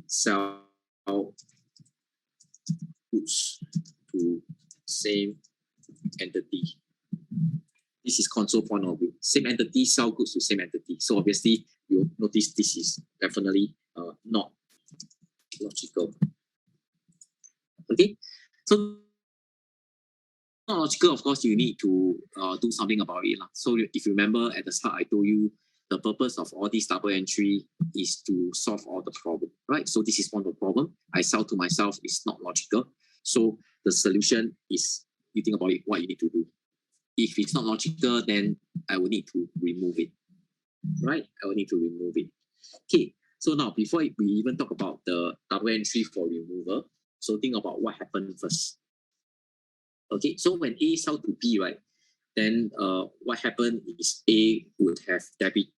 sell goods to same entity. This is console point of view. Same entity sell goods to same entity. So obviously, you'll notice this is definitely not logical. Okay, so not logical. Of course, you need to do something about it. So if you remember at the start, I told you the purpose of all this double entry is to solve all the problem, right? So this is one of the problem. I sell to myself is not logical. So the solution is, you think about it, what you need to do. If it's not logical, then I will need to remove it, right? I will need to remove it. Okay, so now before we even talk about the double entry for removal, so think about what happened first. Okay, so when A sell to B, right, then what happened is A would have debited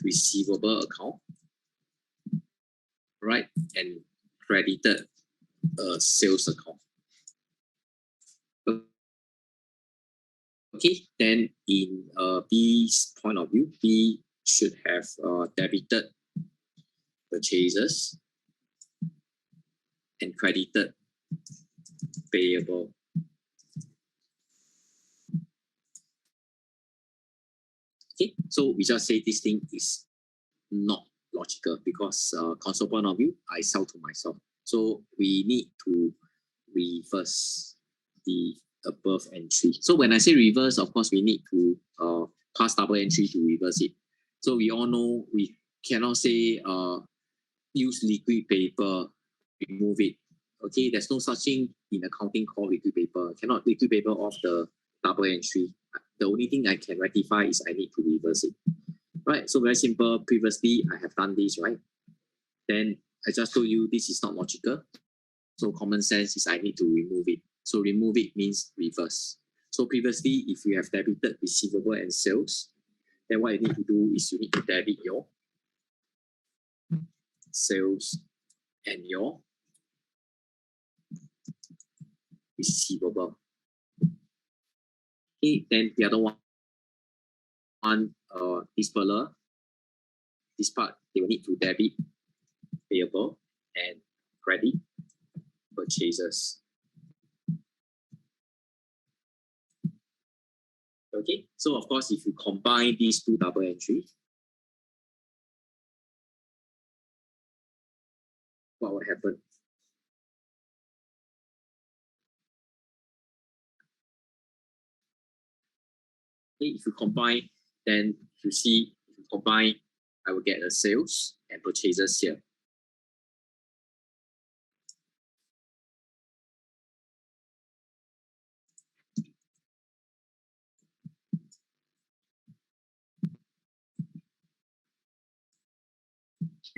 receivable account, right, and credited sales account. Okay, then in B's point of view, B should have debited purchases and credited payable. Okay, so we just say this thing is not logical because console point of view, I sell to myself. So we need to reverse the above entry. So when I say reverse, of course, we need to pass double entry to reverse it. So we all know we cannot say use liquid paper, remove it. Okay, there's no such thing in accounting called liquid paper. Cannot liquid paper off the double entry. The only thing I can rectify is I need to reverse it. Right, so very simple. Previously, I have done this, right? Then I just told you this is not logical. So common sense is I need to remove it. So remove it means reverse. So previously, if you have debited receivable and sales, then what you need to do is you need to debit your sales and your receivable. Okay, then the other one, this further, this part, they will need to debit payable and credit purchases. Okay, so of course, if you combine these two double entries, what will happen? Okay, if you combine, then you see, if you combine, I will get a sales and purchases here.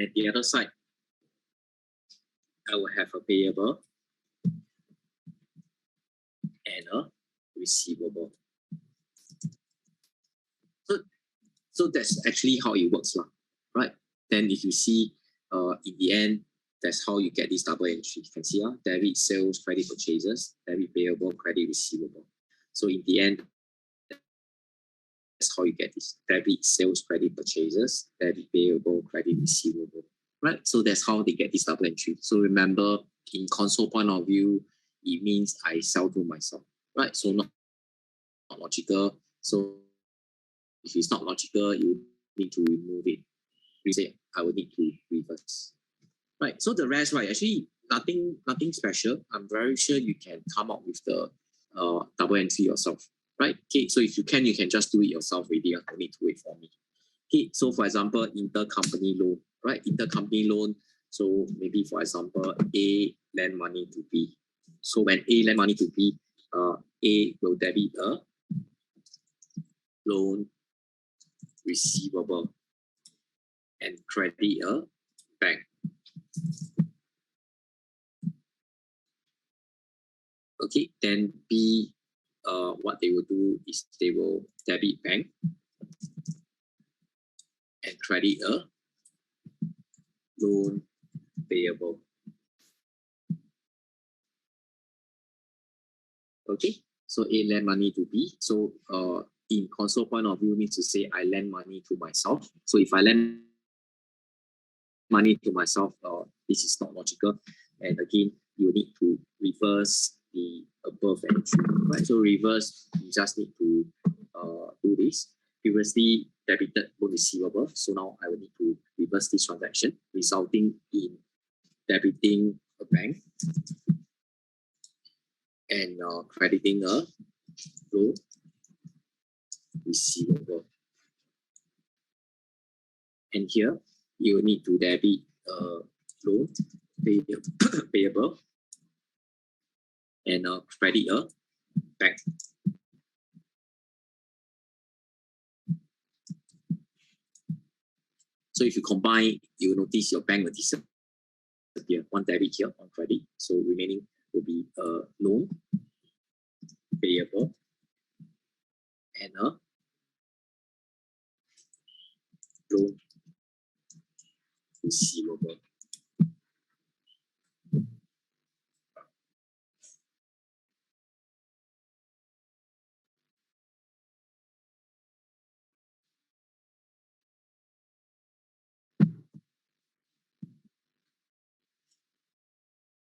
And the other side, I will have a payable and a receivable. So that's actually how it works, right? Then if you see in the end, that's how you get this double entry. You can see debit sales, credit purchases, debit payable, credit receivable. So in the end, that's how you get this debit sales, credit purchases, debit payable, credit receivable. Right? So that's how they get this double entry. So remember, in console point of view, it means I sell to myself. Right? So not logical. So if it's not logical, you need to remove it. We say I will need to reverse. Right. So the rest, right, actually nothing special. I'm very sure you can come up with the double entry yourself. Right. Okay. So if you can just do it yourself already. You don't need to wait for me. Okay. So for example, intercompany loan, right? Intercompany loan. So maybe for example, A lend money to B. So when A lend money to B, A will debit a loan receivable and credit a bank. Okay, then B, what they will do is they will debit bank and credit a loan payable. Okay, so A lend money to B. So in console point of view means to say I lend money to myself. So if I lend money to myself, this is not logical. And again, you need to reverse the above entry, right? So reverse, you just need to do this. Previously debited loan receivable, so now I will need to reverse this transaction, resulting in debiting a bank and crediting a loan receivable. And here you will need to debit loan payable and credit a bank. So if you combine, you will notice your bank will disappear. One debit here, one credit. So remaining will be a loan payable and a loan receivable.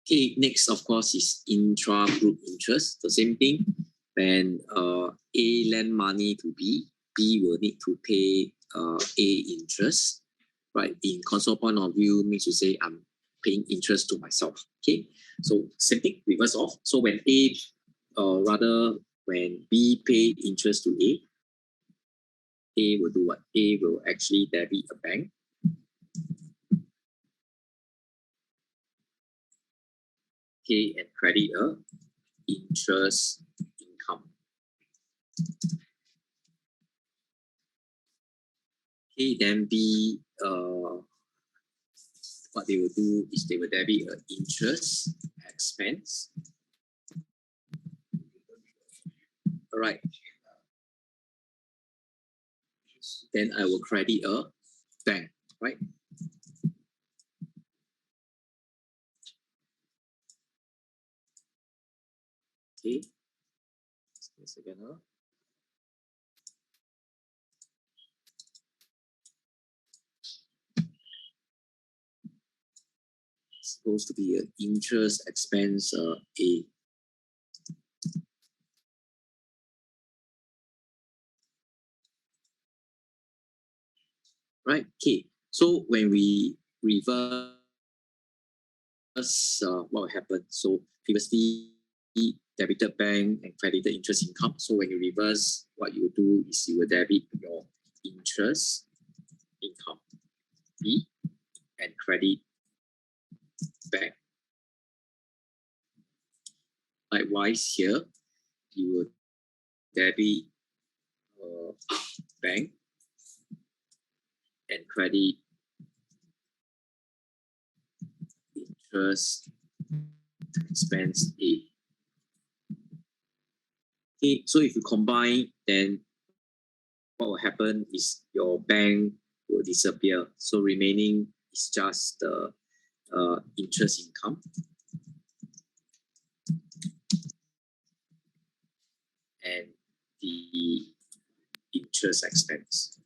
Okay, next of course is intra-group interest. The same thing. When A lend money to B, B will need to pay A interest. Right? In console point of view means to say I'm paying interest to myself. Okay, so same thing, reverse off. So when A, when B pay interest to A will do what? A will actually debit a bank. Okay, and credit a interest income. Okay, then B, what they will do is they will debit an interest expense. All right. Then I will credit a bank, right? Okay. Just a second. It's supposed to be an interest expense A. Right. Okay. So when we reverse, what will happen? So previously debited bank and credited interest income. So when you reverse, what you do is you will debit your interest income B and credit bank. Likewise here, you will debit bank and credit interest expense A. Okay, so if you combine, then what will happen is your bank will disappear. So remaining is just the interest income. And the interest expense.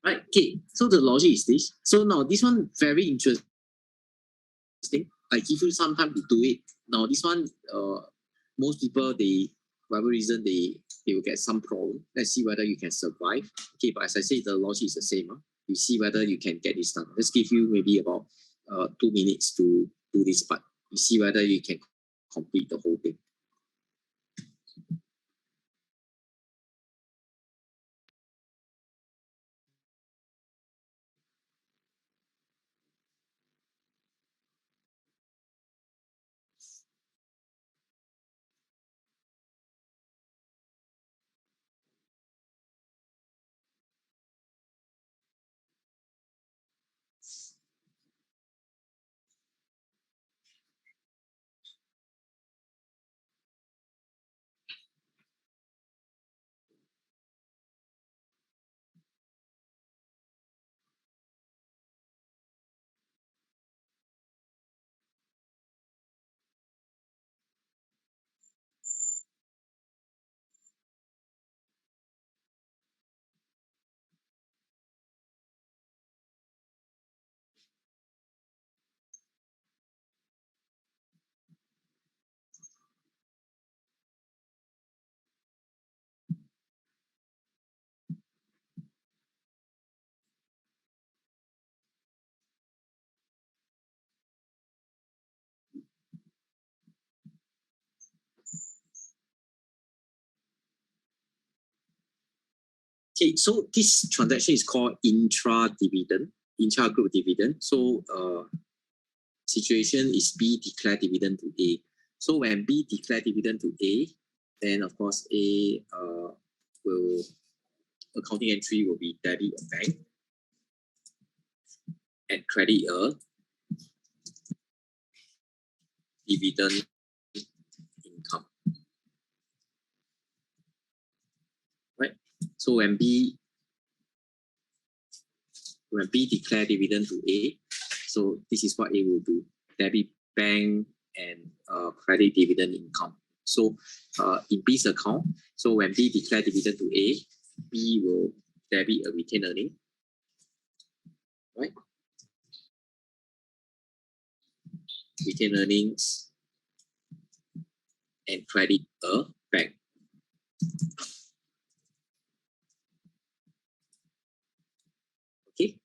Right, okay, so the logic is this. So now this one very interesting. I give you some time to do it. Now this one, most people, they, whatever reason, they will get some problem. Let's see whether you can survive. Okay, but as I say, the logic is the same. You see whether you can get this done. Let's give you maybe about 2 minutes to do this part. You see whether you can complete the whole thing. Okay, so this transaction is called intra-dividend, intra-group dividend. So situation is B declare dividend to A. So when B declare dividend to A, then of course A will, accounting entry will be debit a bank and credit a dividend income. Right? So when B declare dividend to A, so this is what A will do. Debit bank and credit dividend income. So in B's account, so when B declare dividend to A, B will debit a retained earning. Right? Retained earnings and credit a bank. Okay,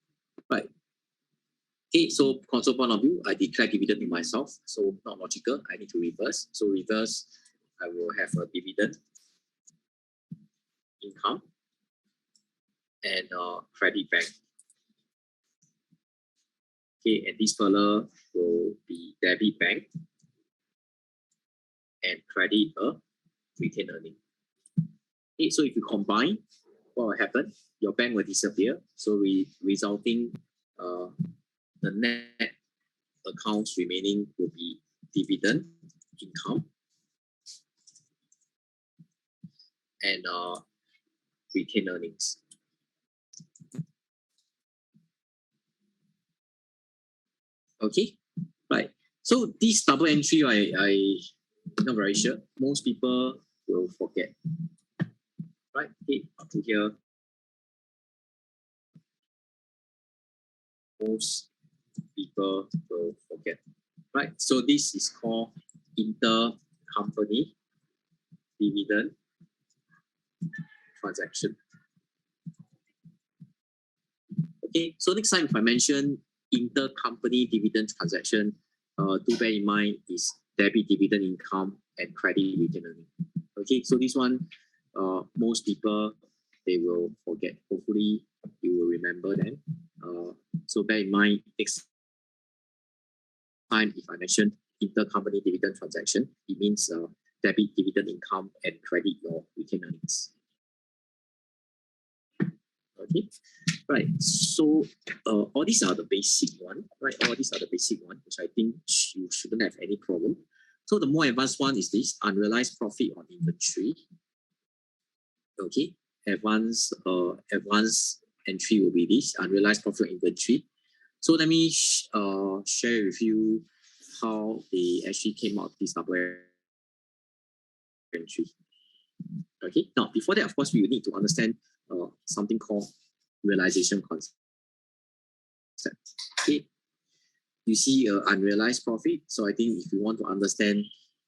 right. Okay, so console point of view, I declare dividend to myself, so not logical. I need to reverse. So reverse, I will have a dividend income and credit bank. Okay, and this fella will be debit bank and credit a retained earning. Okay, so if you combine, what will happen? Your bank will disappear. So resulting the net accounts remaining will be dividend income and retained earnings. Okay, right. So this double entry, I'm not very sure. Most people will forget. Right, okay, up to here. Most people will forget. Right, so this is called intercompany dividend transaction. Okay, so next time if I mention intercompany dividend transaction, do bear in mind is debit dividend income and credit retained earning. Okay, so this one, most people, they will forget. Hopefully, you will remember them. So bear in mind next time if I mention intercompany dividend transaction, it means debit dividend income and credit your retained earnings. Okay, right. So all these are the basic one, right? All these are the basic one, which I think you shouldn't have any problem. So the more advanced one is this unrealized profit on inventory. Okay, advanced entry will be this unrealized profit on inventory. So let me share with you how they actually came out this double entry. Okay, now before that, of course, we will need to understand something called realization concept. Okay, you see unrealized profit. So I think if you want to understand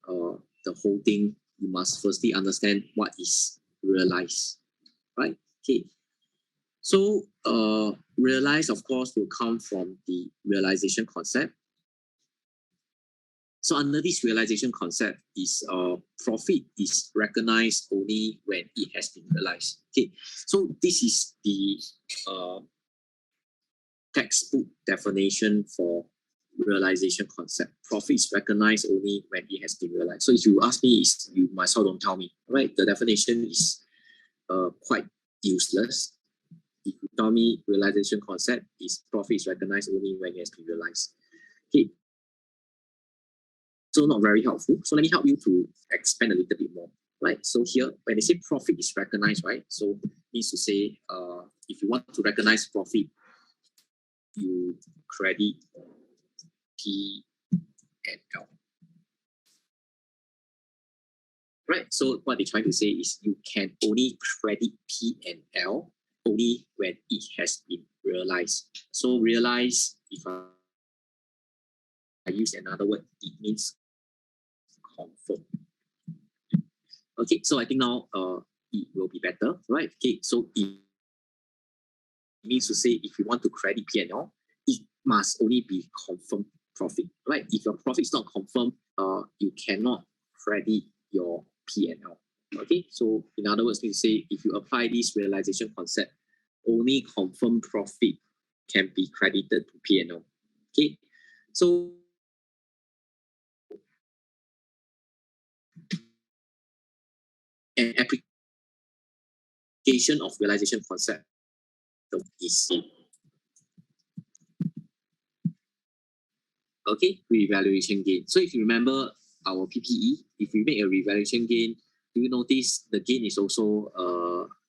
the whole thing, you must firstly understand what is realized, right? Okay, so realized, of course, will come from the realization concept. So under this realization concept is profit is recognized only when it has been realized. Okay, so this is the textbook definition for realization concept. Profit is recognized only when it has been realized. So if you ask me, you might as well don't tell me, right? The definition is quite useless. If you tell me realization concept is profit is recognized only when it has been realized. Okay. So not very helpful. So let me help you to expand a little bit more, right? So here, when they say profit is recognized, right? So it means to say, if you want to recognize profit, you credit P and L. Right, so what they're trying to say is you can only credit P and L only when it has been realized. So realize, if I use another word, it means confirm. Okay, so I think now it will be better, right? Okay, so it means to say if you want to credit P and L, it must only be confirmed profit, right? If your profit is not confirmed, you cannot credit your P and L. Okay, so in other words, means to say if you apply this realization concept, only confirmed profit can be credited to P and L. Okay, so an application of realization concept is okay, revaluation gain. So if you remember our PPE, if we make a revaluation gain, do you notice the gain is also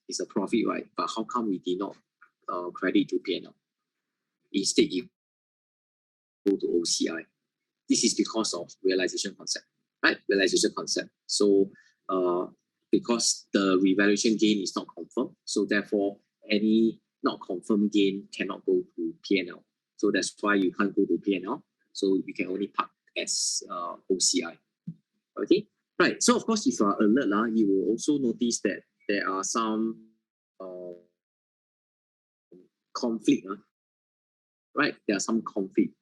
is a profit, right? But how come we did not credit to P&L? Instead, you go to OCI. This is because of realization concept, right? Realization concept. So because the revaluation gain is not confirmed, so therefore any not confirmed gain cannot go to P&L. So that's why you can't go to P&L. So you can only park as OCI. Okay, right. So of course, if you are alert, you will also notice that there are some conflict, right? There are some conflict.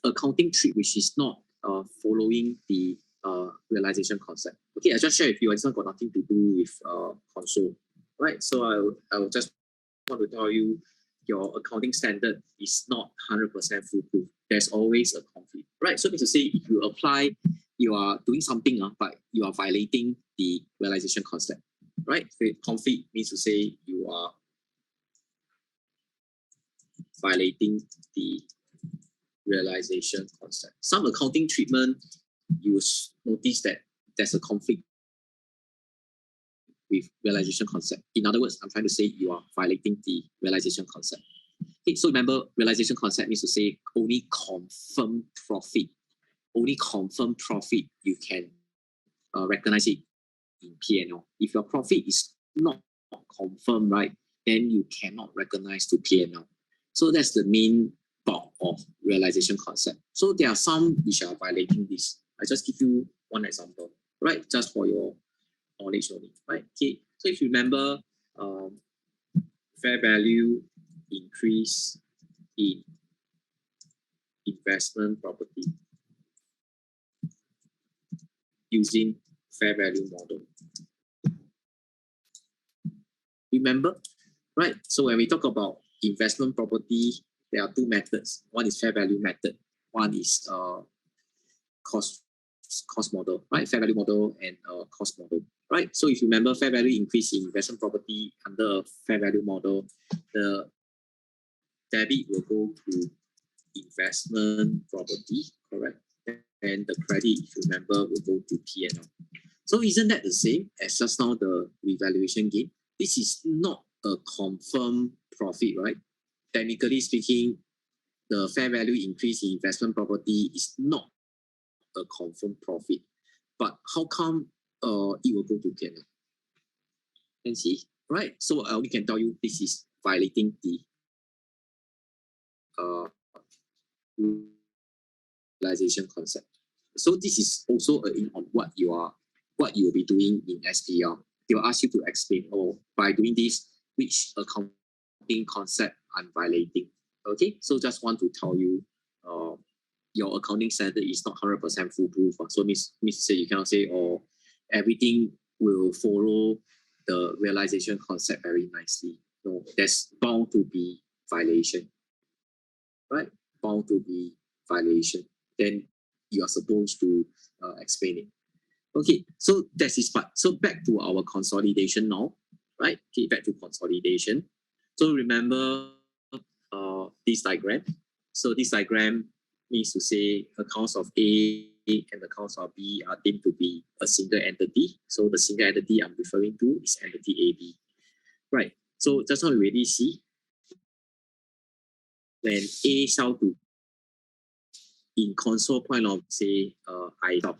Accounting treat which is not following the realization concept. Okay, I just share with you. It's not got nothing to do with console, right? So I will just want to tell you your accounting standard is not 100% foolproof. There's always a conflict, right? So means to say if you apply, you are doing something, but you are violating the realization concept, right? So conflict means to say you are violating the realization concept. Some accounting treatment, you notice that there's a conflict with realization concept. In other words, I'm trying to say you are violating the realization concept. Okay, so remember, realization concept means to say only confirmed profit. Only confirmed profit you can recognize it in P&L. If your profit is not confirmed, right, then you cannot recognize to P&L. So that's the main bulk of realization concept. So there are some which are violating this. I just give you one example, right, just for your knowledge only, right? Okay, so if you remember, fair value increase in investment property using fair value model. Remember, right? So when we talk about investment property, there are two methods. One is fair value method. One is cost model, right? Fair value model and cost model, right? So if you remember, fair value increase in investment property under a fair value model, the debit will go to investment property, correct? and the credit, if you remember, will go to P&L. So isn't that the same as just now the revaluation gain? This is not a confirmed profit, right? Technically speaking, the fair value increase in investment property is not a confirmed profit. But how come it will go to P&L? And see, right? So I only can tell you this is violating the realization concept. So this is also in on what you will be doing in SPR. They will ask you to explain, by doing this, which accounting concept I'm violating. Okay, so just want to tell you, your accounting standard is not 100% foolproof. So means say you cannot say, everything will follow the realization concept very nicely. No, there's bound to be violation, right? Bound to be violation. Then you are supposed to explain it. Okay, so that's this part. So back to our consolidation now, right? Okay, back to consolidation. So remember this diagram. So this diagram means to say accounts of A and accounts of B are deemed to be a single entity. So the single entity I'm referring to is entity AB. Right. So just now we already see when A sell to in console point of say I stop.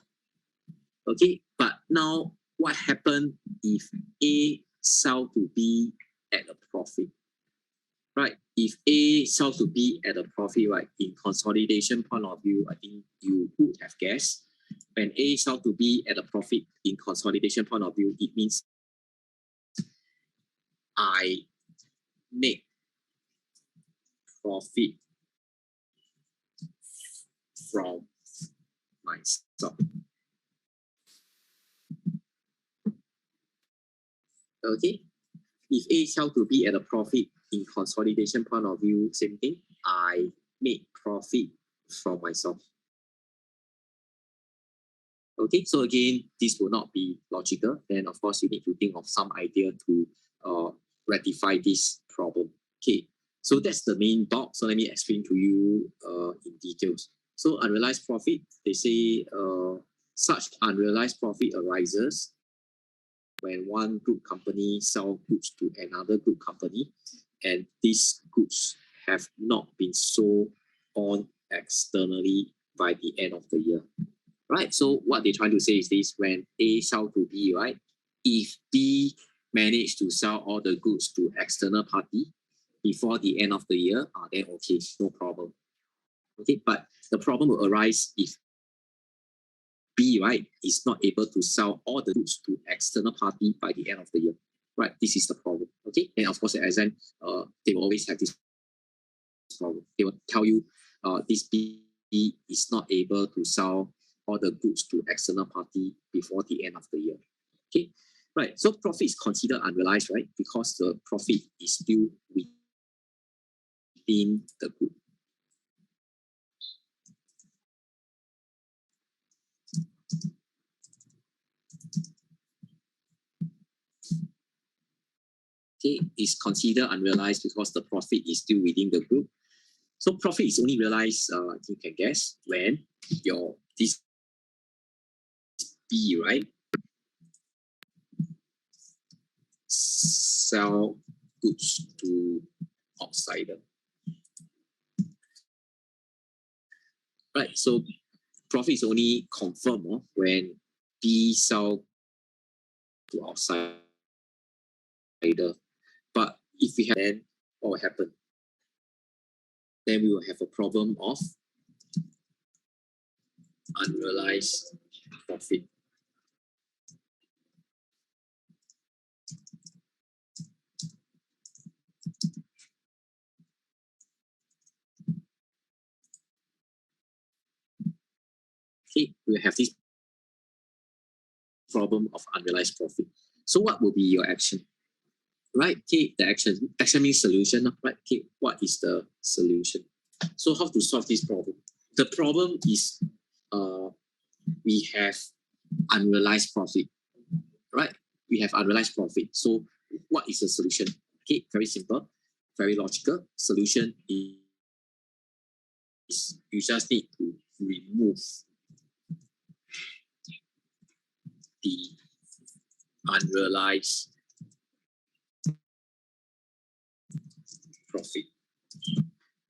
Okay, but now what happened if A sell to B at a profit? Right, if A sell to B at a profit, right, in consolidation point of view, I think you would have guessed when A sell to B at a profit in consolidation point of view, it means I make profit from my stock. Okay, if A sell to B at a profit in consolidation point of view, same thing, I make profit from myself. Okay, so again, this will not be logical. Then of course, you need to think of some idea to rectify this problem. Okay, so that's the main bulk. So let me explain to you in details. So unrealized profit, they say such unrealized profit arises when one group company sell goods to another group company, and these goods have not been sold on externally by the end of the year. Right, so what they're trying to say is this: when A sell to B, right, if B managed to sell all the goods to external party before the end of the year, then okay, no problem. Okay, but the problem will arise if B, right, is not able to sell all the goods to external party by the end of the year. Right, this is the problem. Okay, and of course, at exam, they will always have this problem. They will tell you, this B is not able to sell all the goods to external party before the end of the year. Okay, right. So profit is considered unrealized, right? Because the profit is still within the group. Okay, is considered unrealized because the profit is still within the group. So profit is only realized, you can guess, when this B, right, sell goods to outsider. Right, so profit is only confirmed when B sell to outsider. But if we have, then what will happen? Then we will have a problem of unrealized profit. Okay, we have this problem of unrealized profit. So what will be your action? Right, okay, the action means solution, right? Okay, what is the solution? So how to solve this problem? The problem is we have unrealized profit, right? We have unrealized profit. So what is the solution? Okay, very simple, very logical. Solution is you just need to remove the unrealized profit.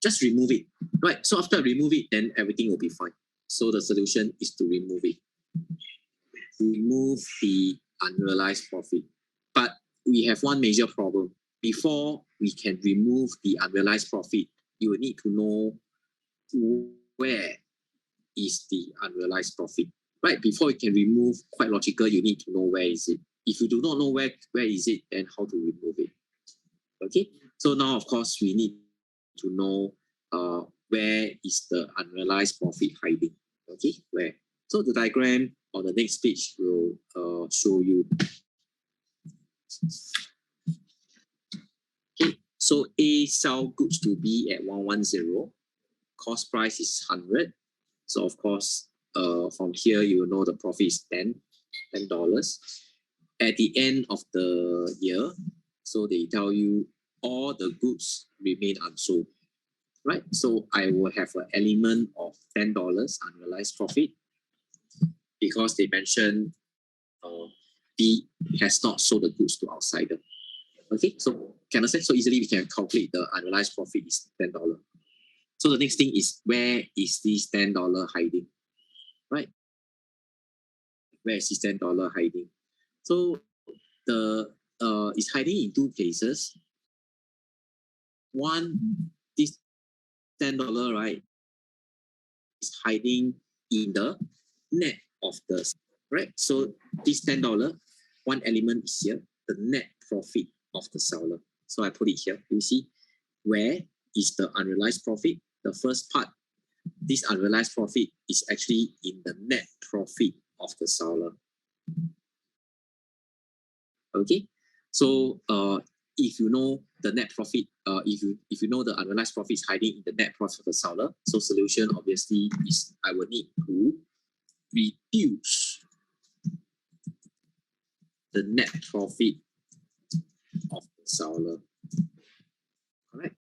Just remove it, right? So after I remove it, then everything will be fine. So the solution is to remove it. Remove the unrealized profit. But we have one major problem. Before we can remove the unrealized profit, you will need to know where is the unrealized profit, right? Before you can remove, quite logical, you need to know where is it. If you do not know where is it, then how to remove it? Okay, so now of course we need to know where is the unrealized profit hiding. Okay, where? So the diagram on the next page will show you. Okay, so A sell goods to B at 110. Cost price is 100. So of course, from here you will know the profit is $10. At the end of the year, so they tell you all the goods remain unsold, right? So I will have an element of $10 unrealized profit because they mentioned B has not sold the goods to outsider. Okay, so can understand? So easily we can calculate the unrealized profit is $10. So the next thing is, where is this $10 hiding, right? Where is this $10 hiding? So the it's hiding in two places. One, this $10, right, is hiding in the net of the, right? So this $10, one element is here, the net profit of the seller. So I put it here. You see, where is the unrealized profit? The first part, this unrealized profit is actually in the net profit of the seller. Okay, so if you know the net profit, if you know the unrealized profit is hiding in the net profit of the seller, so solution obviously is I will need to reduce the net profit of the seller. Correct.